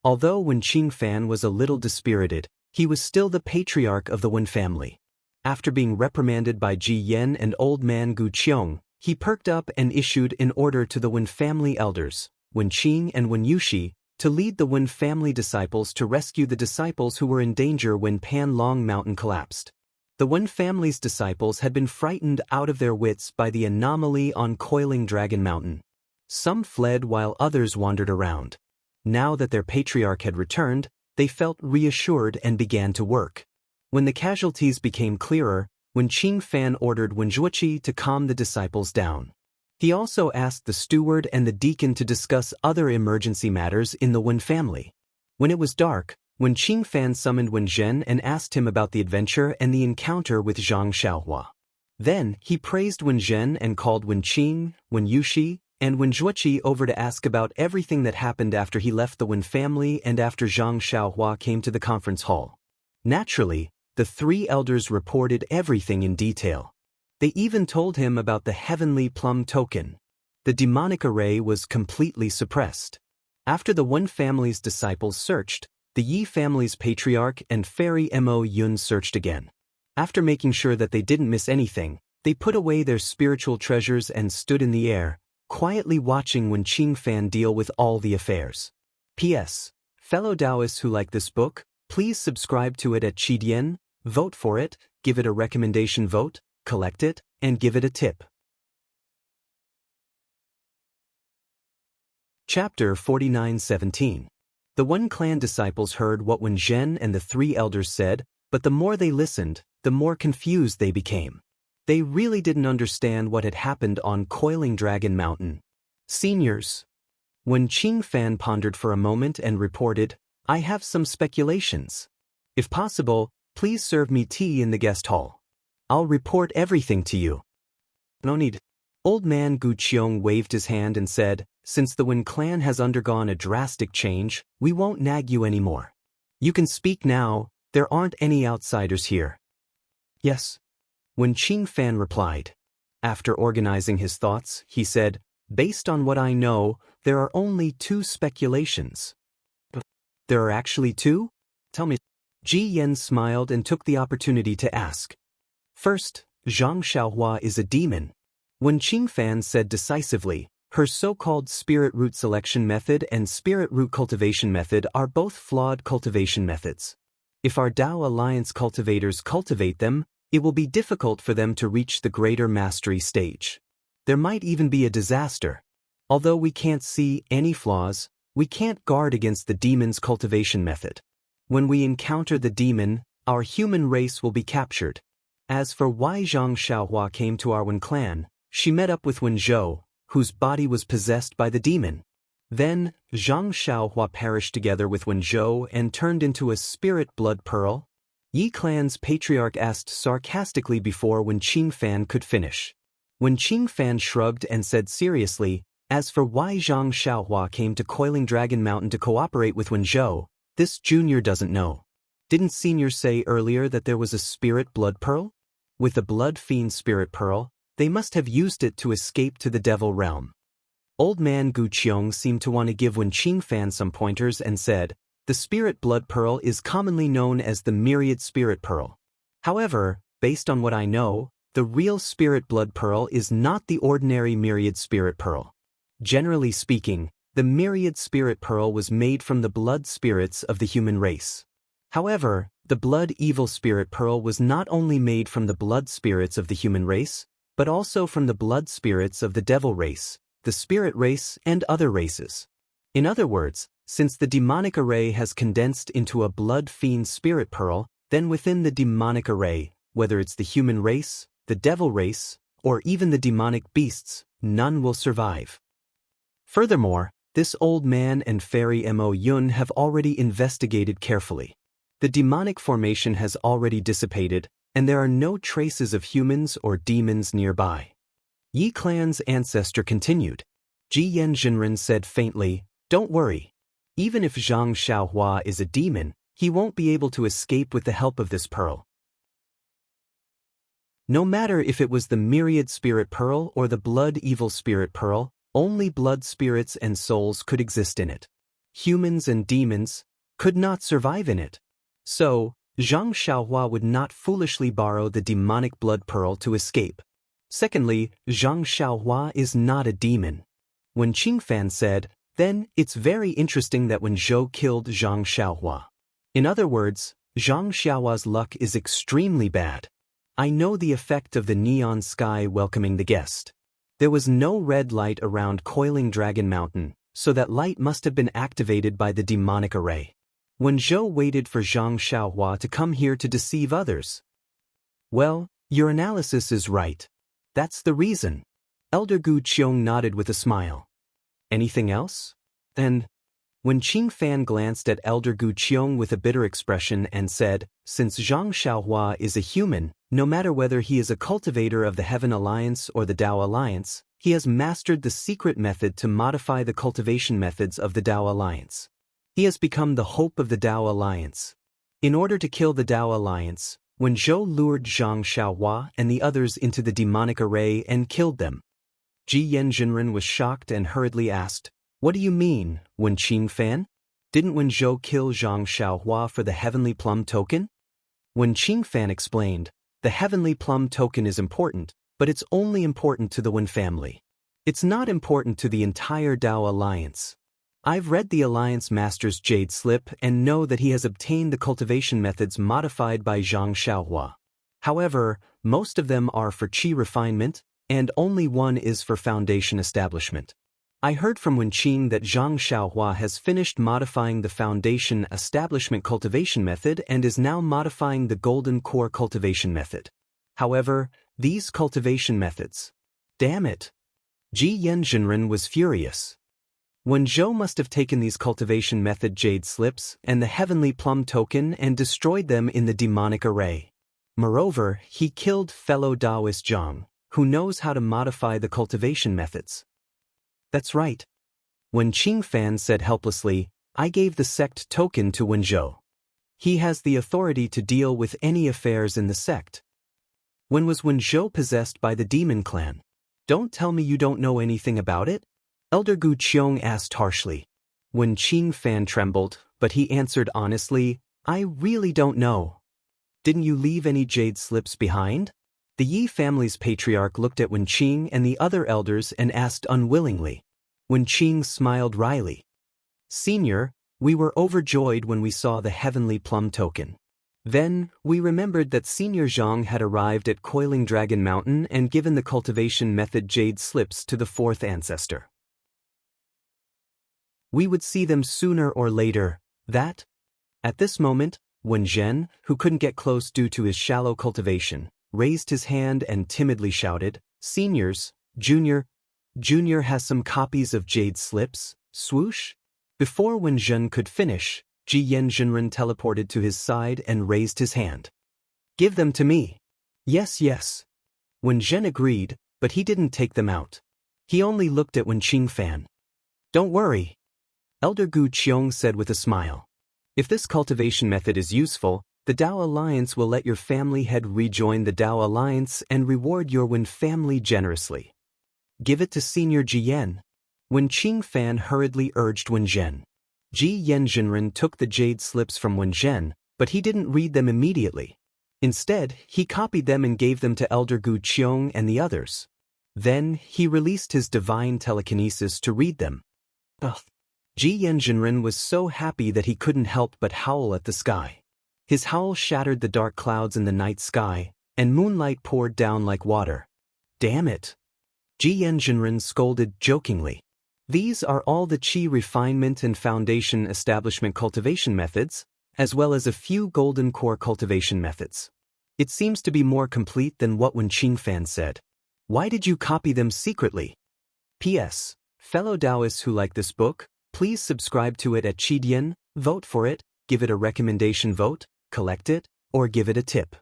Although Wen Qingfan was a little dispirited, he was still the patriarch of the Wen family. After being reprimanded by Ji Yan and old man Gu Qiong, he perked up and issued an order to the Wen family elders, Wen Qing and Wen Yushi, to lead the Wen family disciples to rescue the disciples who were in danger when Pan Long Mountain collapsed. The Wen family's disciples had been frightened out of their wits by the anomaly on Coiling Dragon Mountain. Some fled while others wandered around. Now that their patriarch had returned, they felt reassured and began to work. When the casualties became clearer, Wen Qingfan ordered Wen Zhuoqi to calm the disciples down. He also asked the steward and the deacon to discuss other emergency matters in the Wen family. When it was dark, Wen Qingfan summoned Wen Zhen and asked him about the adventure and the encounter with Zhang Xiaohua. Then, he praised Wen Zhen and called Wen Qing, Wen Yushi, and Wen Zhuoqi over to ask about everything that happened after he left the Wen family and after Zhang Xiaohua came to the conference hall. Naturally, the three elders reported everything in detail. They even told him about the heavenly plum token. The demonic array was completely suppressed. After the Wen family's disciples searched, the Yi family's patriarch and Fairy Mo Yun searched again. After making sure that they didn't miss anything, they put away their spiritual treasures and stood in the air, quietly watching Wen Qingfan deal with all the affairs. P.S. Fellow Taoists who like this book, please subscribe to it at Qidian, vote for it, give it a recommendation vote, collect it, and give it a tip. Chapter 49:17. The Wen clan disciples heard what Wen Zhen and the three elders said, but the more they listened, the more confused they became. They really didn't understand what had happened on Coiling Dragon Mountain. "Seniors." Wen Qingfan pondered for a moment and reported, "I have some speculations. If possible, please serve me tea in the guest hall. I'll report everything to you." "No need." Old man Gu Qiong waved his hand and said, "Since the Wen clan has undergone a drastic change, we won't nag you anymore. You can speak now, there aren't any outsiders here." "Yes." Wen Qingfan replied. After organizing his thoughts, he said, "Based on what I know, there are only two speculations." "There are actually two? Tell me." Ji Yan smiled and took the opportunity to ask. "First, Zhang Xiaohua is a demon." Wen Qingfan said decisively, "Her so-called spirit root selection method and spirit root cultivation method are both flawed cultivation methods. If our Tao Alliance cultivators cultivate them, it will be difficult for them to reach the greater mastery stage. There might even be a disaster. Although we can't see any flaws, we can't guard against the demon's cultivation method. When we encounter the demon, our human race will be captured. As for why Zhang Xiaohua came to our Wen clan, she met up with Wen Zhou, whose body was possessed by the demon. Then, Zhang Xiaohua perished together with Wenzhou and turned into a spirit blood pearl? Yi clan's patriarch asked sarcastically before Wen Qingfan could finish. Wen Qingfan shrugged and said seriously, as for why Zhang Xiaohua came to Coiling Dragon Mountain to cooperate with Wenzhou, this junior doesn't know. Didn't senior say earlier that there was a spirit blood pearl? With the blood fiend spirit pearl, they must have used it to escape to the devil realm. Old man Gu Qiong seemed to want to give Wen Qingfan some pointers and said, the spirit blood pearl is commonly known as the myriad spirit pearl. However, based on what I know, the real spirit blood pearl is not the ordinary myriad spirit pearl. Generally speaking, the myriad spirit pearl was made from the blood spirits of the human race. However, the blood evil spirit pearl was not only made from the blood spirits of the human race, but also from the blood spirits of the devil race, the spirit race, and other races. In other words, since the demonic array has condensed into a blood fiend spirit pearl, then within the demonic array, whether it's the human race, the devil race, or even the demonic beasts, none will survive. Furthermore, this old man and fairy Mo Yun have already investigated carefully. The demonic formation has already dissipated, and there are no traces of humans or demons nearby. Yi clan's ancestor continued. Ji Yen Jinren said faintly, don't worry. Even if Zhang Xiaohua is a demon, he won't be able to escape with the help of this pearl. No matter if it was the myriad spirit pearl or the blood evil spirit pearl, only blood spirits and souls could exist in it. Humans and demons could not survive in it. So, Zhang Xiaohua would not foolishly borrow the demonic blood pearl to escape. Secondly, Zhang Xiaohua is not a demon. When Qingfan said, then it's very interesting that Wenzhou killed Zhang Xiaohua. In other words, Zhang Xiaohua's luck is extremely bad. I know the effect of the neon sky welcoming the guest. There was no red light around Coiling Dragon Mountain, so that light must have been activated by the demonic array. Wenzhou waited for Zhang Xiaohua to come here to deceive others. Well, your analysis is right. That's the reason. Elder Gu Qiong nodded with a smile. Anything else? Then, when Qingfan glanced at Elder Gu Qiong with a bitter expression and said, since Zhang Xiaohua is a human, no matter whether he is a cultivator of the Heaven Alliance or the Tao Alliance, he has mastered the secret method to modify the cultivation methods of the Tao Alliance. He has become the hope of the Tao Alliance. In order to kill the Tao Alliance, Wenzhou lured Zhang Xiaohua and the others into the demonic array and killed them. Ji Yen Jinren was shocked and hurriedly asked, what do you mean, Wen Qingfan? Didn't Wenzhou kill Zhang Xiaohua for the Heavenly Plum token? Wen Qingfan explained, the Heavenly Plum token is important, but it's only important to the Wen family. It's not important to the entire Tao Alliance. I've read the Alliance Master's Jade Slip and know that he has obtained the cultivation methods modified by Zhang Xiaohua. However, most of them are for qi refinement, and only one is for foundation establishment. I heard from Wen Qing that Zhang Xiaohua has finished modifying the foundation establishment cultivation method and is now modifying the golden core cultivation method. However, these cultivation methods... Damn it! Ji Yen Jinren was furious. Wenzhou must have taken these cultivation method jade slips and the Heavenly Plum token and destroyed them in the demonic array. Moreover, he killed fellow Taoist Zhang, who knows how to modify the cultivation methods. That's right. When Qingfan said helplessly, I gave the sect token to Wenzhou. He has the authority to deal with any affairs in the sect. When was Wenzhou possessed by the demon clan? Don't tell me you don't know anything about it? Elder Gu Qiong asked harshly. When Qingfan trembled, but he answered honestly, I really don't know. Didn't you leave any jade slips behind? The Yi family's patriarch looked at Wen Qing and the other elders and asked unwillingly. Wen Qing smiled wryly. Senior, we were overjoyed when we saw the Heavenly Plum token. Then, we remembered that Senior Zhang had arrived at Coiling Dragon Mountain and given the cultivation method jade slips to the fourth ancestor. We would see them sooner or later, that? At this moment, Wen Zhen, who couldn't get close due to his shallow cultivation, raised his hand and timidly shouted, Seniors, Junior has some copies of jade slips, Swoosh! Before Wen Zhen could finish, Ji Yanjinren teleported to his side and raised his hand. Give them to me. Yes, yes. Wen Zhen agreed, but he didn't take them out. He only looked at Wen Qingfan. Don't worry. Elder Gu Qiong said with a smile. If this cultivation method is useful, the Dao Alliance will let your family head rejoin the Dao Alliance and reward your Wen family generously. Give it to Senior Ji Yan. Wen Qingfan hurriedly urged Wen Zhen. Ji Yanjinren took the jade slips from Wen Zhen, but he didn't read them immediately. Instead, he copied them and gave them to Elder Gu Qiong and the others. Then, he released his divine telekinesis to read them. Ugh. Ji Yanjinren was so happy that he couldn't help but howl at the sky. His howl shattered the dark clouds in the night sky, and moonlight poured down like water. Damn it! Ji Yanjinren scolded jokingly. These are all the Qi refinement and foundation establishment cultivation methods, as well as a few golden core cultivation methods. It seems to be more complete than what Wen Qingfan said. Why did you copy them secretly? P.S. Fellow Taoists who like this book, please subscribe to it at Qidian, vote for it, give it a recommendation vote, collect it, or give it a tip.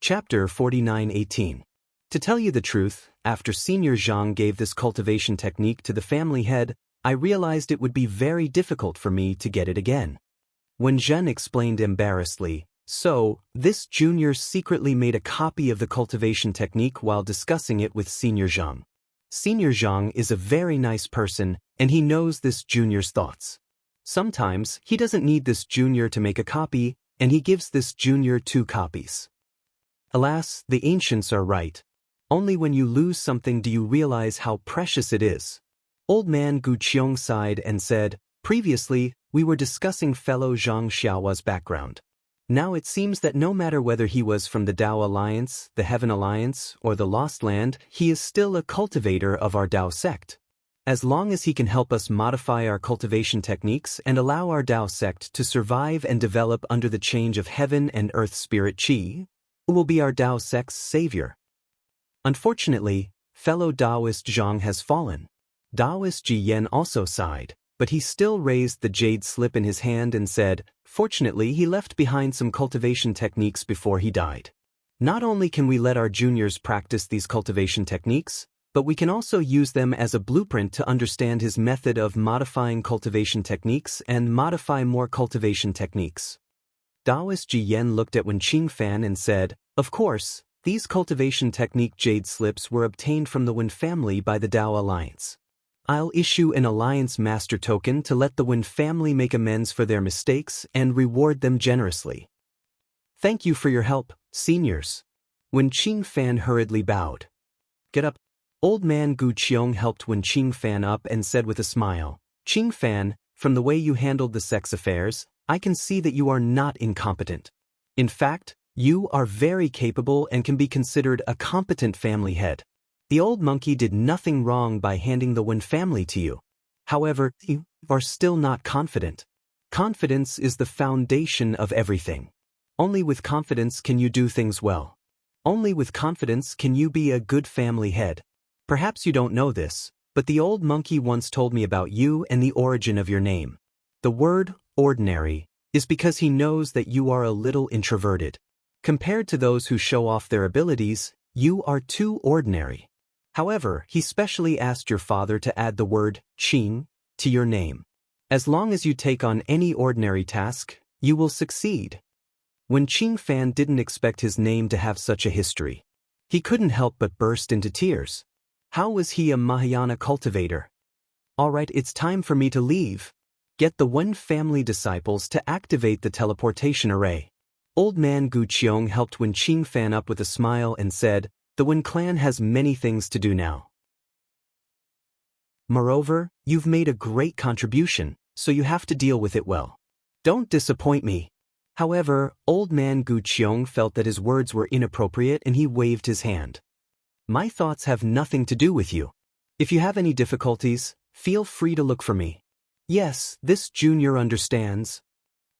Chapter 49:18. To tell you the truth, after Senior Zhang gave this cultivation technique to the family head, I realized it would be very difficult for me to get it again. Wen Zhen explained embarrassedly, so, this junior secretly made a copy of the cultivation technique while discussing it with Senior Zhang. Senior Zhang is a very nice person, and he knows this junior's thoughts. Sometimes, he doesn't need this junior to make a copy, and he gives this junior 2 copies. Alas, the ancients are right. Only when you lose something do you realize how precious it is. Old man Gu Qiong sighed and said, previously, we were discussing fellow Zhang Xiaohua's background. Now it seems that no matter whether he was from the Dao Alliance, the Heaven Alliance, or the Lost Land, he is still a cultivator of our Dao sect. As long as he can help us modify our cultivation techniques and allow our Dao sect to survive and develop under the change of heaven and earth spirit Qi, who will be our Dao sect's savior. Unfortunately, fellow Taoist Zhang has fallen. Taoist Ji Yan also sighed, but he still raised the jade slip in his hand and said, fortunately he left behind some cultivation techniques before he died. Not only can we let our juniors practice these cultivation techniques, but we can also use them as a blueprint to understand his method of modifying cultivation techniques and modify more cultivation techniques. Taoist Ji Yan looked at Wen Qingfan and said, of course, these cultivation technique jade slips were obtained from the Wen family by the Dao Alliance. I'll issue an Alliance Master Token to let the Wen family make amends for their mistakes and reward them generously. Thank you for your help, seniors. Wen Qingfan hurriedly bowed. Get up. Old man Gu Qiong helped Wen Qingfan up and said with a smile, Qingfan, from the way you handled the sex affairs, I can see that you are not incompetent. In fact, you are very capable and can be considered a competent family head. The old monkey did nothing wrong by handing the Wen family to you. However, you are still not confident. Confidence is the foundation of everything. Only with confidence can you do things well. Only with confidence can you be a good family head. Perhaps you don't know this, but the old monkey once told me about you and the origin of your name. The word, ordinary, is because he knows that you are a little introverted. Compared to those who show off their abilities, you are too ordinary. However, he specially asked your father to add the word, Qing, to your name. As long as you take on any ordinary task, you will succeed. Wen Qingfan didn't expect his name to have such a history. He couldn't help but burst into tears. How was he a Mahayana cultivator? Alright, it's time for me to leave. Get the Wen family disciples to activate the teleportation array. Old man Gu Qiong helped Wen Qingfan up with a smile and said, the Wen clan has many things to do now. Moreover, you've made a great contribution, so you have to deal with it well. Don't disappoint me. However, old man Gu Qiong felt that his words were inappropriate and he waved his hand. My thoughts have nothing to do with you. If you have any difficulties, feel free to look for me. Yes, this junior understands.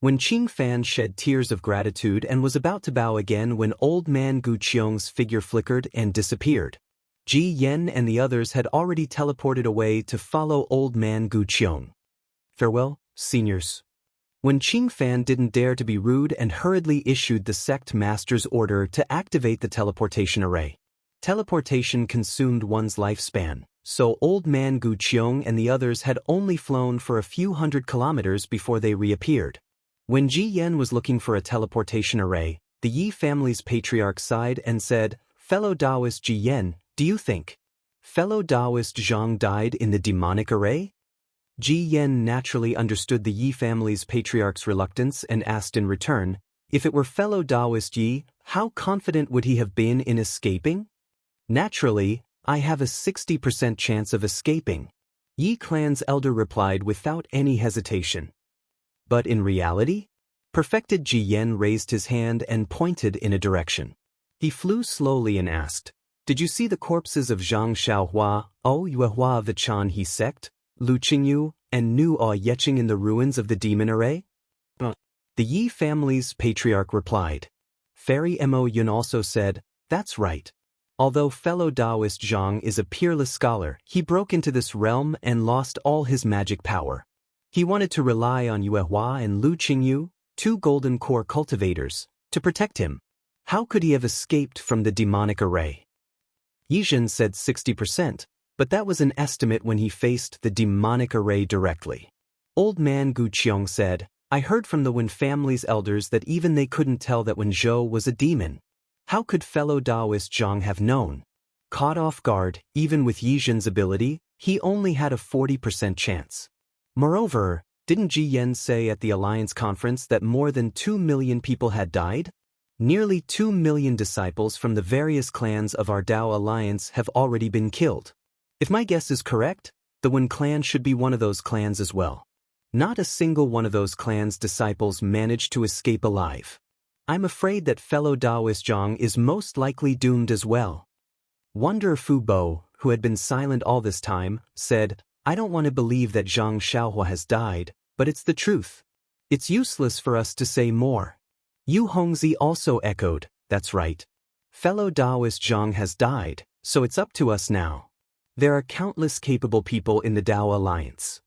Wen Qingfan shed tears of gratitude and was about to bow again when old man Gu Qiong's figure flickered and disappeared. Ji Yen and the others had already teleported away to follow old man Gu Qiong. Farewell, seniors. When Qing Fan didn't dare to be rude and hurriedly issued the sect master's order to activate the teleportation array. Teleportation consumed one's lifespan, so old man Gu Qiong and the others had only flown for a few hundred kilometers before they reappeared. When Ji Yen was looking for a teleportation array, the Yi family's patriarch sighed and said, "Fellow Taoist Ji Yen, do you think fellow Taoist Zhang died in the demonic array?" Ji Yen naturally understood the Yi family's patriarch's reluctance and asked in return, if it were fellow Taoist Yi, how confident would he have been in escaping? Naturally, I have a 60% chance of escaping, Yi clan's elder replied without any hesitation. But in reality? Perfected Ji Yen raised his hand and pointed in a direction. He flew slowly and asked, "Did you see the corpses of Zhang Xiaohua, O Yuehua of the Chan He sect, Lu Qingyu, and Nu O Yeching in the ruins of the demon array?" The Yi family's patriarch replied. Fairy Mo Yun also said, "That's right. Although fellow Taoist Zhang is a peerless scholar, he broke into this realm and lost all his magic power. He wanted to rely on Yuehua and Lu Qingyu, two golden core cultivators, to protect him. How could he have escaped from the demonic array?" Yizhen said 60%, but that was an estimate when he faced the demonic array directly. Old man Gu Qiong said, "I heard from the Wen family's elders that even they couldn't tell that Wen Zhou was a demon. How could fellow Taoist Zhang have known?" Caught off guard, even with Yizhen's ability, he only had a 40% chance. Moreover, didn't Ji Yen say at the Alliance conference that more than 2 million people had died? Nearly 2 million disciples from the various clans of our Dao Alliance have already been killed. If my guess is correct, the Wen clan should be one of those clans as well. Not a single one of those clans' disciples managed to escape alive. I'm afraid that fellow Taoist Zhang is most likely doomed as well. Wonder Fu Bo, who had been silent all this time, said, "I don't want to believe that Zhang Xiaohua has died, but it's the truth. It's useless for us to say more." Yu Hongzi also echoed, "That's right. Fellow Taoist Zhang has died, so it's up to us now. There are countless capable people in the Dao Alliance."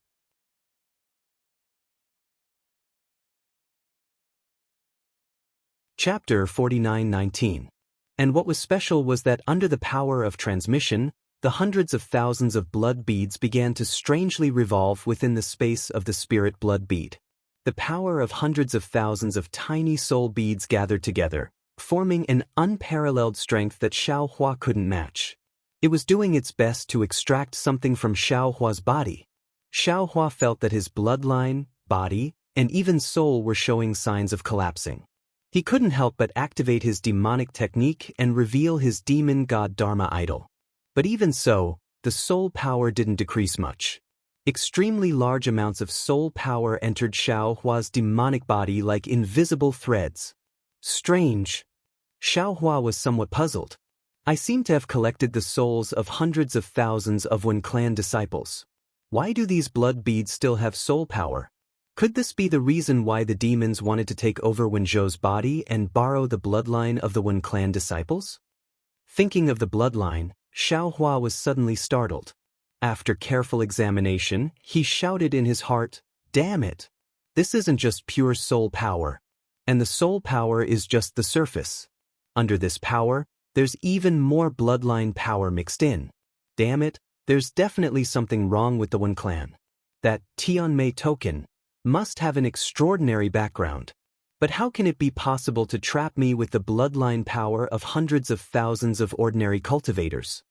Chapter 49:19. And what was special was that under the power of transmission, the hundreds of thousands of blood beads began to strangely revolve within the space of the spirit blood bead. The power of hundreds of thousands of tiny soul beads gathered together, forming an unparalleled strength that Xiaohua couldn't match. It was doing its best to extract something from Xiaohua's body. Xiaohua felt that his bloodline, body, and even soul were showing signs of collapsing. He couldn't help but activate his demonic technique and reveal his demon god Dharma idol. But even so, the soul power didn't decrease much. Extremely large amounts of soul power entered Xiaohua's demonic body like invisible threads. Strange. Xiaohua was somewhat puzzled. I seem to have collected the souls of hundreds of thousands of Wen clan disciples. Why do these blood beads still have soul power? Could this be the reason why the demons wanted to take over Wen Zhou's body and borrow the bloodline of the Wen clan disciples? Thinking of the bloodline, Xiaohua was suddenly startled. After careful examination, he shouted in his heart, "Damn it! This isn't just pure soul power. And the soul power is just the surface. Under this power, there's even more bloodline power mixed in. Damn it, there's definitely something wrong with the Wen clan. That Tianmei token must have an extraordinary background. But how can it be possible to trap me with the bloodline power of hundreds of thousands of ordinary cultivators?"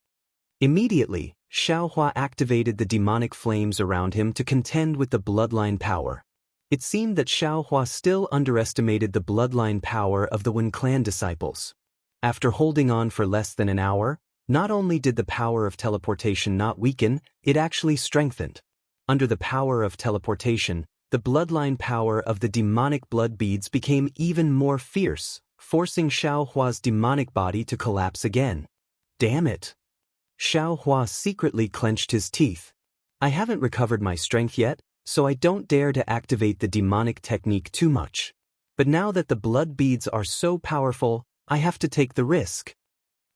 Immediately, Xiaohua activated the demonic flames around him to contend with the bloodline power. It seemed that Xiaohua still underestimated the bloodline power of the Wen clan disciples. After holding on for less than an hour, not only did the power of teleportation not weaken, it actually strengthened. Under the power of teleportation, the bloodline power of the demonic blood beads became even more fierce, forcing Xiaohua's demonic body to collapse again. Damn it! Xiaohua secretly clenched his teeth. I haven't recovered my strength yet, so I don't dare to activate the demonic technique too much. But now that the blood beads are so powerful, I have to take the risk.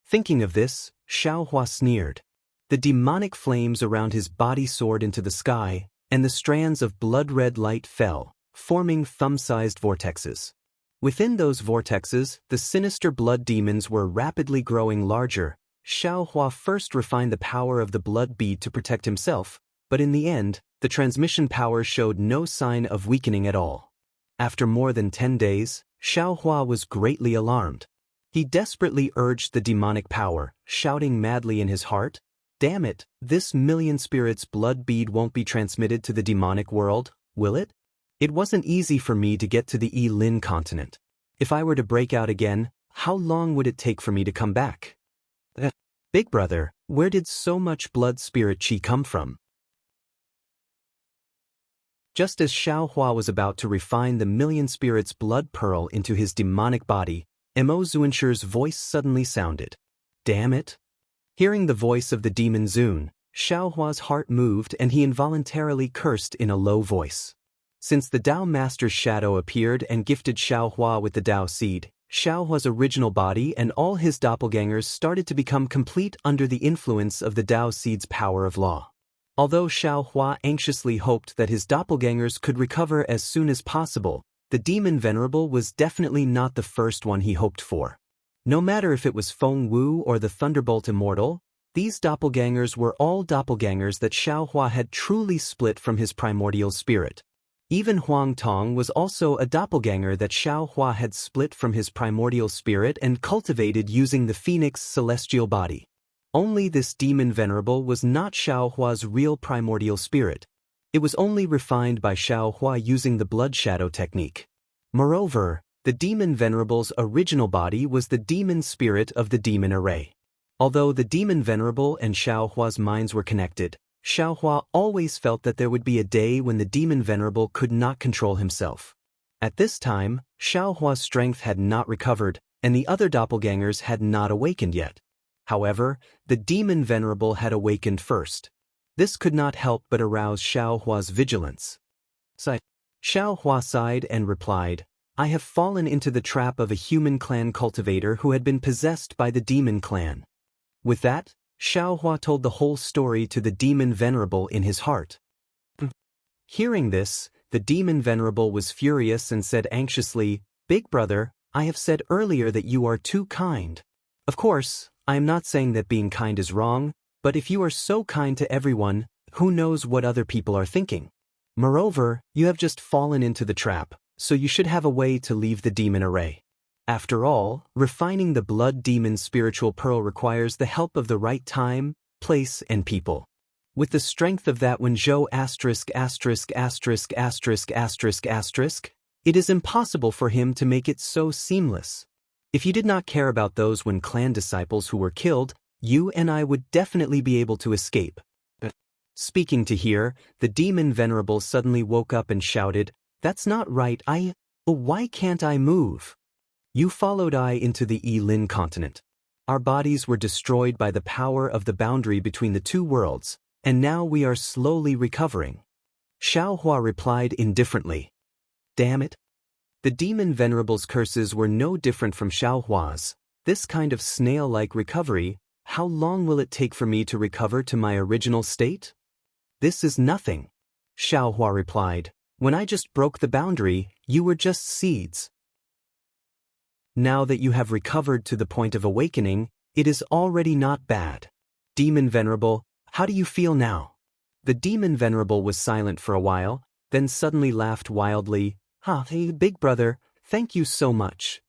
Thinking of this, Xiaohua sneered. The demonic flames around his body soared into the sky, and the strands of blood-red light fell, forming thumb-sized vortexes. Within those vortexes, the sinister blood demons were rapidly growing larger. Xiaohua first refined the power of the blood bead to protect himself, but in the end, the transmission power showed no sign of weakening at all. After more than 10 days, Xiaohua was greatly alarmed. He desperately urged the demonic power, shouting madly in his heart, "Damn it, this million spirits blood bead won't be transmitted to the demonic world, will it? It wasn't easy for me to get to the Yi-Lin continent. If I were to break out again, how long would it take for me to come back? Big brother, where did so much blood spirit chi come from?" Just as Xiaohua was about to refine the million spirits blood pearl into his demonic body, Mo Zunsher's voice suddenly sounded. "Damn it." Hearing the voice of the demon Zun, Xiaohua's heart moved and he involuntarily cursed in a low voice. Since the Tao Master's shadow appeared and gifted Xiaohua with the Tao seed, Xiaohua's original body and all his doppelgangers started to become complete under the influence of the Tao seed's power of law. Although Xiaohua anxiously hoped that his doppelgangers could recover as soon as possible, the demon venerable was definitely not the first one he hoped for. No matter if it was Feng Wu or the Thunderbolt Immortal, these doppelgangers were all doppelgangers that Xiaohua had truly split from his primordial spirit. Even Huang Tong was also a doppelganger that Xiaohua had split from his primordial spirit and cultivated using the phoenix celestial body. Only this demon venerable was not Xiaohua's real primordial spirit. It was only refined by Xiaohua using the blood shadow technique. Moreover, the demon venerable's original body was the demon spirit of the demon array. Although the demon venerable and Xiaohua's minds were connected, Xiaohua always felt that there would be a day when the demon venerable could not control himself. At this time, Xiaohua's strength had not recovered, and the other doppelgangers had not awakened yet. However, the demon venerable had awakened first. This could not help but arouse Xiaohua's vigilance. Xiaohua sighed and replied, "I have fallen into the trap of a human clan cultivator who had been possessed by the demon clan." With that, Xiaohua told the whole story to the demon venerable in his heart. Hearing this, the demon venerable was furious and said anxiously, "Big brother, I have said earlier that you are too kind. Of course, I am not saying that being kind is wrong, but if you are so kind to everyone, who knows what other people are thinking? Moreover, you have just fallen into the trap, so you should have a way to leave the demon array. After all, refining the blood demon's spiritual pearl requires the help of the right time, place, and people. With the strength of that Wenzhou ***********, it is impossible for him to make it so seamless. If you did not care about those Wen clan disciples who were killed, you and I would definitely be able to escape." Speaking to hear, the demon venerable suddenly woke up and shouted, "That's not right, why can't I move? You followed I into the Yi-Lin continent. Our bodies were destroyed by the power of the boundary between the two worlds, and now we are slowly recovering." Xiaohua replied indifferently. Damn it. The demon venerable's curses were no different from Xiaohua's. This kind of snail-like recovery, how long will it take for me to recover to my original state? This is nothing. Xiaohua replied, "When I just broke the boundary, you were just seeds. Now that you have recovered to the point of awakening, it is already not bad. Demon Venerable, how do you feel now?" The demon venerable was silent for a while, then suddenly laughed wildly. Hey, big brother, thank you so much."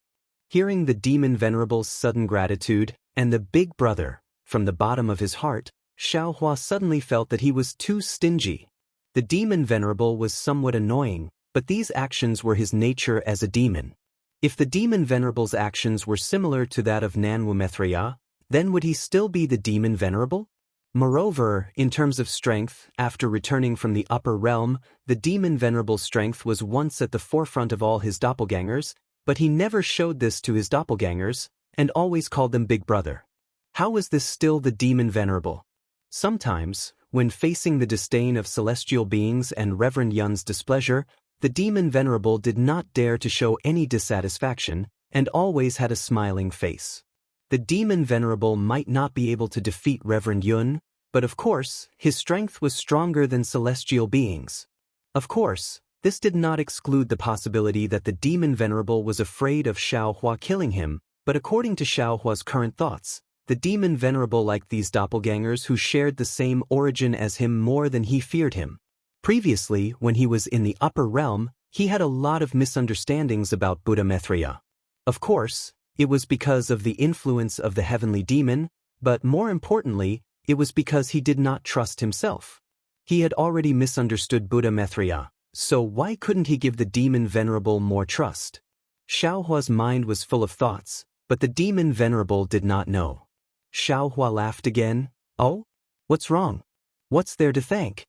Hearing the demon venerable's sudden gratitude, and the big brother, from the bottom of his heart, Xiaohua suddenly felt that he was too stingy. The demon venerable was somewhat annoying, but these actions were his nature as a demon. If the demon venerable's actions were similar to that of Nanwu Methreya, then would he still be the demon venerable? Moreover, in terms of strength, after returning from the upper realm, the demon venerable's strength was once at the forefront of all his doppelgangers, but he never showed this to his doppelgangers, and always called them big brother. How was this still the demon venerable? Sometimes, when facing the disdain of celestial beings and Reverend Yun's displeasure, the demon venerable did not dare to show any dissatisfaction, and always had a smiling face. The demon venerable might not be able to defeat Reverend Yun, but of course, his strength was stronger than celestial beings. Of course, this did not exclude the possibility that the demon venerable was afraid of Xiaohua killing him, but according to Xiaohua's current thoughts, the demon venerable liked these doppelgangers who shared the same origin as him more than he feared him. Previously, when he was in the upper realm, he had a lot of misunderstandings about Buddha Maitreya. Of course, it was because of the influence of the heavenly demon, but more importantly, it was because he did not trust himself. He had already misunderstood Buddha Maitreya, so why couldn't he give the demon venerable more trust? Xiaohua's mind was full of thoughts, but the demon venerable did not know. Xiaohua laughed again. Oh? What's wrong? What's there to thank?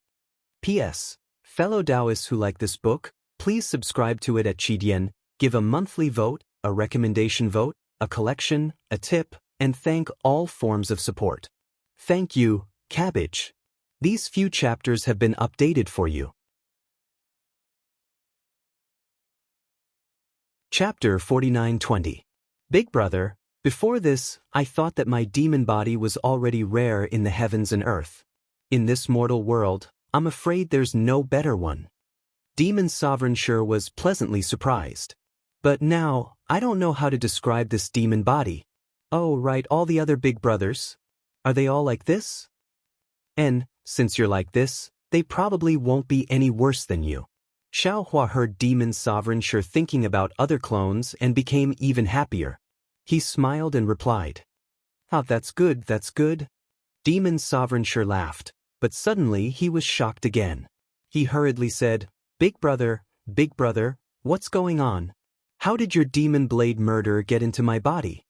P.S. Fellow Taoists who like this book, please subscribe to it at Qidian, give a monthly vote, a recommendation vote, a collection, a tip, and thank all forms of support. Thank you, Cabbage. These few chapters have been updated for you. Chapter 49-20. Big Brother, before this, I thought that my demon body was already rare in the heavens and earth. In this mortal world, I'm afraid there's no better one. Demon Sovereign sure was pleasantly surprised. But now, I don't know how to describe this demon body. Oh, right, all the other big brothers. Are they all like this? And, since you're like this, they probably won't be any worse than you. Xiaohua heard Demon Sovereign sure thinking about other clones and became even happier. He smiled and replied, "Oh, that's good, that's good." Demon Sovereign sure laughed, but suddenly he was shocked again. He hurriedly said, Big Brother, what's going on? How did your demon blade murder get into my body?"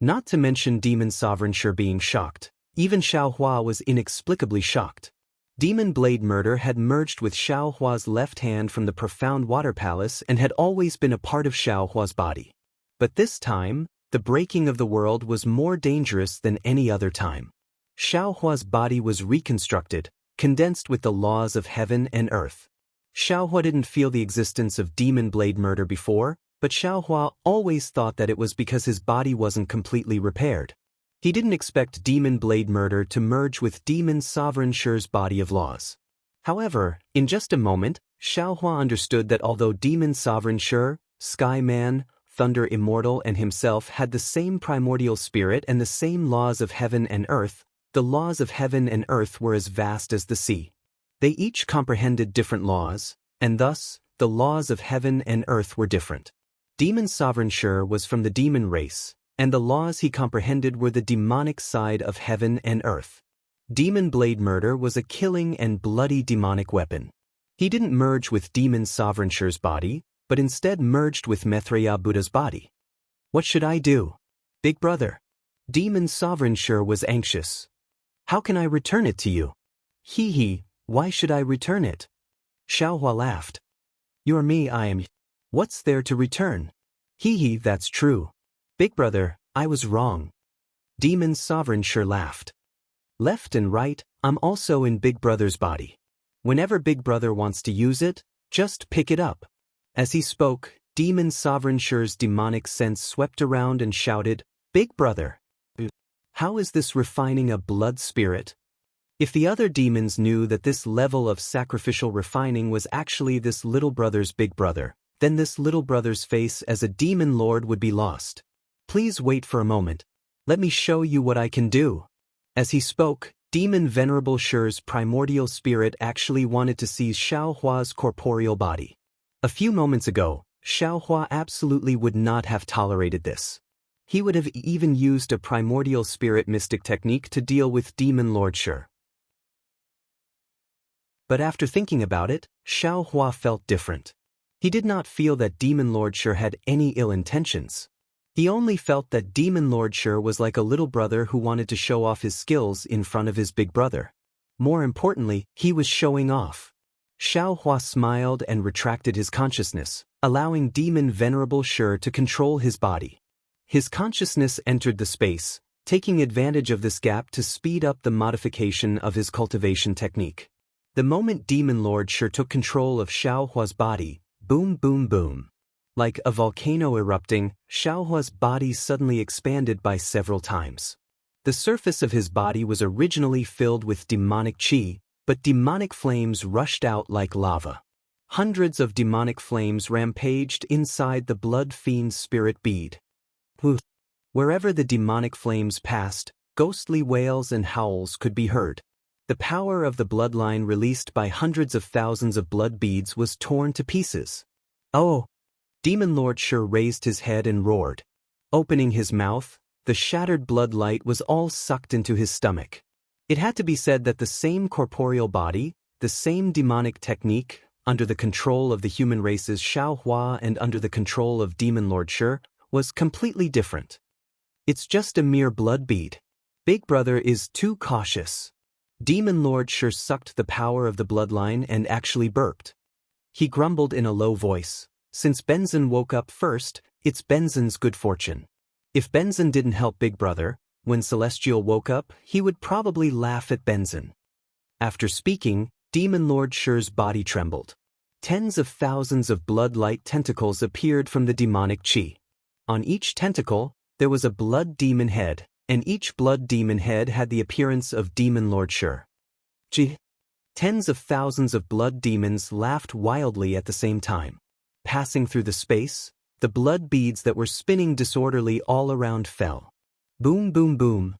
Not to mention Demon Sovereign sure being shocked, even Xiaohua was inexplicably shocked. Demon blade murder had merged with Xiaohua's left hand from the profound water palace and had always been a part of Xiaohua's body. But this time, the breaking of the world was more dangerous than any other time. Xiaohua's body was reconstructed, condensed with the laws of heaven and earth. Xiaohua didn't feel the existence of demon blade murder before, but Xiaohua always thought that it was because his body wasn't completely repaired. He didn't expect demon blade murder to merge with Demon Sovereign Shure's body of laws. However, in just a moment, Xiaohua understood that although Demon Sovereign Shure, Sky Man, Thunder Immortal and himself had the same primordial spirit and the same laws of heaven and earth, the laws of heaven and earth were as vast as the sea. They each comprehended different laws, and thus, the laws of heaven and earth were different. Demon Sovereign Shure was from the demon race, and the laws he comprehended were the demonic side of heaven and earth. Demon blade murder was a killing and bloody demonic weapon. He didn't merge with Demon Sovereign Shure's body, but instead merged with Maitreya Buddha's body. What should I do? Big Brother. Demon Sovereign Shure was anxious. How can I return it to you? Hee, why should I return it? Xiaohua laughed. You're me, I am. What's there to return? Hee, that's true. Big Brother, I was wrong. Demon Sovereign Shure laughed. Left and right, I'm also in Big Brother's body. Whenever Big Brother wants to use it, just pick it up. As he spoke, Demon Sovereign Shure's demonic sense swept around and shouted, Big Brother! How is this refining a blood spirit? If the other demons knew that this level of sacrificial refining was actually this little brother's big brother, then this little brother's face as a demon lord would be lost. Please wait for a moment. Let me show you what I can do. As he spoke, Demon Venerable Shure's primordial spirit actually wanted to seize Xiaohua's corporeal body. A few moments ago, Xiaohua absolutely would not have tolerated this. He would have even used a primordial spirit mystic technique to deal with Demon Lord Shure. But after thinking about it, Xiaohua felt different. He did not feel that Demon Lord Shure had any ill intentions. He only felt that Demon Lord Shure was like a little brother who wanted to show off his skills in front of his big brother. More importantly, he was showing off. Xiaohua smiled and retracted his consciousness, allowing Demon Venerable Shure to control his body. His consciousness entered the space, taking advantage of this gap to speed up the modification of his cultivation technique. The moment Demon Lord Shure took control of Xiaohua's body, boom boom boom. Like a volcano erupting, Xiaohua's body suddenly expanded by several times. The surface of his body was originally filled with demonic qi, but demonic flames rushed out like lava. Hundreds of demonic flames rampaged inside the blood fiend's spirit bead. Wherever the demonic flames passed, ghostly wails and howls could be heard. The power of the bloodline released by hundreds of thousands of blood beads was torn to pieces. Oh! Demon Lord Shi raised his head and roared. Opening his mouth, the shattered blood light was all sucked into his stomach. It had to be said that the same corporeal body, the same demonic technique, under the control of the human races Xiaohua and under the control of Demon Lord Shi, was completely different. It's just a mere blood bead. Big Brother is too cautious. Demon Lord Shi sucked the power of the bloodline and actually burped. He grumbled in a low voice. Since Benzin woke up first, it's Benzin's good fortune. If Benzin didn't help Big Brother, when Celestial woke up, he would probably laugh at Benzin. After speaking, Demon Lord Shi's body trembled. Tens of thousands of blood-light tentacles appeared from the demonic qi. On each tentacle, there was a blood demon head, and each blood demon head had the appearance of Demon Lord Shi. Tens of thousands of blood demons laughed wildly at the same time. Passing through the space, the blood beads that were spinning disorderly all around fell. Boom, boom, boom.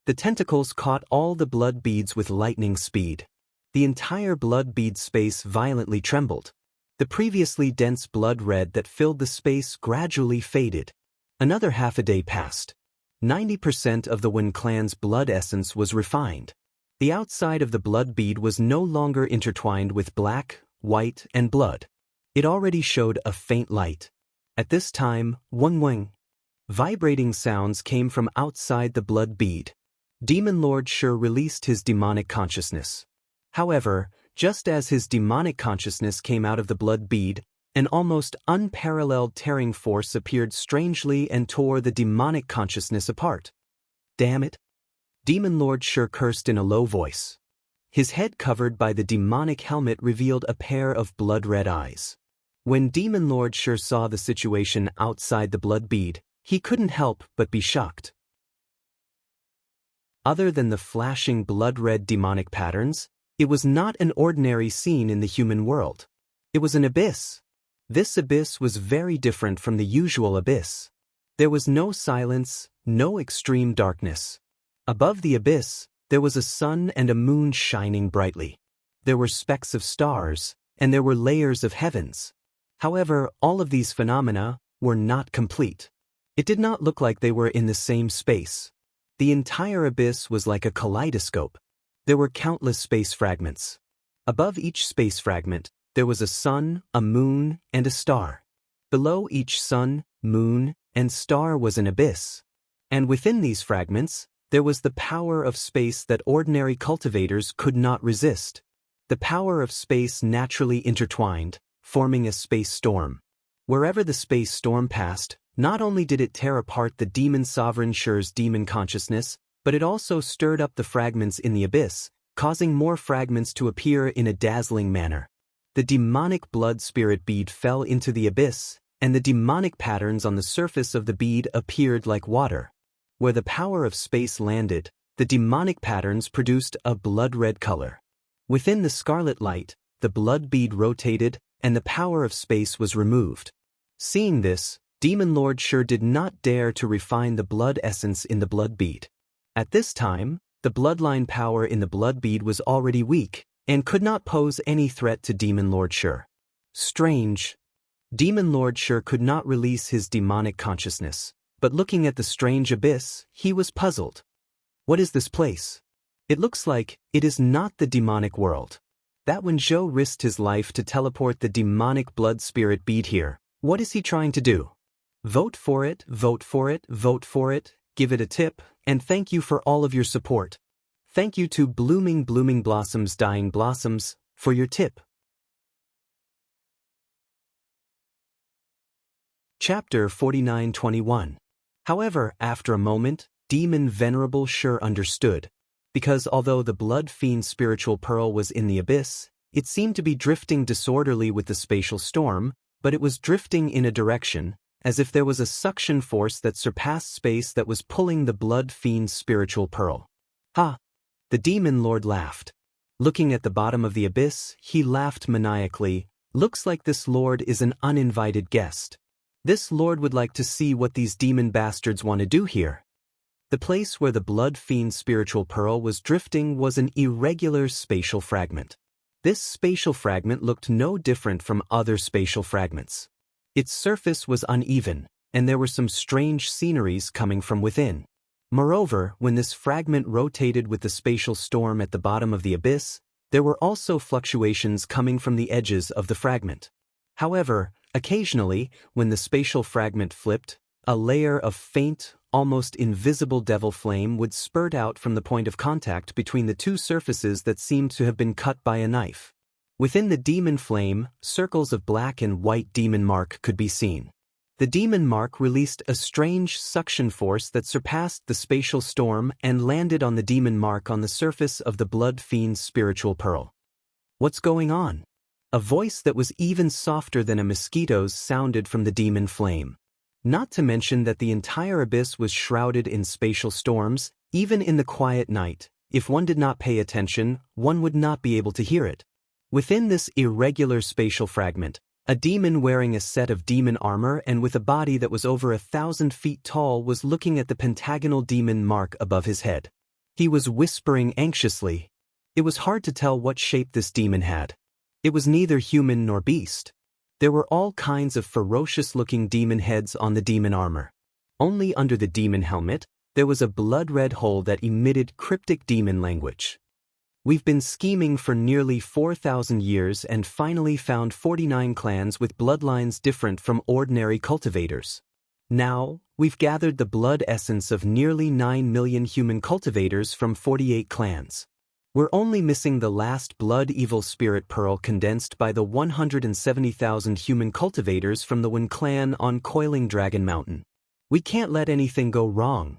The tentacles caught all the blood beads with lightning speed. The entire blood bead space violently trembled. The previously dense blood red that filled the space gradually faded. Another half a day passed. 90% of the Wen clan's blood essence was refined. The outside of the blood bead was no longer intertwined with black, white, and blood. It already showed a faint light. At this time, weng. Vibrating sounds came from outside the blood bead. Demon Lord Shi released his demonic consciousness. However, just as his demonic consciousness came out of the blood bead, an almost unparalleled tearing force appeared strangely and tore the demonic consciousness apart. Damn it! Demon Lord Shi cursed in a low voice. His head covered by the demonic helmet revealed a pair of blood-red eyes. When Demon Lord Shi saw the situation outside the blood bead, he couldn't help but be shocked. Other than the flashing blood-red demonic patterns, it was not an ordinary scene in the human world. It was an abyss. This abyss was very different from the usual abyss. There was no silence, no extreme darkness. Above the abyss, there was a sun and a moon shining brightly. There were specks of stars, and there were layers of heavens. However, all of these phenomena were not complete. It did not look like they were in the same space. The entire abyss was like a kaleidoscope. There were countless space fragments. Above each space fragment, there was a sun, a moon, and a star. Below each sun, moon, and star was an abyss. And within these fragments, there was the power of space that ordinary cultivators could not resist. The power of space naturally intertwined, forming a space storm. Wherever the space storm passed, not only did it tear apart the demon sovereign Shi's demon consciousness, but it also stirred up the fragments in the abyss, causing more fragments to appear in a dazzling manner. The demonic blood spirit bead fell into the abyss, and the demonic patterns on the surface of the bead appeared like water. Where the power of space landed, the demonic patterns produced a blood-red color. Within the scarlet light, the blood bead rotated, and the power of space was removed. Seeing this, Demon Lord Shi did not dare to refine the blood essence in the blood bead. At this time, the bloodline power in the blood bead was already weak, and could not pose any threat to Demon Lord Shi. Strange. Demon Lord Shi could not release his demonic consciousness, but looking at the strange abyss, he was puzzled. What is this place? It looks like it is not the demonic world. That when Zhou risked his life to teleport the demonic blood spirit bead here, what is he trying to do? Vote for it, vote for it, vote for it, give it a tip, and thank you for all of your support. Thank you to Blooming Blossoms Dying Blossoms for your tip. Chapter 49:21. However, after a moment, Demon Venerable Shi understood. Because although the blood fiend's spiritual pearl was in the abyss, it seemed to be drifting disorderly with the spatial storm, but it was drifting in a direction, as if there was a suction force that surpassed space that was pulling the blood fiend's spiritual pearl. Ha! The demon lord laughed. Looking at the bottom of the abyss, he laughed maniacally. Looks like this lord is an uninvited guest. This lord would like to see what these demon bastards want to do here. The place where the blood fiend's spiritual pearl was drifting was an irregular spatial fragment. This spatial fragment looked no different from other spatial fragments. Its surface was uneven, and there were some strange sceneries coming from within. Moreover, when this fragment rotated with the spatial storm at the bottom of the abyss, there were also fluctuations coming from the edges of the fragment. However, occasionally, when the spatial fragment flipped, a layer of faint, almost invisible devil flame would spurt out from the point of contact between the two surfaces that seemed to have been cut by a knife. Within the demon flame, circles of black and white demon mark could be seen. The demon mark released a strange suction force that surpassed the spatial storm and landed on the demon mark on the surface of the blood fiend's spiritual pearl. What's going on? A voice that was even softer than a mosquito's sounded from the demon flame. Not to mention that the entire abyss was shrouded in spatial storms, even in the quiet night. If one did not pay attention, one would not be able to hear it. Within this irregular spatial fragment, a demon wearing a set of demon armor and with a body that was over 1,000 feet tall was looking at the pentagonal demon mark above his head. He was whispering anxiously. It was hard to tell what shape this demon had. It was neither human nor beast. There were all kinds of ferocious-looking demon heads on the demon armor. Only under the demon helmet, there was a blood-red hole that emitted cryptic demon language. We've been scheming for nearly 4,000 years and finally found 49 clans with bloodlines different from ordinary cultivators. Now, we've gathered the blood essence of nearly 9 million human cultivators from 48 clans. We're only missing the last blood evil spirit pearl condensed by the 170,000 human cultivators from the Wen clan on Coiling Dragon Mountain. We can't let anything go wrong.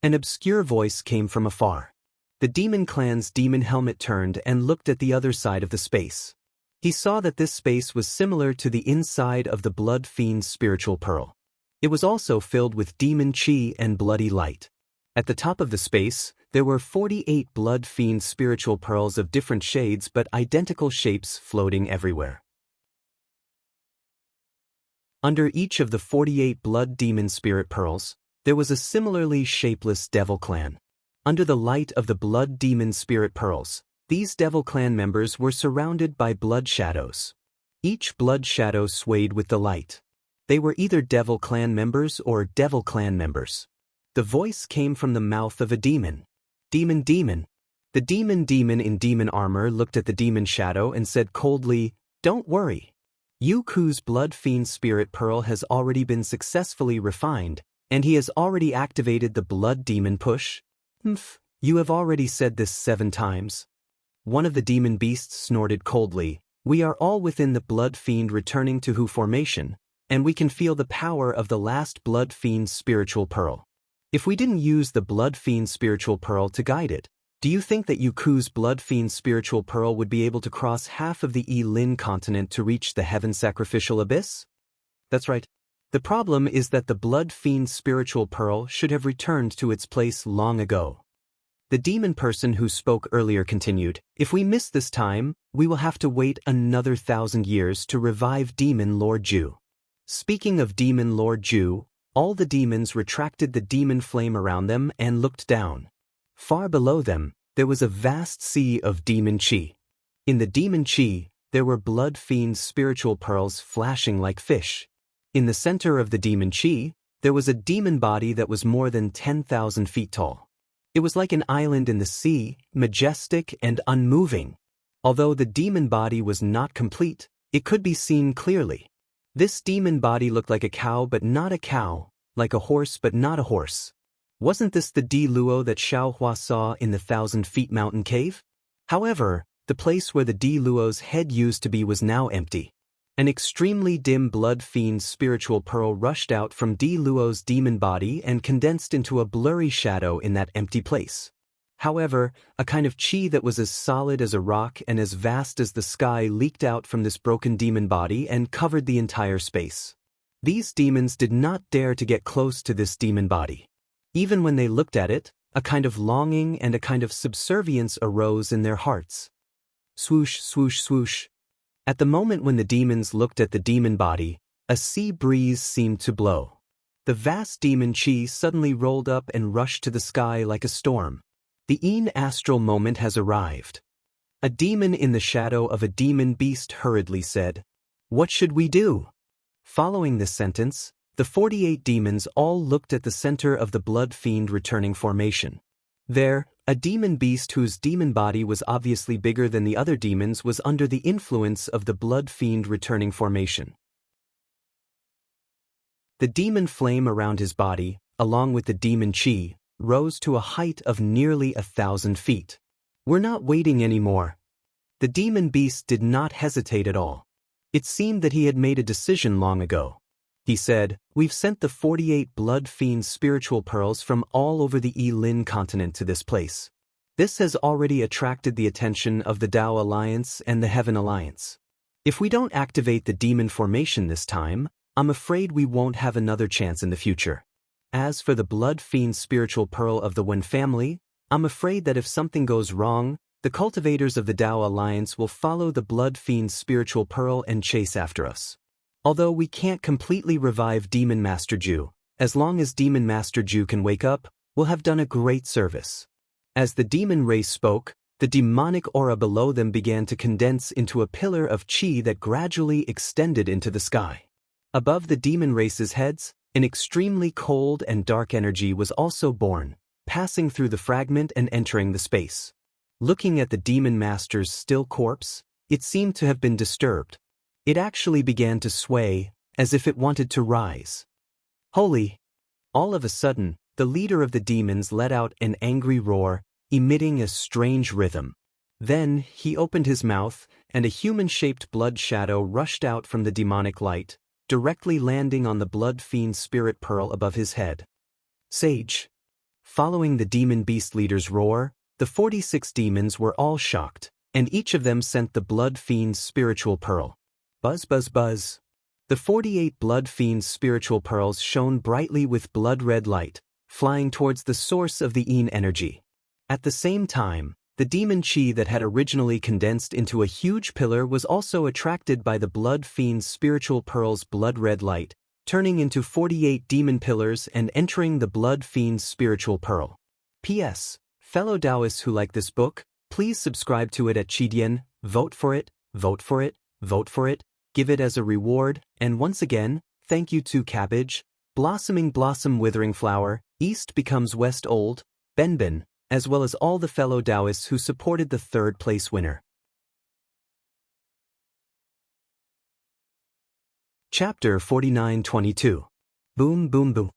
An obscure voice came from afar. The demon clan's demon helmet turned and looked at the other side of the space. He saw that this space was similar to the inside of the blood fiend's spiritual pearl. It was also filled with demon chi and bloody light. At the top of the space, there were 48 blood fiend spiritual pearls of different shades but identical shapes floating everywhere. Under each of the 48 blood demon spirit pearls, there was a similarly shapeless devil clan. Under the light of the blood demon spirit pearls, these devil clan members were surrounded by blood shadows. Each blood shadow swayed with the light. They were either devil clan members or devil clan members. The voice came from the mouth of a demon. Demon, demon. The demon in demon armor looked at the demon shadow and said coldly, "Don't worry. Yuku's blood fiend spirit pearl has already been successfully refined, and he has already activated the blood demon push." You have already said this 7 times. One of the demon beasts snorted coldly. We are all within the blood fiend returning to Hu formation, and we can feel the power of the last blood fiend's spiritual pearl. If we didn't use the blood fiend's spiritual pearl to guide it, do you think that Yuku's blood fiend's spiritual pearl would be able to cross half of the Lin continent to reach the heaven sacrificial abyss? That's right. The problem is that the blood fiend's spiritual pearl should have returned to its place long ago. The demon person who spoke earlier continued, "If we miss this time, we will have to wait another 1,000 years to revive Demon Lord Ju." Speaking of Demon Lord Ju, all the demons retracted the demon flame around them and looked down. Far below them, there was a vast sea of demon chi. In the demon chi, there were blood fiend's spiritual pearls flashing like fish. In the center of the demon chi, there was a demon body that was more than 10,000 feet tall. It was like an island in the sea, majestic and unmoving. Although the demon body was not complete, it could be seen clearly. This demon body looked like a cow but not a cow, like a horse but not a horse. Wasn't this the Di Luo that Xiao Hua saw in the 1,000-feet mountain cave? However, the place where the Di Luo's head used to be was now empty. An extremely dim blood fiend's spiritual pearl rushed out from Di Luo's demon body and condensed into a blurry shadow in that empty place. However, a kind of chi that was as solid as a rock and as vast as the sky leaked out from this broken demon body and covered the entire space. These demons did not dare to get close to this demon body. Even when they looked at it, a kind of longing and a kind of subservience arose in their hearts. Swoosh, swoosh, swoosh. At the moment when the demons looked at the demon body, a sea breeze seemed to blow. The vast demon chi suddenly rolled up and rushed to the sky like a storm. The astral moment has arrived. A demon in the shadow of a demon beast hurriedly said, "What should we do?" Following this sentence, the 48 demons all looked at the center of the blood fiend returning formation. There, a demon beast whose demon body was obviously bigger than the other demons was under the influence of the blood fiend returning formation. The demon flame around his body, along with the demon chi, rose to a height of nearly 1,000 feet. "We're not waiting anymore." The demon beast did not hesitate at all. It seemed that he had made a decision long ago. He said, "We've sent the 48 blood fiend spiritual pearls from all over the Lin continent to this place. This has already attracted the attention of the Tao Alliance and the Heaven Alliance. If we don't activate the demon formation this time, I'm afraid we won't have another chance in the future. As for the blood fiend spiritual pearl of the Wen family, I'm afraid that if something goes wrong, the cultivators of the Tao Alliance will follow the blood fiend spiritual pearl and chase after us. Although we can't completely revive Demon Master Ju, as long as Demon Master Ju can wake up, we'll have done a great service." As the demon race spoke, the demonic aura below them began to condense into a pillar of chi that gradually extended into the sky. Above the demon race's heads, an extremely cold and dark energy was also born, passing through the fragment and entering the space. Looking at the demon master's still corpse, it seemed to have been disturbed. It actually began to sway, as if it wanted to rise. "Holy!" All of a sudden, the leader of the demons let out an angry roar, emitting a strange rhythm. Then, he opened his mouth, and a human-shaped blood shadow rushed out from the demonic light, directly landing on the blood fiend spirit pearl above his head. "Sage!" Following the demon beast leader's roar, the 46 demons were all shocked, and each of them sent the blood fiend's spiritual pearl. Buzz, buzz, buzz. The 48 blood fiend's spiritual pearls shone brightly with blood-red light, flying towards the source of the energy. At the same time, the demon chi that had originally condensed into a huge pillar was also attracted by the blood fiend's spiritual pearl's blood-red light, turning into 48 demon pillars and entering the blood fiend's spiritual pearl. P.S. Fellow Taoists who like this book, please subscribe to it at Qidian, vote for it, vote for it, vote for it, give it as a reward, and once again, thank you to Cabbage, Blossoming Blossom Withering Flower, East Becomes West Old, Benben, as well as all the fellow Taoists who supported the third-place winner. Chapter 49-22. Boom, boom, boom.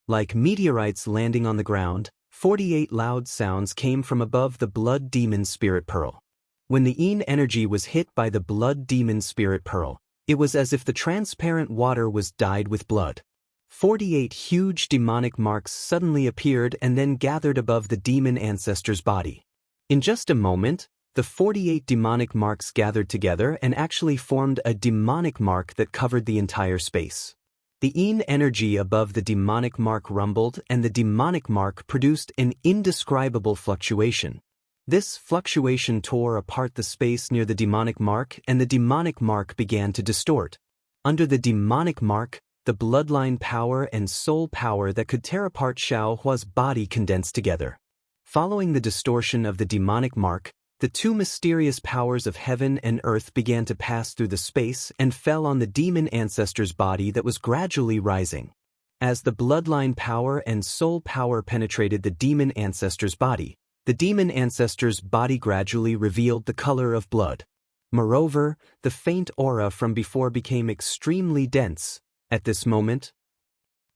Like meteorites landing on the ground, 48 loud sounds came from above the blood demon spirit pearl. When the energy was hit by the blood demon spirit pearl, it was as if the transparent water was dyed with blood. 48 huge demonic marks suddenly appeared and then gathered above the demon ancestor's body. In just a moment, the 48 demonic marks gathered together and actually formed a demonic mark that covered the entire space. The energy above the demonic mark rumbled and the demonic mark produced an indescribable fluctuation. This fluctuation tore apart the space near the demonic mark and the demonic mark began to distort. Under the demonic mark, the bloodline power and soul power that could tear apart Xiao Hua's body condensed together. Following the distortion of the demonic mark, the two mysterious powers of heaven and earth began to pass through the space and fell on the demon ancestor's body that was gradually rising. As the bloodline power and soul power penetrated the demon ancestor's body, the demon ancestor's body gradually revealed the color of blood. Moreover, the faint aura from before became extremely dense. At this moment,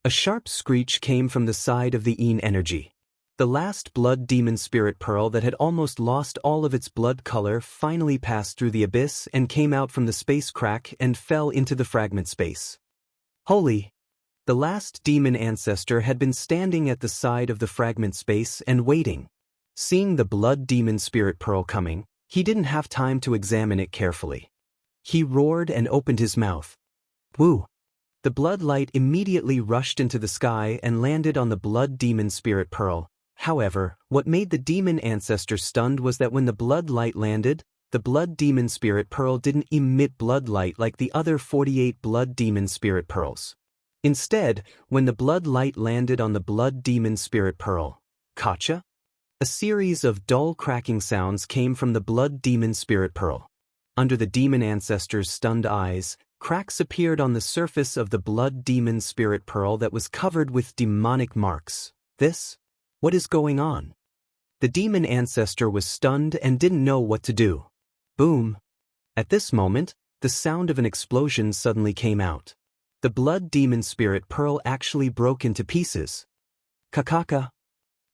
a sharp screech came from the side of the energy. The last blood demon spirit pearl that had almost lost all of its blood color finally passed through the abyss and came out from the space crack and fell into the fragment space. Holy! The last demon ancestor had been standing at the side of the fragment space and waiting. Seeing the blood demon spirit pearl coming, he didn't have time to examine it carefully. He roared and opened his mouth. Woo! The blood light immediately rushed into the sky and landed on the blood demon spirit pearl. However, what made the demon ancestor stunned was that when the blood light landed, the blood demon spirit pearl didn't emit blood light like the other 48 blood demon spirit pearls. Instead, when the blood light landed on the blood demon spirit pearl, gotcha? A series of dull cracking sounds came from the blood demon spirit pearl. Under the demon ancestor's stunned eyes, cracks appeared on the surface of the blood demon spirit pearl that was covered with demonic marks. What is going on? The demon ancestor was stunned and didn't know what to do. Boom! At this moment, the sound of an explosion suddenly came out. The blood demon spirit pearl actually broke into pieces. Kakaka!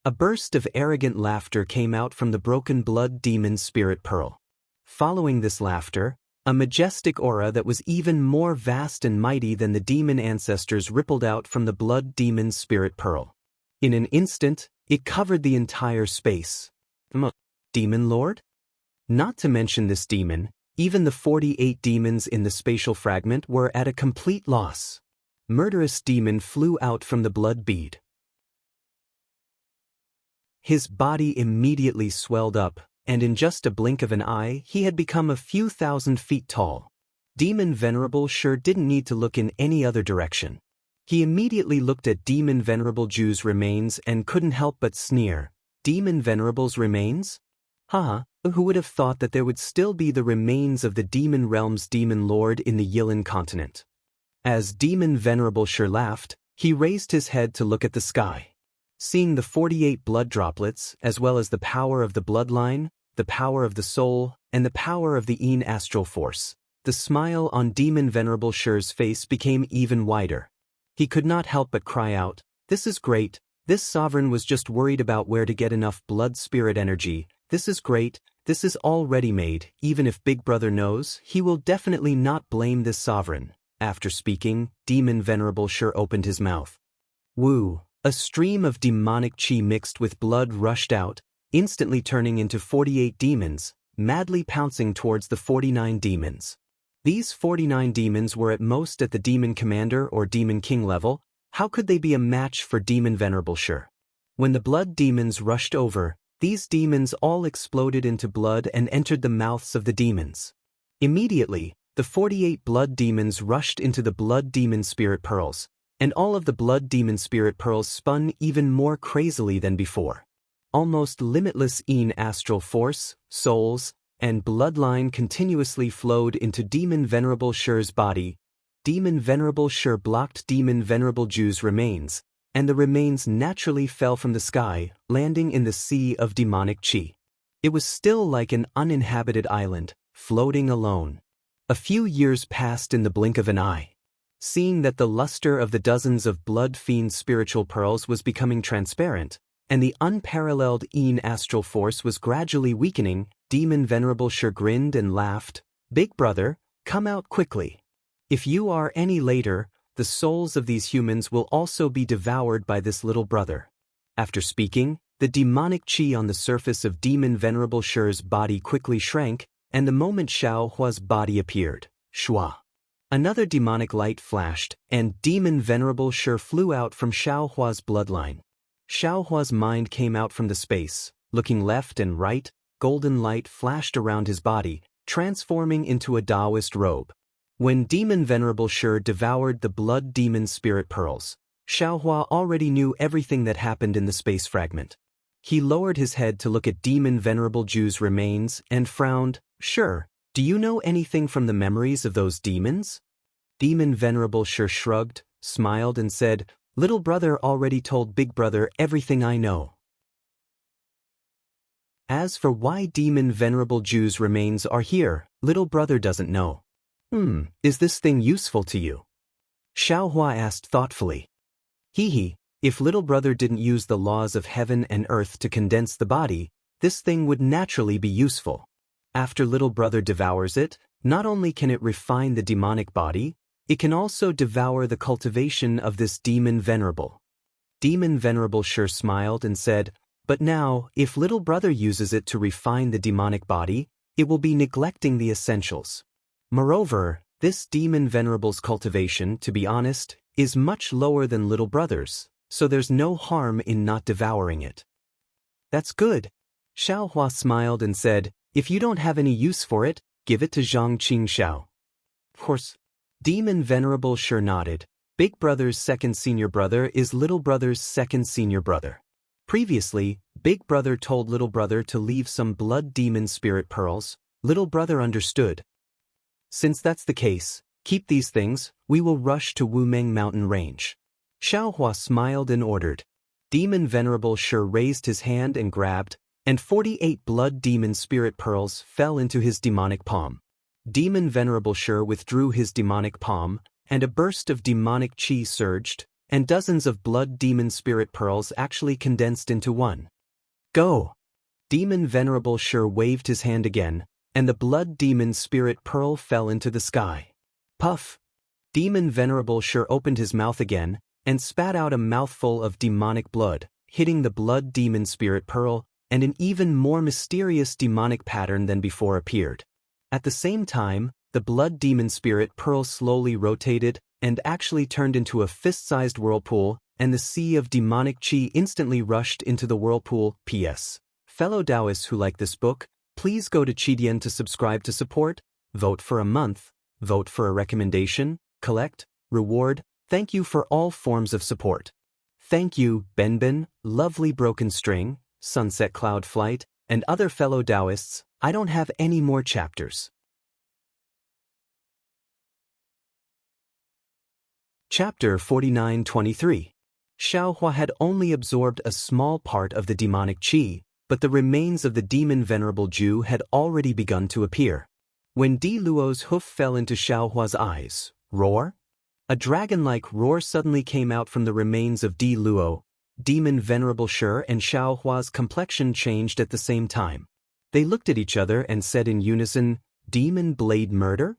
A burst of arrogant laughter came out from the broken blood demon spirit pearl. Following this laughter, a majestic aura that was even more vast and mighty than the demon ancestors rippled out from the blood demon spirit pearl. In an instant, it covered the entire space. Demon Lord? Not to mention this demon, even the 48 demons in the spatial fragment were at a complete loss. Murderous demon flew out from the blood bead. His body immediately swelled up, and in just a blink of an eye, he had become a few thousand feet tall. Demon Venerable sure didn't need to look in any other direction. He immediately looked at Demon Venerable Jew's remains and couldn't help but sneer. Demon Venerable's remains? Haha, who would have thought that there would still be the remains of the Demon Realm's Demon Lord in the Yilin continent? As Demon Venerable sure laughed, he raised his head to look at the sky. Seeing the 48 blood droplets, as well as the power of the bloodline, the power of the soul, and the power of the Een astral force, the smile on Demon Venerable Shure's face became even wider. He could not help but cry out, "This is great. This sovereign was just worried about where to get enough blood spirit energy. This is great. This is all ready-made. Even if Big Brother knows, he will definitely not blame this sovereign." After speaking, Demon Venerable Shure opened his mouth. Woo! A stream of demonic chi mixed with blood rushed out, instantly turning into 48 demons, madly pouncing towards the 49 demons. These 49 demons were at most at the Demon Commander or Demon King level. How could they be a match for Demon Venerable Shure? When the blood demons rushed over, these demons all exploded into blood and entered the mouths of the demons. Immediately, the 48 blood demons rushed into the blood demon spirit pearls, and all of the blood demon spirit pearls spun even more crazily than before. Almost limitless Een astral force, souls, and bloodline continuously flowed into Demon Venerable Shure's body. Demon Venerable Shure blocked Demon Venerable Jew's remains, and the remains naturally fell from the sky, landing in the sea of demonic chi. It was still like an uninhabited island, floating alone. A few years passed in the blink of an eye. Seeing that the luster of the dozens of blood fiend spiritual pearls was becoming transparent, and the unparalleled Een astral force was gradually weakening, Demon Venerable Shure grinned and laughed. "Big brother, come out quickly. If you are any later, the souls of these humans will also be devoured by this little brother." After speaking, the demonic chi on the surface of Demon Venerable Shure's body quickly shrank, and the moment Xiao Hua's body appeared, shua. Another demonic light flashed, and Demon Venerable Shure flew out from Xiao Hua's bloodline. Xiao Hua's mind came out from the space, looking left and right. Golden light flashed around his body, transforming into a Taoist robe. When Demon Venerable Shure devoured the blood demon spirit pearls, Xiao Hua already knew everything that happened in the space fragment. He lowered his head to look at Demon Venerable Jew's remains and frowned. "Sure, do you know anything from the memories of those demons?" Demon Venerable Shure shrugged, smiled and said, "Little brother already told Big Brother everything I know." As for why Demon Venerable Jew's remains are here, little brother doesn't know. Is this thing useful to you?" Xiao Hua asked thoughtfully. If little brother didn't use the laws of heaven and earth to condense the body, this thing would naturally be useful. After little brother devours it, not only can it refine the demonic body, it can also devour the cultivation of this Demon Venerable. Demon Venerable Shure smiled and said, But now, if little brother uses it to refine the demonic body, it will be neglecting the essentials. Moreover, this demon venerable's cultivation, to be honest, is much lower than little brother's, so there's no harm in not devouring it. That's good. Xiao Hua smiled and said, if you don't have any use for it, give it to Zhang Qingxiao. Of course. Demon Venerable sure nodded. Big brother's second senior brother is little brother's second senior brother. Previously, big brother told little brother to leave some blood demon spirit pearls. Little brother understood. Since that's the case, keep these things, we will rush to Wumeng mountain range. Xiao Hua smiled and ordered. Demon Venerable sure raised his hand and grabbed, and 48 blood demon spirit pearls fell into his demonic palm. Demon Venerable sure withdrew his demonic palm, and a burst of demonic chi surged, and dozens of blood demon spirit pearls actually condensed into one. Go! Demon Venerable sure waved his hand again, and the blood demon spirit pearl fell into the sky. Puff! Demon Venerable sure opened his mouth again, and spat out a mouthful of demonic blood, hitting the blood demon spirit pearl, and an even more mysterious demonic pattern than before appeared. At the same time, the blood demon spirit pearl slowly rotated and actually turned into a fist-sized whirlpool, and the sea of demonic chi instantly rushed into the whirlpool. P.S. Fellow Taoists who like this book, please go to Qidian to subscribe to support, vote for a month, vote for a recommendation, collect, reward, thank you for all forms of support. Thank you, Benben, Lovely Broken String, Sunset Cloud Flight, and other fellow Taoists. I don't have any more chapters. Chapter 49-23. Xiao Hua had only absorbed a small part of the demonic qi, but the remains of the demon venerable Jew had already begun to appear. When Di Luo's hoof fell into Xiao Hua's eyes, roar? A dragon-like roar suddenly came out from the remains of Di Luo. Demon Venerable Shi and Xiao Hua's complexion changed at the same time. They looked at each other and said in unison, Demon Blade Murder?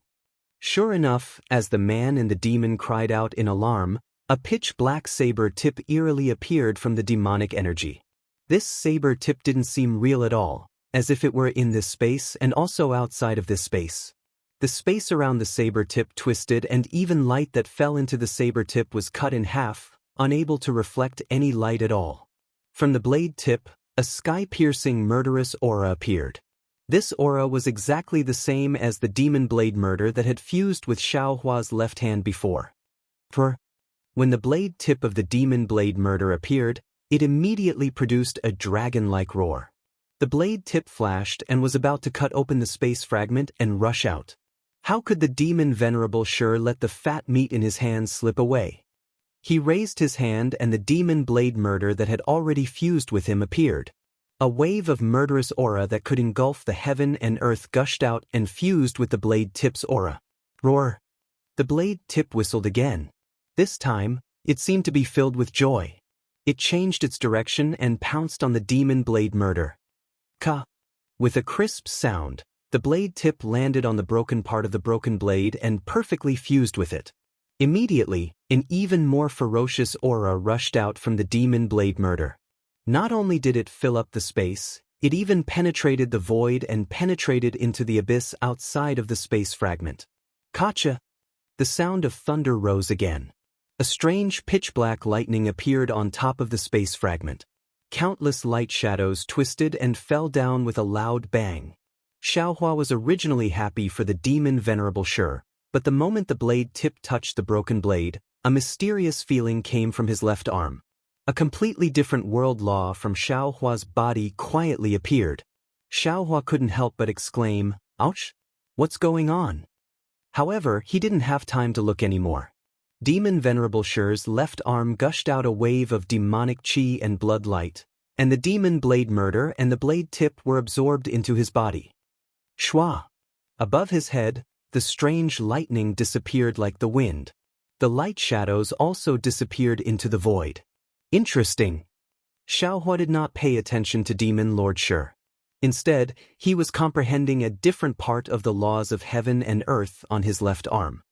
Sure enough, as the man and the demon cried out in alarm, a pitch-black saber tip eerily appeared from the demonic energy. This saber tip didn't seem real at all, as if it were in this space and also outside of this space. The space around the saber tip twisted, and even light that fell into the saber tip was cut in half, unable to reflect any light at all. From the blade tip, a sky-piercing murderous aura appeared. This aura was exactly the same as the demon blade murder that had fused with Xiao Hua's left hand before. When the blade tip of the demon blade murder appeared, it immediately produced a dragon-like roar. The blade tip flashed and was about to cut open the space fragment and rush out. How could the demon venerable Shi let the fat meat in his hand slip away? He raised his hand and the demon blade murder that had already fused with him appeared. A wave of murderous aura that could engulf the heaven and earth gushed out and fused with the blade tip's aura. Roar! The blade tip whistled again. This time, it seemed to be filled with joy. It changed its direction and pounced on the demon blade murder. Ka! With a crisp sound, the blade tip landed on the broken part of the broken blade and perfectly fused with it. Immediately, an even more ferocious aura rushed out from the demon blade murder. Not only did it fill up the space, it even penetrated the void and penetrated into the abyss outside of the space fragment. Kacha! The sound of thunder rose again. A strange pitch-black lightning appeared on top of the space fragment. Countless light shadows twisted and fell down with a loud bang. Xiao Hua was originally happy for the demon venerable Shi, but the moment the blade tip touched the broken blade, a mysterious feeling came from his left arm. A completely different world law from Xiao Hua's body quietly appeared. Xiao Hua couldn't help but exclaim, "Ouch! What's going on?" However, he didn't have time to look anymore. Demon Venerable Shi's left arm gushed out a wave of demonic chi and blood light, and the demon blade murder and the blade tip were absorbed into his body. Shwa! Above his head, the strange lightning disappeared like the wind. The light shadows also disappeared into the void. Interesting. Xiao Hua did not pay attention to Demon Lord Shi. Instead, he was comprehending a different part of the laws of heaven and earth on his left arm.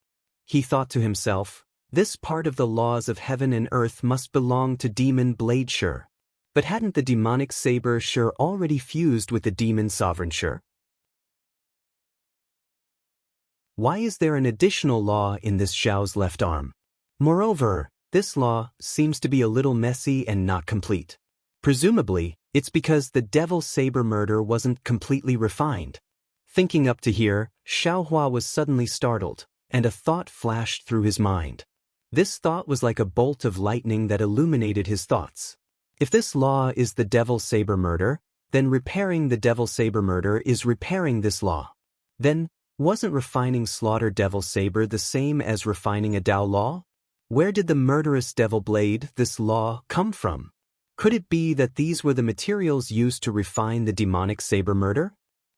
He thought to himself, this part of the laws of heaven and earth must belong to Demon Blade Shi. But hadn't the demonic saber sure already fused with the demon sovereign sure? Why is there an additional law in this Xiao's left arm? Moreover, this law seems to be a little messy and not complete. Presumably, it's because the devil saber murder wasn't completely refined. Thinking up to here, Xiaohua was suddenly startled, and a thought flashed through his mind. This thought was like a bolt of lightning that illuminated his thoughts. If this law is the devil saber murder, then repairing the devil saber murder is repairing this law. Then, wasn't refining slaughter devil saber the same as refining a Tao law? Where did the murderous devil blade, this law, come from? Could it be that these were the materials used to refine the demonic saber murder?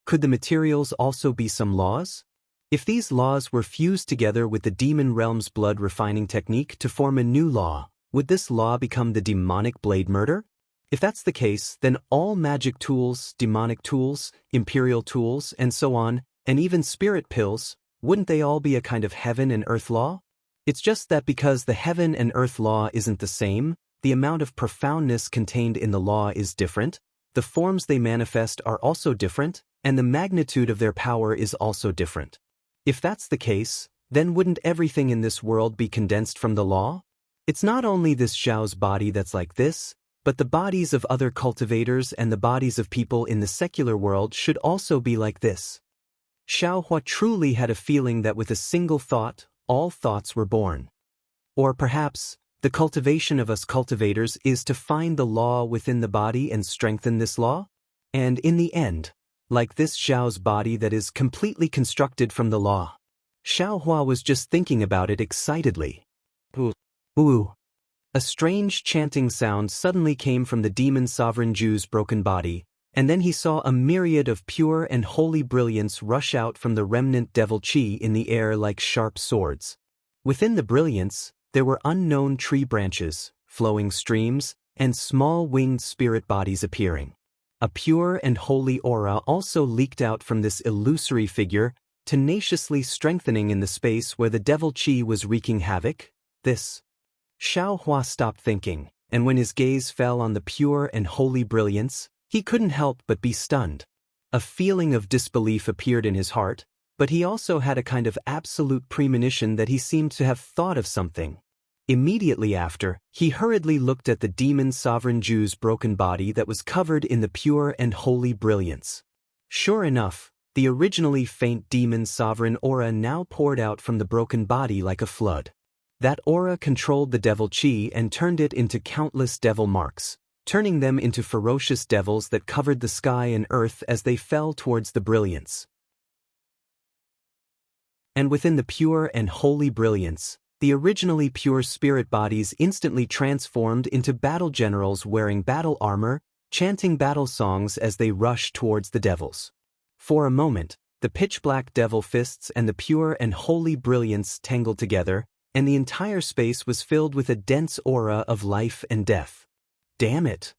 Could the materials also be some laws? If these laws were fused together with the demon realm's blood refining technique to form a new law, would this law become the demonic blade murder? If that's the case, then all magic tools, demonic tools, imperial tools, and so on, and even spirit pills, wouldn't they all be a kind of heaven and earth law? It's just that because the heaven and earth law isn't the same, the amount of profoundness contained in the law is different, the forms they manifest are also different, and the magnitude of their power is also different. If that's the case, then wouldn't everything in this world be condensed from the law? It's not only this Xiao's body that's like this, but the bodies of other cultivators and the bodies of people in the secular world should also be like this. Xiaohua truly had a feeling that with a single thought, all thoughts were born. Or perhaps, the cultivation of us cultivators is to find the law within the body and strengthen this law? And in the end, like this Xiao's body that is completely constructed from the law. Xiaohua was just thinking about it excitedly. Ooh. A strange chanting sound suddenly came from the demon sovereign Ju's broken body, and then he saw a myriad of pure and holy brilliance rush out from the remnant devil chi in the air like sharp swords. Within the brilliance, there were unknown tree branches, flowing streams, and small winged spirit bodies appearing. A pure and holy aura also leaked out from this illusory figure, tenaciously strengthening in the space where the devil chi was wreaking havoc. Xiaohua stopped thinking, and when his gaze fell on the pure and holy brilliance, he couldn't help but be stunned. A feeling of disbelief appeared in his heart, but he also had a kind of absolute premonition that he seemed to have thought of something. Immediately after, he hurriedly looked at the demon sovereign Ju's broken body that was covered in the pure and holy brilliance. Sure enough, the originally faint demon sovereign aura now poured out from the broken body like a flood. That aura controlled the devil chi and turned it into countless devil marks, turning them into ferocious devils that covered the sky and earth as they fell towards the brilliance. And within the pure and holy brilliance, the originally pure spirit bodies instantly transformed into battle generals wearing battle armor, chanting battle songs as they rushed towards the devils. For a moment, the pitch-black devil fists and the pure and holy brilliance tangled together, and the entire space was filled with a dense aura of life and death. Damn it!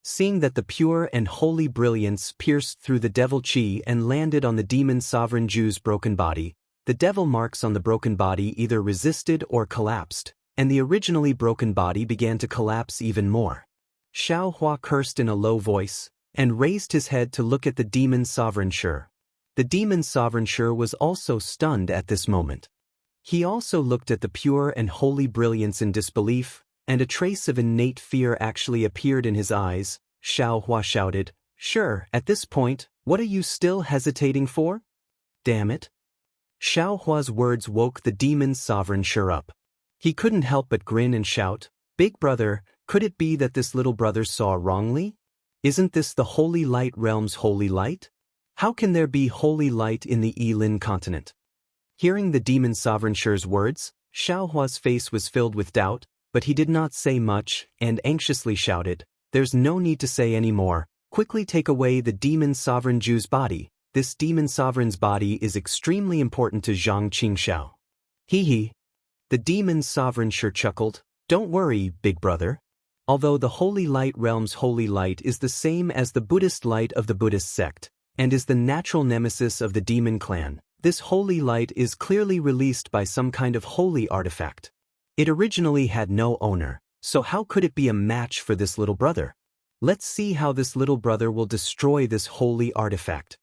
Seeing that the pure and holy brilliance pierced through the devil chi and landed on the demon sovereign Ju's broken body, the devil marks on the broken body either resisted or collapsed, and the originally broken body began to collapse even more. Xiaohua cursed in a low voice, and raised his head to look at the demon sovereign Shi. The demon sovereign Shi was also stunned at this moment. He also looked at the pure and holy brilliance in disbelief, and a trace of innate fear actually appeared in his eyes. Xiaohua shouted, "Sure, at this point, what are you still hesitating for? Damn it." Xiaohua's words woke the demon sovereign Shi up. He couldn't help but grin and shout, "Big brother, could it be that this little brother saw wrongly? Isn't this the holy light realm's holy light? How can there be holy light in the Yilin continent?" Hearing the demon sovereign Shi's words, Xiaohua's face was filled with doubt, but he did not say much and anxiously shouted, "There's no need to say any more. Quickly take away the demon sovereign Ju's body. This demon sovereign's body is extremely important to Zhang Qingxiao." Hee. The demon sovereign Shi chuckled, "Don't worry, big brother. Although the holy light realm's holy light is the same as the Buddhist light of the Buddhist sect, and is the natural nemesis of the demon clan, this holy light is clearly released by some kind of holy artifact. It originally had no owner, so how could it be a match for this little brother? Let's see how this little brother will destroy this holy artifact.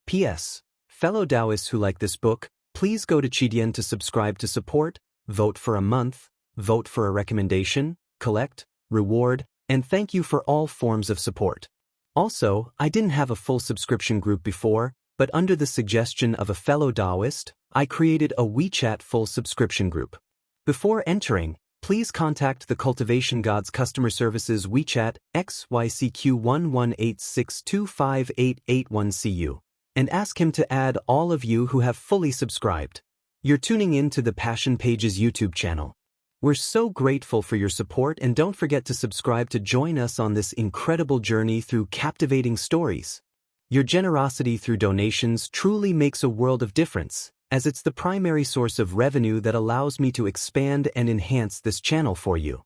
P.S. Fellow Taoists who like this book, please go to Chidian to subscribe to support, vote for a month, vote for a recommendation, collect, reward, and thank you for all forms of support. Also, I didn't have a full subscription group before, but under the suggestion of a fellow Taoist, I created a WeChat full subscription group. Before entering, please contact the Cultivation Gods Customer Services WeChat XYCQ1186258881CU and ask him to add all of you who have fully subscribed. You're tuning in to the Passion Pages YouTube channel. We're so grateful for your support, and don't forget to subscribe to join us on this incredible journey through captivating stories. Your generosity through donations truly makes a world of difference, as it's the primary source of revenue that allows me to expand and enhance this channel for you.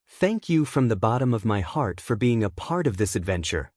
Thank you from the bottom of my heart for being a part of this adventure.